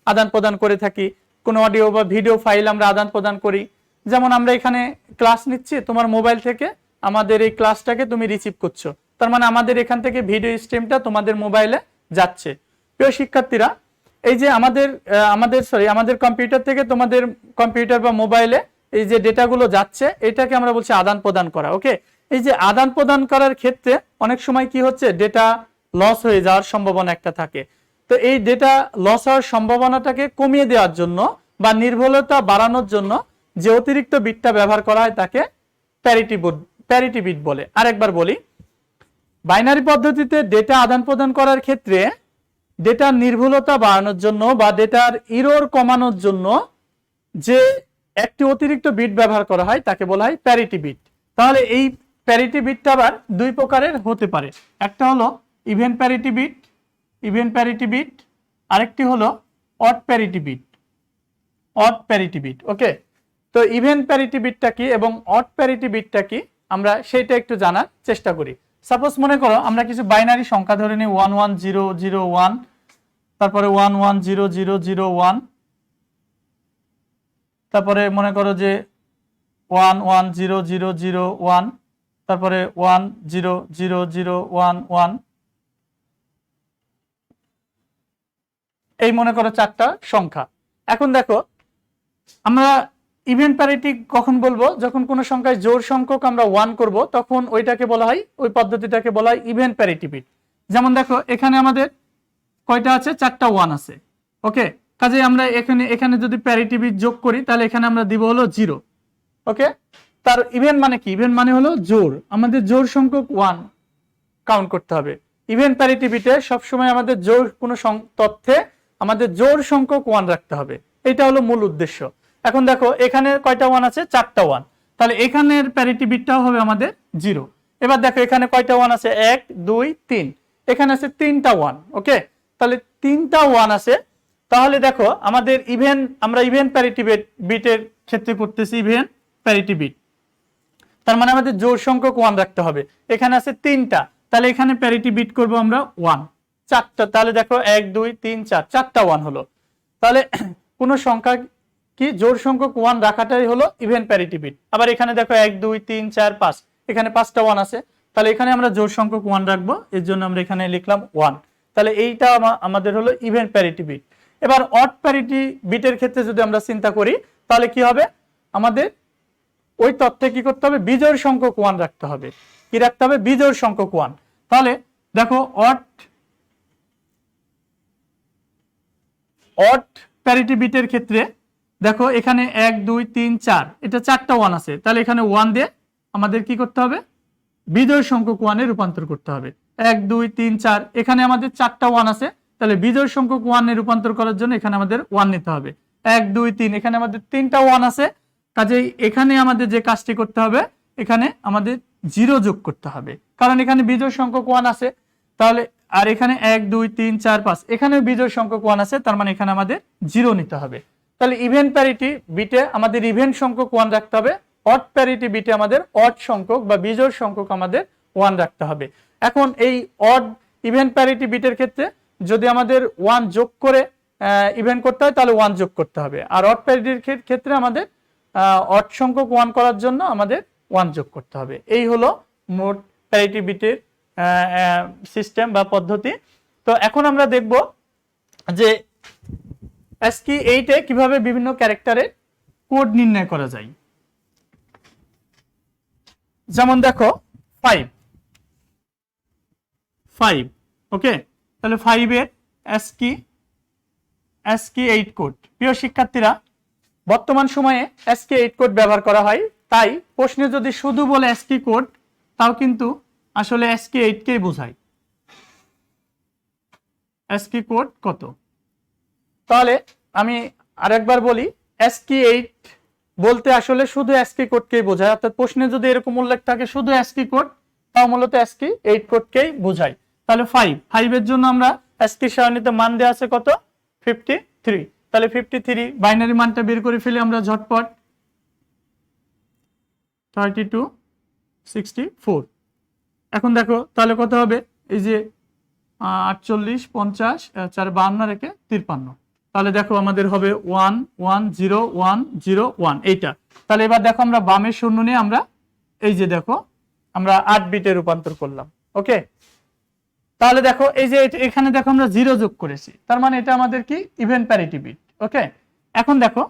A: আদান প্রদান করে থাকি, কোনো অডিও বা ভিডিও ফাইল আমরা আদান প্রদান করি। যেমন আমরা এখানে ক্লাস নিচ্ছি, তোমার মোবাইল থেকে আমাদের এই ক্লাসটাকে তুমি রিসিভ করছো, তার মানে আমাদের এখান থেকে ভিডিও স্ট্রিমটা তোমাদের মোবাইলে যাচ্ছে। প্রিয় শিক্ষার্থীরা, এই যে আমাদের কম্পিউটার থেকে তোমাদের কম্পিউটার বা মোবাইলে এই যে ডেটাগুলো যাচ্ছে, এটাকে আমরা বলছি আদান প্রদান করা। ওকে, এই যে আদান প্রদান করার ক্ষেত্রে অনেক সময় কি হচ্ছে, ডেটা লস হয়ে যাওয়ার সম্ভাবনা একটা থাকে। তো এই ডেটা লস হওয়ার সম্ভাবনাটাকে কমিয়ে দেওয়ার জন্য বা নির্ভুলতা বাড়ানোর জন্য যে অতিরিক্ত বিটটা ব্যবহার করা হয় তাকে প্যারিটি বিট বলে। আরেকবার বলি, বাইনারি পদ্ধতিতে ডেটা আদান প্রদান করার ক্ষেত্রে ডেটার নির্ভুলতা বাড়ানোর জন্য বা ডেটার এরর কমানোর জন্য যে একটি অতিরিক্ত বিট ব্যবহার করা হয় তাকে বলা হয় প্যারিটি বিট। তাহলে এই প্যারিটি বিটটা আবার দুই প্রকারের হতে পারে, একটা হলো ইভেন প্যারিটি বিট, আরেকটি হলো অড প্যারিটি বিট। ওকে, তো ইভেন প্যারিটি বিটটা কি এবং অড প্যারিটি বিটটা কি আমরা সেটা একটু জানার চেষ্টা করি। সাপোজ মনে করো আমরা কিছু বাইনারি সংখ্যা ধরে নিই 11001, তারপরে 110001, তারপরে মনে করো যে 110001, তারপরে 100011, এই মনে করো 4টা সংখ্যা। এখন দেখো আমরা ইভেন প্যারিটি কখন বলবো, যখন কোনো সংখ্যায় জোড় সংখ্যক আমরা 1 করব, তখন ওইটাকে বলা হয়, ওই পদ্ধতিটাকে বলা হয় ইভেন প্যারিটি বিট। যেমন দেখো এখানে আমাদের কয়টা আছে, 4টা 1 আছে। ওকে, কাজে আমরা এখানে যদি প্যারিটি বিট যোগ করি তাহলে এখানে আমরা দিব হলো 0। ওকে, তার ইভেন মানে কি? ইভেন মানে হলো জোড়, আমাদের জোড় সংখ্যক 1 কাউন্ট করতে হবে। ইভেন প্যারিটি বিটে সবসময় আমাদের জোড় কোনো তথ্যে আমাদের জোড় সংখ্যক 1 রাখতে হবে, এটা হলো মূল উদ্দেশ্য। এখন দেখো এখানে কয়টা 1 আছে, 4টা 1, তাহলে এখানের প্যারিটি বিটটাও হবে আমাদের 0। এবার দেখো এখানে কয়টা 1 আছে, 1 2 3, এখানে আছে 3টা 1। ওকে, তাহলে 3টা 1 আছে, তাহলে দেখো আমাদের আমরা ইভেন প্যারিটি বিটের ক্ষেত্রে করতেছি ইভেন প্যারিটি বিট, তার মানে আমাদের জোড় সংখ্যক 1 রাখতে হবে। এখানে আছে 3টা, তাহলে এখানে প্যারিটি বিট করব আমরা 1। 4টা, তাহলে দেখো 1 2 3 4, 4টা 1 হলো। তাহলে কোন সংখ্যা কি জোড় সংখ্যক 1 রাখাটাই হলো ইভেন প্যারিটি বিট। আবার এখানে দেখো 1 2 3 4 5, এখানে 5টা 1 আছে, তাহলে এখানে আমরা জোড় সংখ্যক 1 রাখবো, এর জন্য আমরা এখানে লিখলাম 1। তাহলে এইটা আমাদের হলো ইভেন প্যারিটি বিট। এবার অড প্যারিটি বিটের ক্ষেত্রে যদি আমরা চিন্তা করি, তাহলে কি হবে, আমাদের ওই তথ্যে কি করতে হবে, বিজোড় সংখ্যক 1 রাখতে হবে। কি রাখতে হবে, বিজোড় সংখ্যক 1। তাহলে দেখো অড প্যারিটি বিটের ক্ষেত্রে দেখো এখানে 1 2 3 4, এটা 4টা 1 আছে, তাহলে এখানে 1 দিয়ে আমাদের কি করতে হবে, বিজোড় সংখ্যক 1 এ রূপান্তর করতে হবে। 1 2 3 4, এখানে আমাদের 4টা 1 আছে, তাহলে বিজোড় সংখ্যক 1 এ রূপান্তর করার জন্য এখানে আমাদের 1 নিতে হবে। 1 2 3, এখানে আমাদের 3টা 1 আছে, কাজেই এখানে আমাদের যে কাজটি করতে হবে, এখানে আমাদের 0 যোগ করতে হবে, কারণ এখানে বিজোড় সংখ্যক 1 আছে। তাহলে আর এখানে 1 2 3 4 5, এখানেও বিজোড় সংখ্যক 1 আছে, তার মানে এখানে আমাদের 0 নিতে হবে। তাহলে ইভেন প্যারিটি বিটে আমাদের ইভেন সংখ্যক 1 রাখতে হবে, অড প্যারিটি বিটে আমাদের অড সংখ্যক বা বিজোড় সংখ্যক আমাদের 1 রাখতে হবে। এখন এই অড ইভেন প্যারিটি বিটের ক্ষেত্রে যদি আমাদের 1 যোগ করে ইভেন করতে হয়, তাহলে 1 যোগ করতে হবে। আর অড প্যারিটির ক্ষেত্রে আমাদের অড সংখ্যক 1 করার জন্য আমাদের 1 যোগ করতে হবে। এই হলো মোট প্যারিটি বিটের সিস্টেম বা পদ্ধতি। তো এখন আমরা দেখব যে ASCII 8 এ কিভাবে বিভিন্ন ক্যারেক্টারের কোড নির্ণয় করা যায়। যেমন দেখো 5, ওকে, তাহলে 5 এর ASCII 8 কোড। প্রিয় শিক্ষার্থীরা, বর্তমান সময়ে ASCII 8 কোড ব্যবহার করা হয়, তাই প্রশ্নে যদি শুধু বলে ASCII কোড, তাও কিন্তু আসলে ASCII 8 কেই বোঝায়। ASCII কোড কত? তাহলে আমি আরেকবার বলি, ASCII 8 বলতে আসলে শুধু ASCII কোডকেই বোঝায়, অর্থাৎ প্রশ্নে যদি এরকম উল্লেখ থাকে শুধু ASCII কোড, তাও মূলত ASCII 8 কোডকেই বোঝায়। তাহলে 5 এর জন্য আমরা ASCII সারণীতে মান দেওয়া আছে কত, 53। তাহলে 53 বাইনারি মানটা বের করে ফেলি আমরা ঝটপট, 32 64। এখন দেখো তাহলে কত হবে, এই যে 48 50 4 52 রেখে 53, তাহলে দেখো আমাদের হবে 1 1 0 1 0 1 এইটা। তাহলে এবার দেখো আমরা বামের শূন্য নিয়ে আমরা এই যে দেখো আমরা 8 বিটে রূপান্তর করলাম, ওকে। তাহলে দেখো এই যে এখানে দেখো আমরা 0 যোগ করেছি, তার মানে এটা আমাদের কি ইভেন প্যারিটি বিট, ওকে। এখন দেখো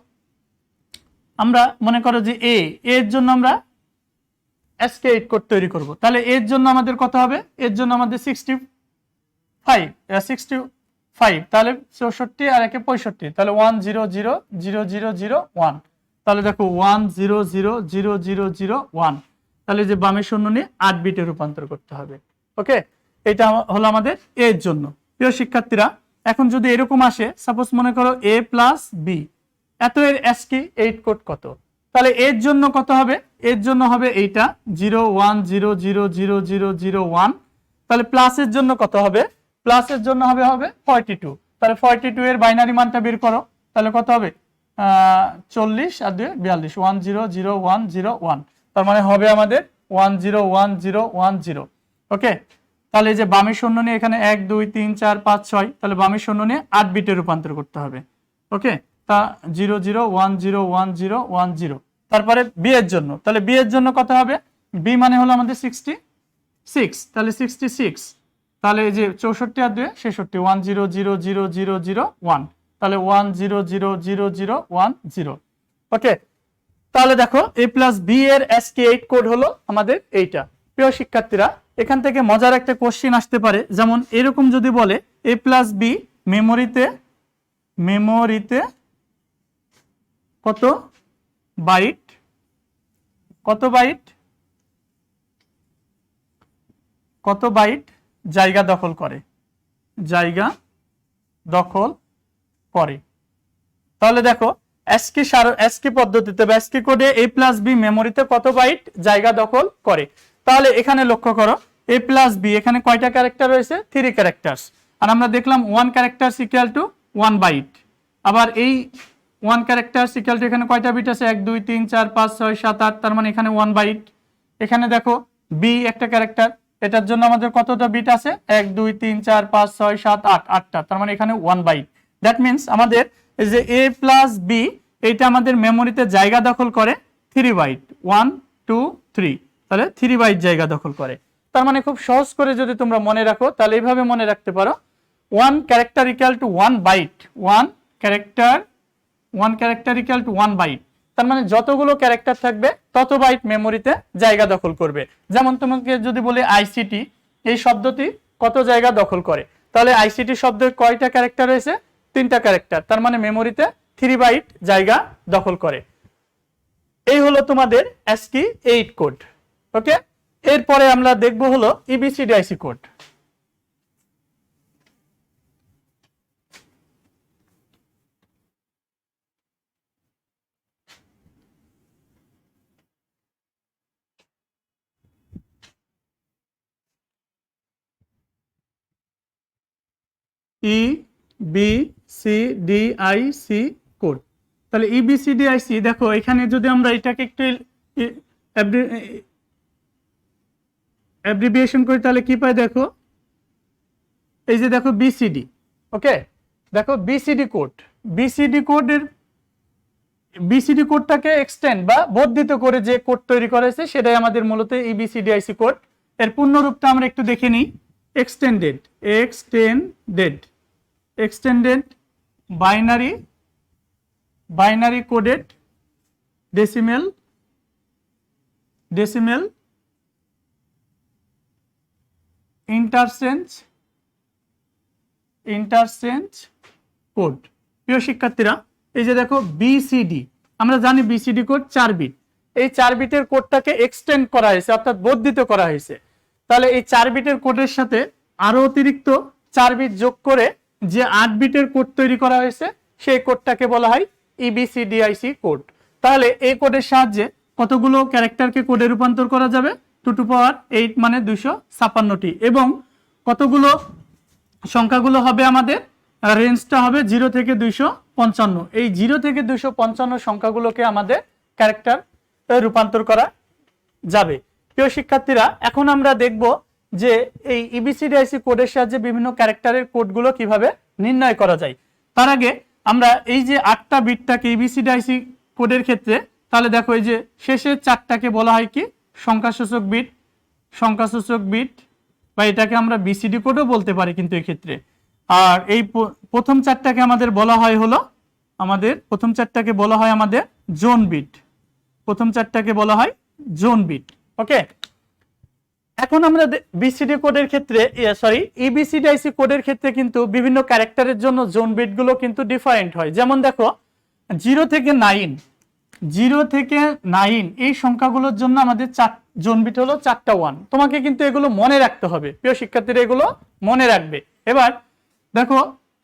A: আমরা মনে করো যে এর জন্য আমরা ASCII 8 কোড তৈরি করব, তাহলে এর জন্য আমাদের কত হবে, এর জন্য আমাদের 65, তাহলে 64 আর একে 65, তাহলে 1 0 0 0 0 0 1, তাহলে দেখো 1 0 0 0 0 0 1, তাহলে যে বামের শূন্য নিয়ে 8 বিটে রূপান্তর করতে হবে, ওকে। এটা হলো আমাদের এর জন্য। প্রিয় শিক্ষার্থীরা, এখন যদি এরকম আসে, সাপোজ মনে করো a প্লাস b, এত এর ASCII 8 কোড কত, তাহলে এর জন্য কত হবে, এর জন্য হবে এইটা 0 1 0 0 0 0 0 1, তাহলে প্লাসের জন্য কত হবে, প্লাসের জন্য হবে 42, তাহলে 42 এর বাইনারি মানটা বের করো, তাহলে কত হবে 40 আর 2 42, 1 0 0 1 0 1, তার মানে হবে আমাদের 1 0 1 0 1 0, ওকে। তাহলে এই যে বামের শূন্য নিয়ে এখানে 1 2 3 4 5 6, তাহলে বামের শূন্য নিয়ে 8 বিটে রূপান্তর করতে হবে, ওকে। তা 0 0 1 0 1 0 1 0, তারপরে বি এর জন্য, তাহলে বি এর জন্য কত হবে, বি মানে হলো আমাদের 66, তাহলে 66, তাহলে এই যে 64 আর 2 66, 1 0 0 0 0 0 1, তাহলে 1 0 0 0 0 1 0, ওকে। তাহলে দেখো a প্লাস বি এর ASCII 8 কোড হলো আমাদের এইটা। প্রিয় শিক্ষার্থীরা, এখান থেকে মজার একটা কোশ্চেন আসতে পারে, যেমন এরকম যদি বলে a প্লাস বি মেমোরিতে কত বাইট জায়গা দখল করে, তাহলে দেখো ASCII পদ্ধতিতে বা ASCII কোডে a প্লাস বি মেমোরিতে কত বাইট জায়গা দখল করে। তাহলে এখানে লক্ষ্য করো a প্লাস বি, এখানে কয়টা ক্যারেক্টার রয়েছে, 3 ক্যারেক্টারস, আর আমরা দেখলাম 1 ক্যারেক্টারস ইকুয়াল টু 1 বাইট, আবার এই 1 ক্যারেক্টার ইকুয়াল টু এখানে কয়টা বিট আছে 1 2 3 4 5 6 7 8, তার মানে এখানে 1 বাইট। এখানে দেখো বি একটা ক্যারেক্টার, এটার জন্য আমাদের কতটা বিট আছে 1 2 3 4 5 6 7 8, 8টা, তার মানে এখানে 1 বাইট। দ্যাট মিন্স আমাদের এই যে এ প্লাস বি এইটা আমাদের মেমোরিতে জায়গা দখল করে 3 বাইট, 1 2 3, তাহলে 3 বাইট জায়গা দখল করে। তার মানে খুব সহজ করে যদি তোমরা মনে রাখো তাহলে এইভাবে মনে রাখতে পারো 1 character equal to 1 byte, 1 character equal to 1 byte. তার মানে যতগুলো ক্যারেক্টার থাকবে তত বাইট মেমোরিতে জায়গা দখল করবে। যেমন তোমাকে যদি বলি আইসিটি, এই শব্দটি কত জায়গা দখল করে, তাহলে আইসিটি শব্দের কয়টা ক্যারেক্টার রয়েছে 3টা ক্যারেক্টার, তার মানে মেমোরিতে 3 বাইট জায়গা দখল করে। এই হলো তোমাদের ASCII 8 কোড। ওকে, এরপরে আমরা দেখব হলো EBCDIC কোড। EBCDIC code. তাহলে EBCDIC দেখো এখানে যদি আমরা এটাকে একটু অ্যাব্রিভিয়েশন করি তাহলে কি পাই দেখো, এই যে দেখো বিসিডি। ওকে, দেখো বিসিডি কোড, বিসিডি কোডটাকে এক্সটেন্ড বা বর্ধিত করে যে কোড তৈরি করা হয়েছে সেটাই আমাদের মূলত EBCDIC কোড। এর পূর্ণ রূপটা আমরা একটু দেখে নিই। Extended binary coded decimal interchange code. প্রিয় শিক্ষার্থীরা, এই যে দেখো বিসিডি, আমরা জানি বিসিডি কোড 4 বিট। এই 4 বিটের কোডটাকে এক্সটেন্ড করা হয়েছে অর্থাৎ বর্ধিত করা হয়েছে। তাহলে এই 4 বিটের কোডের সাথে আরো অতিরিক্ত 4 বিট যোগ করে যে 8 বিটের কোড তৈরি করা হয়েছে সেই কোডটাকে বলা হয় EBCDIC কোড। তাহলে এই কোডের সাহায্যে কতগুলো ক্যারেক্টারকে কোডে রূপান্তর করা যাবে 2 টু পাওয়ার 8 মানে 256টি, এবং কতগুলো সংখ্যাগুলো হবে আমাদের রেঞ্জটা হবে 0 থেকে 255। এই 0 থেকে 255 সংখ্যাগুলোকে আমাদের ক্যারেক্টার রূপান্তর করা যাবে। প্রিয় শিক্ষার্থীরা, এখন আমরা দেখব যে এই EBCDIC কোডের সাহায্যে বিভিন্ন ক্যারেক্টারের কোডগুলো কিভাবে নির্ণয় করা যায়। তার আগে আমরা এই যে 8টা বিটটাকে EBCDIC কোডের ক্ষেত্রে, তাহলে দেখো এই যে শেষের 4টাকে বলা হয় কি সংখ্যাসূচক বিট, বা এটাকে আমরা বিসিডি কোডও বলতে পারি কিন্তু এই ক্ষেত্রে। আর এই প্রথম 4টাকে আমাদের বলা হয় হলো আমাদের জোন বিট। ওকে, এখন আমরা বিসিডি কোডের ক্ষেত্রে EBCDIC কোডের ক্ষেত্রে কিন্তু বিভিন্ন ক্যারেক্টারের জন্য জোন বিটগুলো কিন্তু ডিফারেন্ট হয়। যেমন দেখো 0 থেকে 9 এই সংখ্যাগুলোর জন্য আমাদের জোন বিট হলো 4টা 1। তোমাকে কিন্তু এগুলো মনে রাখতে হবে, প্রিয় শিক্ষার্থীরা, এগুলো মনে রাখবে। এবার দেখো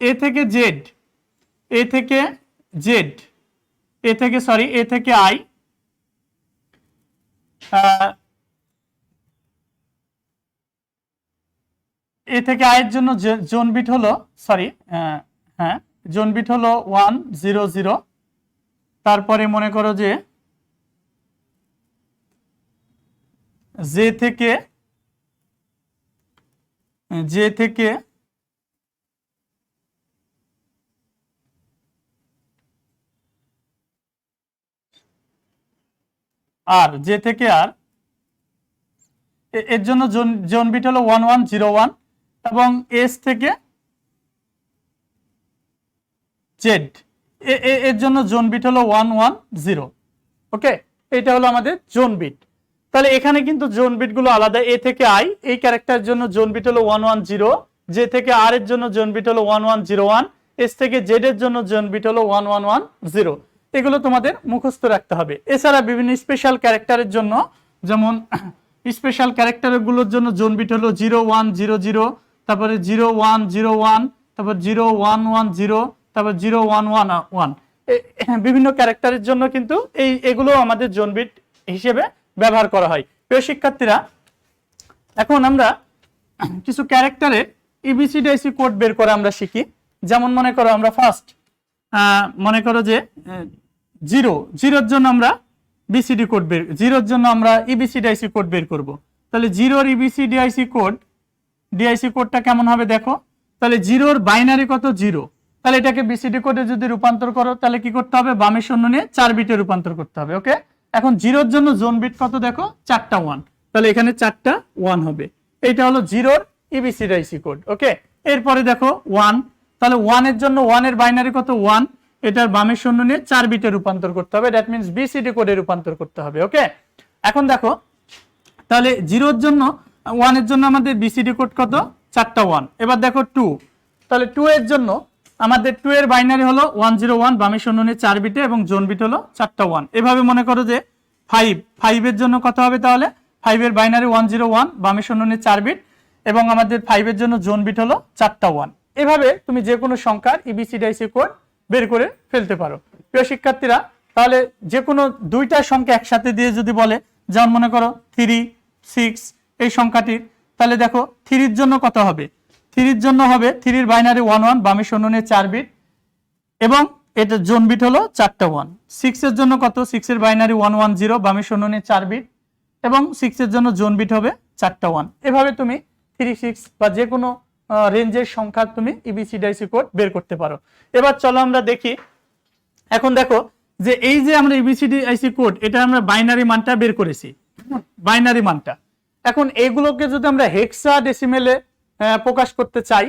A: এ থেকে আই, এ থেকে আয়ের জন্য জোন বিট হলো জোন বিট হলো 1 0 0। তারপরে মনে করো যে জে থেকে আর এর জন্য জোন বিট হলো 1 1 0 1, এবং এস থেকে জেড এর জন্য জোন বিট হলো 1 1 0। ওকে, এটা হলো আমাদের জোন বিট। তাহলে এখানে কিন্তু জোন বিটগুলো আলাদা। এ থেকে আই এই ক্যারেক্টারের জন্য জোন বিট হলো 1 1 0, জে থেকে আর এর জন্য জোন বিট হলো 1 1 0 1, এস থেকে জেড এর জন্য জোন বিট হলো 1 1 1 0। এগুলো তোমাদের মুখস্থ রাখতে হবে। এছাড়া বিভিন্ন স্পেশাল ক্যারেক্টারের জন্য, যেমন স্পেশাল ক্যারেক্টারগুলোর জন্য জোন বিট হলো 0 1 0 0, তারপরে 0 1 0 1, তারপর 0 1 1 0, তারপর 0 1 1 1। বিভিন্ন ক্যারেক্টারের জন্য কিন্তু এগুলো আমাদের জোন বিট হিসেবে ব্যবহার করা হয়। প্রিয় শিক্ষার্থীরা, এখন আমরা কিছু ক্যারেক্টারের EBCDIC কোড বের করে আমরা শিখি। যেমন মনে করো আমরা ফার্স্ট মনে করো যে জিরো, জিরোর জন্য আমরা বিসিডি কোড বের, জিরোর জন্য আমরা ইবিসিডিআইসি কোড বের করব। তাহলে জিরোর ইবিসিডিআইসি কোড, ডিআইসি কোডটা কেমন হবে দেখো। তাহলে জিরোর বাইনারি কত, জিরো। তাহলে এটাকে বিসিডি কোডে যদি রূপান্তর করো তাহলে কি করতে হবে, বামের শূন্য নিয়ে 4 বিটে রূপান্তর করতে হবে। ওকে, এখন জিরোর জন্য জোন বিট কত দেখো, 4টা 1। তাহলে এখানে 4টা 1 হবে। এটা হলো জিরোর ইবিসিডিআইসি কোড। ওকে, এরপরে দেখো 1, তাহলে 1 এর জন্য 1 এর বাইনারি কত 1, এটার বামের শূন্য নিয়ে 4 বিটে রূপান্তর করতে হবে। দ্যাট মিন্স বিসিডি কোডে রূপান্তর করতে হবে। ওকে, এখন দেখো তাহলে জিরোর জন্য 1 এর জন্য আমাদের বিসিডি কোড কত, 4টা 1। এবার দেখো 2, তাহলে 2 এর জন্য আমাদের 2 এর বাইনারি হলো 101, বামের শূন্য নিয়ে 4 বিটে এবং জোন বিট হলো 4টা 1। এভাবে মনে করো যে 5 এর জন্য কত হবে, তাহলে 5 এর বাইনারি 101, বামের শূন্য নিয়ে 4 বিট এবং আমাদের 5 এর জন্য জোন বিট হলো 4টা 1। এভাবে তুমি যে কোনো সংখ্যার ইবিসিডিআইসি কোড বের করে ফেলতে পারো। প্রিয় শিক্ষার্থীরা, তাহলে যে কোনো দুইটা সংখ্যা একসাথে দিয়ে যদি বলে, যেমন মনে করো 3, 6 এই সংখ্যাটির, তাহলে দেখো 3 এর জন্য কত হবে, 3 এর জন্য হবে 3 এর বাইনারি 11, বামের শূন্য নিয়ে 4 বিট এবং এটা জোন বিট হলো 4টা 1। 6 এর জন্য কত, 6 এর বাইনারি 110, বামের শূন্য নিয়ে 4 বিট এবং 6 এর জন্য জোন বিট হবে 4টা 1। এভাবে তুমি 3, 6 বা যে কোনো রেঞ্জের সংখ্যা তুমি ইবিসিডিআইসি কোড বের করতে পারো। এবার চলো আমরা দেখি। এখন দেখো যে এই যে আমরা ইবিসিডিআইসি কোড, এটা আমরা বাইনারি মানটা বের করেছি, বাইনারি মানটা। এখন এইগুলোকে যদি আমরা হেক্সাডেসিমেলে প্রকাশ করতে চাই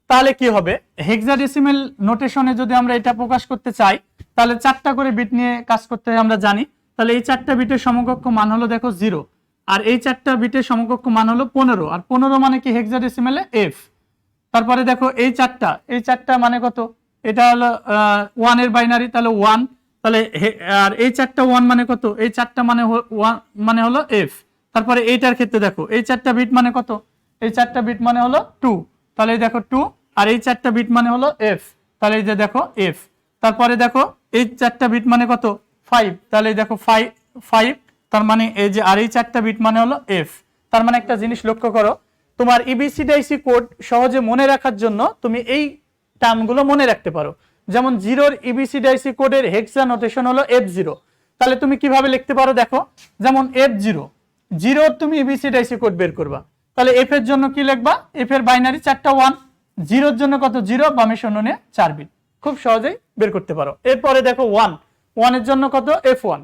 A: তাহলে কি হবে, হেক্সাডেসিমেল নোটেশনে যদি আমরা এটা প্রকাশ করতে চাই তাহলে 4টা করে বিট নিয়ে কাজ করতে আমরা জানি। তাহলে এই 4টা বিটের সমকক্ষ মান হলো দেখো 0, আর এই 4টা বিটের সমকক্ষ মান হলো 15, আর 15 মানে কি হেক্সাডেসিমেলে এফ। তারপরে দেখো এই 4টা মানে কত, এটা হলো 1 এর বাইনারি, তাহলে 1, তাহলে আর এই 4টা 1 মানে কত, এই 4টা মানে 1 মানে হলো এফ। তারপরে এইটার ক্ষেত্রে দেখো এই 4টা বিট মানে কত, এই 4টা বিট মানে হলো 2, তাহলে এই দেখো 2, আর এই 4টা বিট মানে হলো এফ, তাহলে এই যে দেখো এফ। তারপরে দেখো এই 4টা বিট মানে কত 5, তাহলে এই দেখো 5, তার মানে এই যে আর এই 4টা বিট মানে হলো এফ। তার মানে একটা জিনিস লক্ষ্য করো, তোমার ইবিসিডিআইসি কোড সহজে মনে রাখার জন্য তুমি এই টার্মগুলো মনে রাখতে পারো। যেমন জিরোর ইবিসিডিআইসি কোডের হেক্সা নোটেশন হলো F0, তাহলে তুমি কিভাবে লিখতে পারো দেখো, যেমন F0, জিরোর তুমি ইবিসিডিআইসি কোড বের করবা, তাহলে এফ এর জন্য কি লিখবা, এফ এর বাইনারি 4টা 1, জিরোর জন্য কত 0, বামের শূন্য নিয়ে 4 বিট, খুব সহজেই বের করতে পারো। এরপরে দেখো 1 এর জন্য কত F1।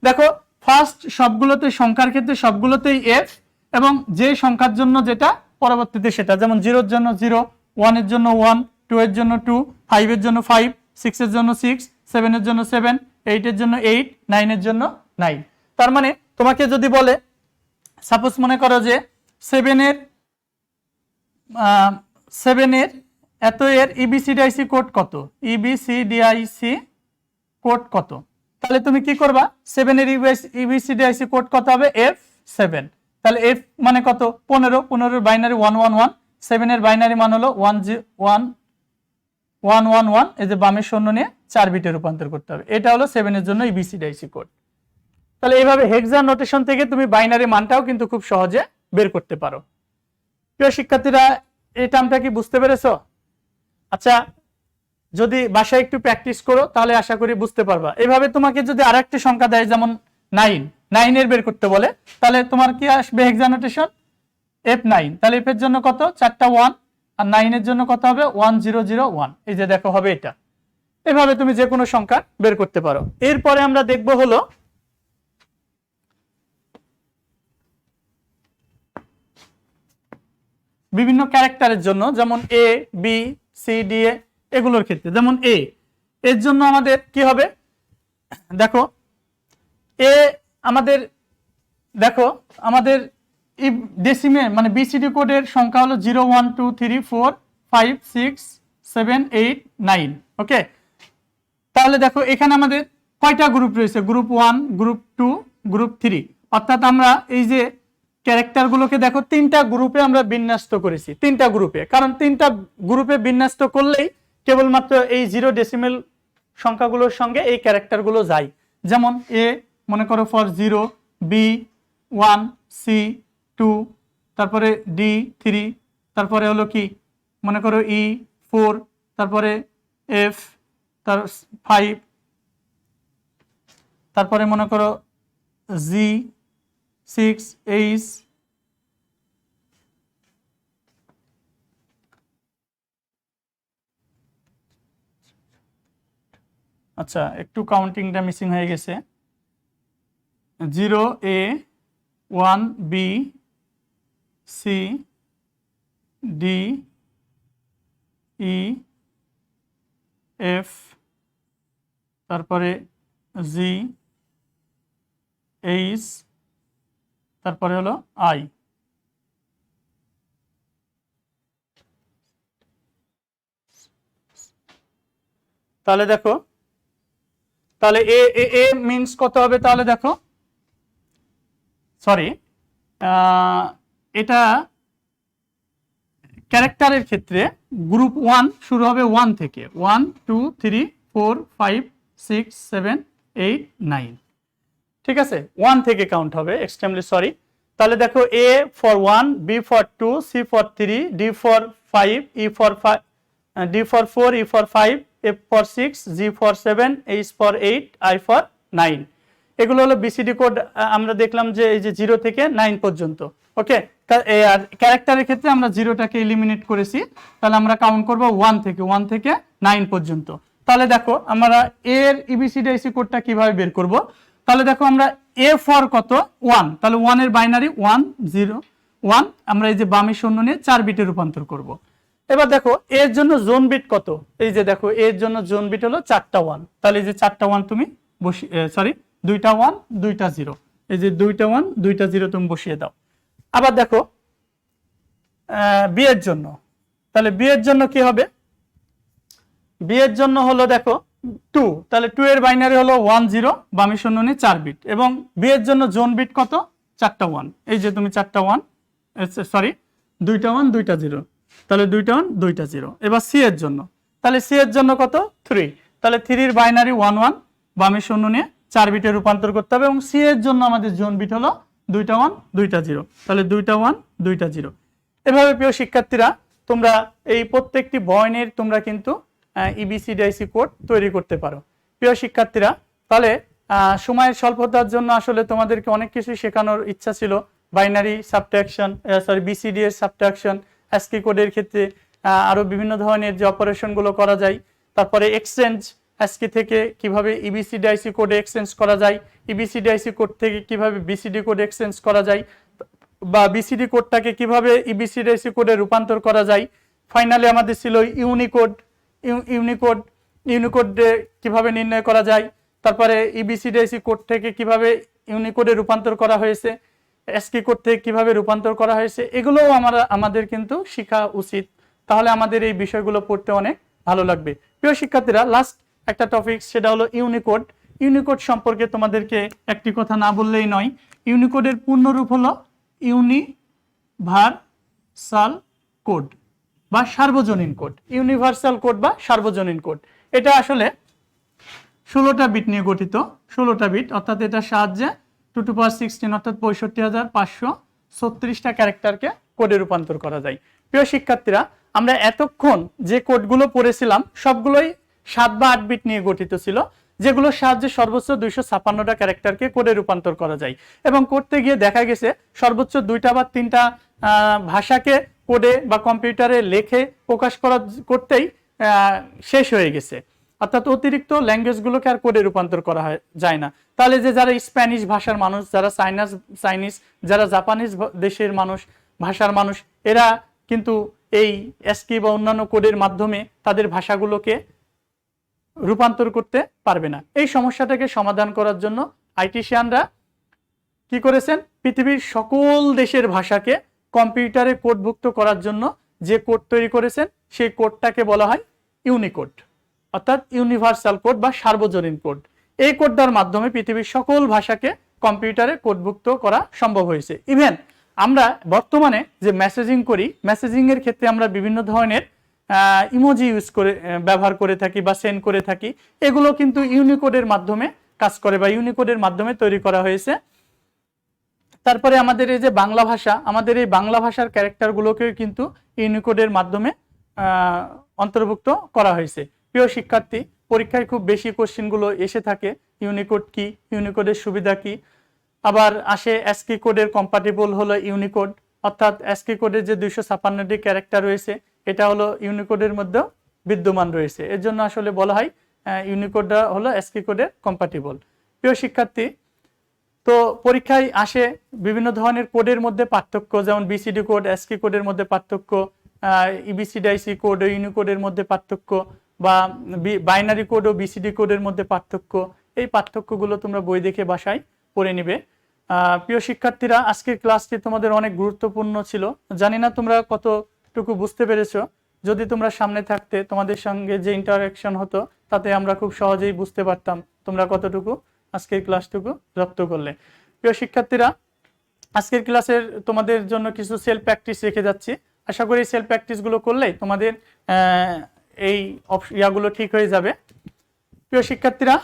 A: দেখো ফার্স্ট সবগুলোতে সংখ্যার ক্ষেত্রে সবগুলোতেই এফ, এবং যে সংখ্যার জন্য যেটা পরবর্তীতে সেটা, যেমন 0 এর জন্য 0, 1 এর জন্য 1, 2 এর জন্য 2, 5 এর জন্য 5, 6 এর জন্য 6, 7 এর জন্য 7, 8 এর জন্য 8, 9 এর জন্য 9। তার মানে তোমাকে যদি বলে, সাপোজ মনে করো যে 7 এর এত এর ইবিসিডিআইসি কোড কত, ইবিসিডিআইসি কোড কত, তাহলে তুমি কি করবা, 7 এর ইবিসিডিআইসি কোড কত হবে F7, তাহলে F মানে কত 15, 15 এর বাইনারি 111, 7 এর বাইনারি মান হলো 111, এই যে বামের শূন্য নিয়ে 4 বিটে রূপান্তর করতে হবে। এটা হলো 7 এর জন্য ইবিসিডিআইসি কোড। তাহলে এইভাবে হেক্সা নোটেশন থেকে তুমি বাইনারি মানটাও কিন্তু খুব সহজে বের করতে পারো। প্রিয় শিক্ষার্থীরা, এই টার্মটা কি বুঝতে পেরেছো? আচ্ছা, যদি বাসায় একটু প্র্যাকটিস করো তাহলে আশা করি বুঝতে পারবা। এভাবে তোমাকে যদি আরেকটি সংখ্যা দেয়, যেমন 9 এর বের করতে বলে, তাহলে তোমার কি আসবে হেক্সা নোটেশন F9, তাহলে F এর জন্য কত 4টা 1, আর 9 এর জন্য কত হবে 1001, এই যে দেখো হবে এটা। এভাবে তুমি যে কোনো সংখ্যা বের করতে পারো। এরপরে আমরা দেখব হলো বিভিন্ন ক্যারেক্টারের জন্য, যেমন A, B, C, D, A এগুলোর ক্ষেত্রে। যেমন A এর জন্য আমাদের কি হবে দেখো, A আমাদের দেখো আমাদের ডেসিমে মানে বিসিডি কোডের সংখ্যা হলো 0, 1, 2, 3, 4, 5, 6, 7, 8, 9। ওকে, তাহলে দেখো এখানে আমাদের কয়টা গ্রুপ রয়েছে, গ্রুপ 1, গ্রুপ 2, গ্রুপ 3, অর্থাৎ আমরা এই যে ক্যারেক্টারগুলোকে দেখো 3টা গ্রুপে আমরা বিন্যস্ত করেছি, 3টা গ্রুপে, কারণ 3টা গ্রুপে বিন্যস্ত করলেই কেবলমাত্র এই 0 ডেসিমেল সংখ্যাগুলোর সঙ্গে এই ক্যারেক্টারগুলো যায়। যেমন A মনে করো ফর 0, B 1, C 2, তারপরে D 3, তারপরে হলো কি মনে করো E 4, তারপরে F তার 5, তারপরে মনে করো জি 6, এইচ, আচ্ছা একটু কাউন্টিংটা মিসিং হয়ে গেছে, 0A 1B C D E F, তারপরে G H, তারপরে হলো I। তাহলে দেখো, তাহলে এ এ এ মিনস কত হবে, তাহলে দেখো সরি এটা ক্যারেক্টারের ক্ষেত্রে গ্রুপ 1 শুরু হবে 1 থেকে, 1 2 3 4 5 6 7 8 9, ঠিক আছে, 1 থেকে কাউন্ট হবে, এক্সট্রিমলি সরি। তাহলে দেখো A for 1, B for 2, C for 3, D for 5, E for 5, D for 4, E for 5, F for 6, G for 7, H for 8, I for 9। এগুলো হলো বিসিডি কোড। আমরা দেখলাম যে এই যে 0 থেকে 9 পর্যন্ত, ওকে। আর ক্যারেক্টারের ক্ষেত্রে আমরা 0টাকে এলিমিনেট করেছি, তাহলে আমরা কাউন্ট করব 1 থেকে 9 পর্যন্ত। তাহলে দেখো আমরা এর ইবিসিডিআইসি কোডটা কিভাবে বের করব, তাহলে দেখো আমরা এ ফর কত 1, তাহলে 1 এর বাইনারি 1 0 1, আমরা এই যে বামে শূন্য নিয়ে 4 বিটে রূপান্তর করব। এবার দেখো এর জন্য জোন বিট কত, এই যে দেখো এর জন্য জোন বিট হলো 4টা 1, তাহলে এই যে 4টা 1 তুমি সরি 2টা 1 2টা 0, এই যে 2টা 1 2টা 0 তুমি বসিয়ে দাও। আবার দেখো বি এর জন্য, তাহলে বি এর জন্য কি হবে, বি এর জন্য হলো দেখো 2, তাহলে 2 এর বাইনারি হলো 1 0, বামে শূন্য নিয়ে 4 বিট, এবং বি এর জন্য জোন বিট কত 4টা 1, এই যে তুমি 4টা 1 সরি 2টা 1 2টা 0, তাহলে 2টা 1 2টা 0। এবার সি এর জন্য, তাহলে সি এর জন্য কত 3, তাহলে 3 এর বাইনারি 1 1, বামে শূন্য নিয়ে 4 বিটে রূপান্তর করতে হবে, এবং সি এর জন্য আমাদের জোন বিট হলো 2টা 1 2টা 0, তাহলে 2টা 1 2টা 0। এভাবে প্রিয় শিক্ষার্থীরা তোমরা এই প্রত্যেকটি বর্ণের তোমরা কিন্তু ইবিসিডিআইসি কোড তৈরি করতে পারো। প্রিয় শিক্ষার্থীরা, তাহলে সময়ের স্বল্পতার জন্য আসলে তোমাদেরকে অনেক কিছু শেখানোর ইচ্ছা ছিল, বাইনারি সাবট্রাকশন সরি বিসিডি এর সাবট্রাকশন, অ্যাসকি কোডের ক্ষেত্রে আরো বিভিন্ন ধরনের যে অপারেশনগুলো করা যায়, তারপরে এক্সচেঞ্জ অ্যাসকি থেকে কিভাবে ইবিসিডিআইসি কোডে এক্সচেঞ্জ করা যায়, ইবিসিডিআইসি কোড থেকে কিভাবে বিসিডি কোড এক্সচেঞ্জ করা যায়, বা বিসিডি কোডটাকে কিভাবে ইবিসিডিআইসি কোডে রূপান্তর করা যায়। ফাইনালি আমাদের ছিল ইউনিকোড, ইউনিকোড কিভাবে নির্ণয় করা যায়, তারপরে ইবিসিডিআইসি কোড থেকে কিভাবে ইউনিকোডে রূপান্তর করা হয়েছে, অ্যাসকি কোড থেকে কিভাবে রূপান্তর করা হয়েছে, এগুলোও আমাদের কিন্তু শেখা উচিত, তাহলে আমাদের এই বিষয়গুলো পড়তে অনেক ভালো লাগবে। প্রিয় শিক্ষার্থীরা, লাস্ট একটা টপিক, সেটা হলো ইউনিকোড। ইউনিকোড সম্পর্কে তোমাদেরকে একটি কথা না বললেই নয়। ইউনিকোডের পূর্ণরূপ হলো ইউনিভার্সাল কোড বা সার্বজনীন কোড, ইউনিভার্সাল কোড বা সার্বজনীন কোড। এটা আসলে 16টা বিট নিয়ে গঠিত, 16টা বিট, অর্থাৎ এটার সাহায্যে 2 to the power 16 অর্থাৎ 65,536টা ক্যারেক্টারকে কোডে রূপান্তর করা যায়। প্রিয় শিক্ষার্থীরা, আমরা এতক্ষণ যে কোডগুলো পড়েছিলাম সবগুলোই 7 বা 8 বিট নিয়ে গঠিত ছিল, যেগুলোর সাহায্যে সর্বোচ্চ 256টা ক্যারেক্টারকে কোডে রূপান্তর করা যায়, এবং করতে গিয়ে দেখা গেছে সর্বোচ্চ 2টা বা 3টা ভাষাকে কোডে বা কম্পিউটারে লেখে প্রকাশ করতেই শেষ হয়ে গেছে, অর্থাৎ অতিরিক্ত ল্যাঙ্গুয়েজগুলোকে আর কোডে রূপান্তর করা যায় না। তাহলে যে যারা স্প্যানিশ ভাষার মানুষ, যারা চাইনিজ, যারা জাপানিজ দেশের মানুষ ভাষার মানুষ, এরা কিন্তু এই অ্যাসকি বা অন্যান্য কোডের মাধ্যমে তাদের ভাষাগুলোকে রূপান্তর করতে পারবে না। এই সমস্যাটাকে সমাধান করার জন্য আইটিশিয়ানরা কি করেছেন, পৃথিবীর সকল দেশের ভাষাকে কম্পিউটারে কোডভুক্ত করার জন্য যে কোড তৈরি করেছেন, সেই কোডটাকে বলা হয় ইউনিকোড, অর্থাৎ ইউনিভার্সাল কোড বা সার্বজনীন কোড। এই কোডটার মাধ্যমে পৃথিবীর সকল ভাষাকে কম্পিউটারে কোডভুক্ত করা সম্ভব হয়েছে। ইভেন আমরা বর্তমানে যে মেসেজিং করি, মেসেজিং এর ক্ষেত্রে আমরা বিভিন্ন ধরনের ইমোজি ইউজ করে ব্যবহার করে থাকি বা সেন্ড করে থাকি, এগুলো কিন্তু ইউনিকোডের মাধ্যমে কাজ করে বা ইউনিকোডের মাধ্যমে তৈরি করা হয়েছে। তারপরে আমাদের এই যে বাংলা ভাষা, আমাদের এই বাংলা ভাষার ক্যারেক্টারগুলোকে কিন্তু ইউনিকোডের মাধ্যমে অন্তর্ভুক্ত করা হয়েছে। প্রিয় শিক্ষার্থী, পরীক্ষায় খুব বেশি কোশ্চেনগুলো এসে থাকে। ইউনিকোড কি, ইউনিকোডের সুবিধা কি, আবার আসে অ্যাসকি কোডের কম্পাটিবল হলো ইউনিকোড, অর্থাৎ অ্যাসকি কোডের যে 256টি ক্যারেক্টার রয়েছে এটা হলো ইউনিকোডের মধ্যেও বিদ্যমান রয়েছে। এর জন্য আসলে বলা হয় ইউনিকোডটা হলো অ্যাসকি কোডের কম্পাটিবল। প্রিয় শিক্ষার্থী, তো পরীক্ষায় আসে বিভিন্ন ধরনের কোডের মধ্যে পার্থক্য, যেমন বিসিডি কোড, অ্যাসকি কোডের মধ্যে পার্থক্য, ইবিসিডিআইসি কোড ও ইউনিকোডের মধ্যে পার্থক্য, বা বাইনারি কোড ও বিসিডি কোডের মধ্যে পার্থক্য। এই পার্থক্যগুলো তোমরা বই দেখে বাসায় পড়ে নিবে। প্রিয় শিক্ষার্থীরা, আজকের ক্লাসটি তোমাদের অনেক গুরুত্বপূর্ণ ছিল। জানি না তোমরা কতটুকু বুঝতে পেরেছো। যদি তোমরা সামনে থাকতে, তোমাদের সঙ্গে যে ইন্টারাকশন হতো তাতে আমরা খুব সহজেই বুঝতে পারতাম তোমরা কতটুকু আজকের ক্লাসটুকু রপ্ত করলে। প্রিয় শিক্ষার্থীরা, আজকের ক্লাসের তোমাদের জন্য কিছু সেলফ প্র্যাকটিস রেখে যাচ্ছি। আশা করি সেলফ প্র্যাকটিসগুলো করলেই তোমাদের এই ইয়াগুলো ঠিক হয়ে যাবে। প্রিয় শিক্ষার্থীরা,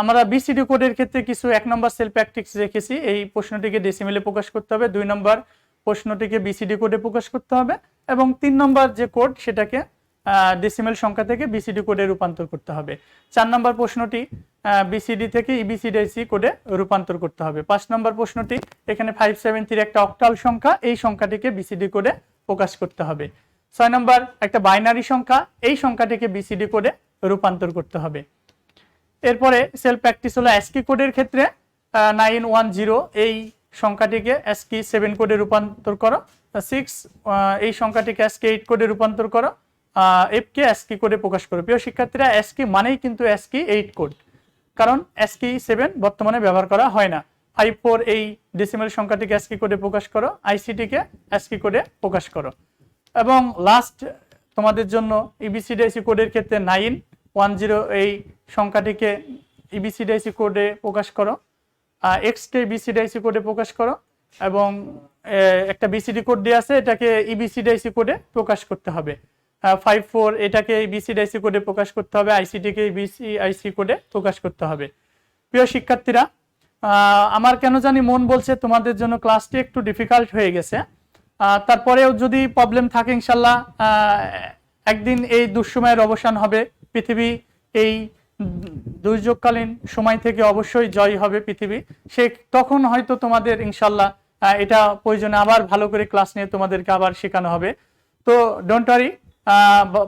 A: আমরা বিসিডি কোডের ক্ষেত্রে কিছু 1 নম্বর সেলফ প্র্যাকটিস রেখেছি। এই প্রশ্নটিকে ডেসিমেলে প্রকাশ করতে হবে, 2 নম্বর প্রশ্নটিকে বিসিডি কোডে প্রকাশ করতে হবে, এবং 3 নম্বর যে কোড সেটাকে ডেসিমেল সংখ্যা থেকে বিসিডি কোডে রূপান্তর করতে হবে। 4 নম্বর প্রশ্নটি বিসিডি থেকে ইবিসিডিআইসি কোডে রূপান্তর করতে হবে। 5 নম্বর প্রশ্নটি এখানে 573 একটা অক্টাল সংখ্যা, এই সংখ্যাটিকে বিসিডি কোডে প্রকাশ করতে হবে। 6 নম্বর একটা বাইনারি সংখ্যা, এই সংখ্যাটিকে বিসিডি কোডে রূপান্তর করতে হবে। এরপরে সেলফ প্র্যাকটিস হলো অ্যাসকি কোডের ক্ষেত্রে 910 এই সংখ্যাটিকে অ্যাসকি 7 কোডে রূপান্তর করো, 6 এই সংখ্যাটিকে অ্যাসকি 8 কোডে রূপান্তর করো, এফ কে অ্যাসকি কোডে প্রকাশ করো। প্রিয় শিক্ষার্থীরা, অ্যাসকি মানেই কিন্তু অ্যাসকি 8 কোড, কারণ অ্যাসকি 7 বর্তমানে ব্যবহার করা হয় না। 54 এই ডেসিমেল সংখ্যাটিকে অ্যাসকি কোডে প্রকাশ করো, আইসিটিকে অ্যাসকি কোডে প্রকাশ করো। এবং লাস্ট তোমাদের জন্য ইবিসিডিআইসি কোডের ক্ষেত্রে 910 এই সংখ্যাটিকে ইবিসিডিআইসি কোডে প্রকাশ করো, এক্সকে বিসিডিআইসি কোডে প্রকাশ করো, এবং একটা বিসিডি কোড দিয়ে আছে, এটাকে ইবিসিডিআইসি কোডে প্রকাশ করতে হবে। 54 এটাকে বিসিডিআইসি কোডে প্রকাশ করতে হবে, আইসিটিকে বিসিআইসি কোডে প্রকাশ করতে হবে। প্রিয় শিক্ষার্থীরা, আমার কেন জানি মন বলছে তোমাদের জন্য ক্লাসটি একটু ডিফিকাল্ট হয়ে গেছে। তারপরেও যদি প্রবলেম থাকে, ইনশাল্লাহ একদিন এই দুঃসময়ের অবসান হবে। পৃথিবী এই দুর্যোগকালীন সময় থেকে অবশ্যই জয় হবে পৃথিবী। সে তখন হয়তো তোমাদের ইনশাল্লাহ এটা প্রয়োজনে আবার ভালো করে ক্লাস নিয়ে তোমাদেরকে আবার শেখানো হবে। তো ডোন্ট ওয়ারি,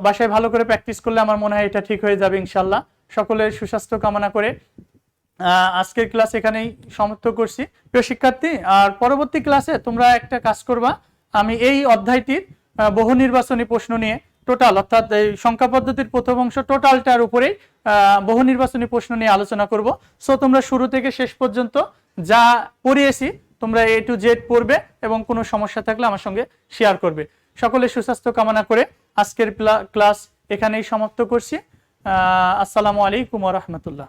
A: বাসায় ভালো করে প্র্যাকটিস করলে আমার মনে হয় এটা ঠিক হয়ে যাবে ইনশাল্লাহ। সকলের সুস্বাস্থ্য কামনা করে আজকের ক্লাস এখানেই সমাপ্ত করছি। প্রিয় শিক্ষার্থী, আর পরবর্তী ক্লাসে তোমরা একটা কাজ করবা, আমি এই অধ্যায়টির বহু নির্বাচনী প্রশ্ন নিয়ে টোটাল, অর্থাৎ এই সংখ্যা পদ্ধতির প্রথম অংশ টোটালটার উপরেই বহু নির্বাচনী প্রশ্ন নিয়ে আলোচনা করব। সো তোমরা শুরু থেকে শেষ পর্যন্ত যা পড়িয়েছি তোমরা A to Z পড়বে, এবং কোনো সমস্যা থাকলে আমার সঙ্গে শেয়ার করবে। সকলের সুস্বাস্থ্য কামনা করে আজকের ক্লাস এখানেই সমাপ্ত করছি। আসসালামু আলাইকুম ওয়া রাহমাতুল্লাহ।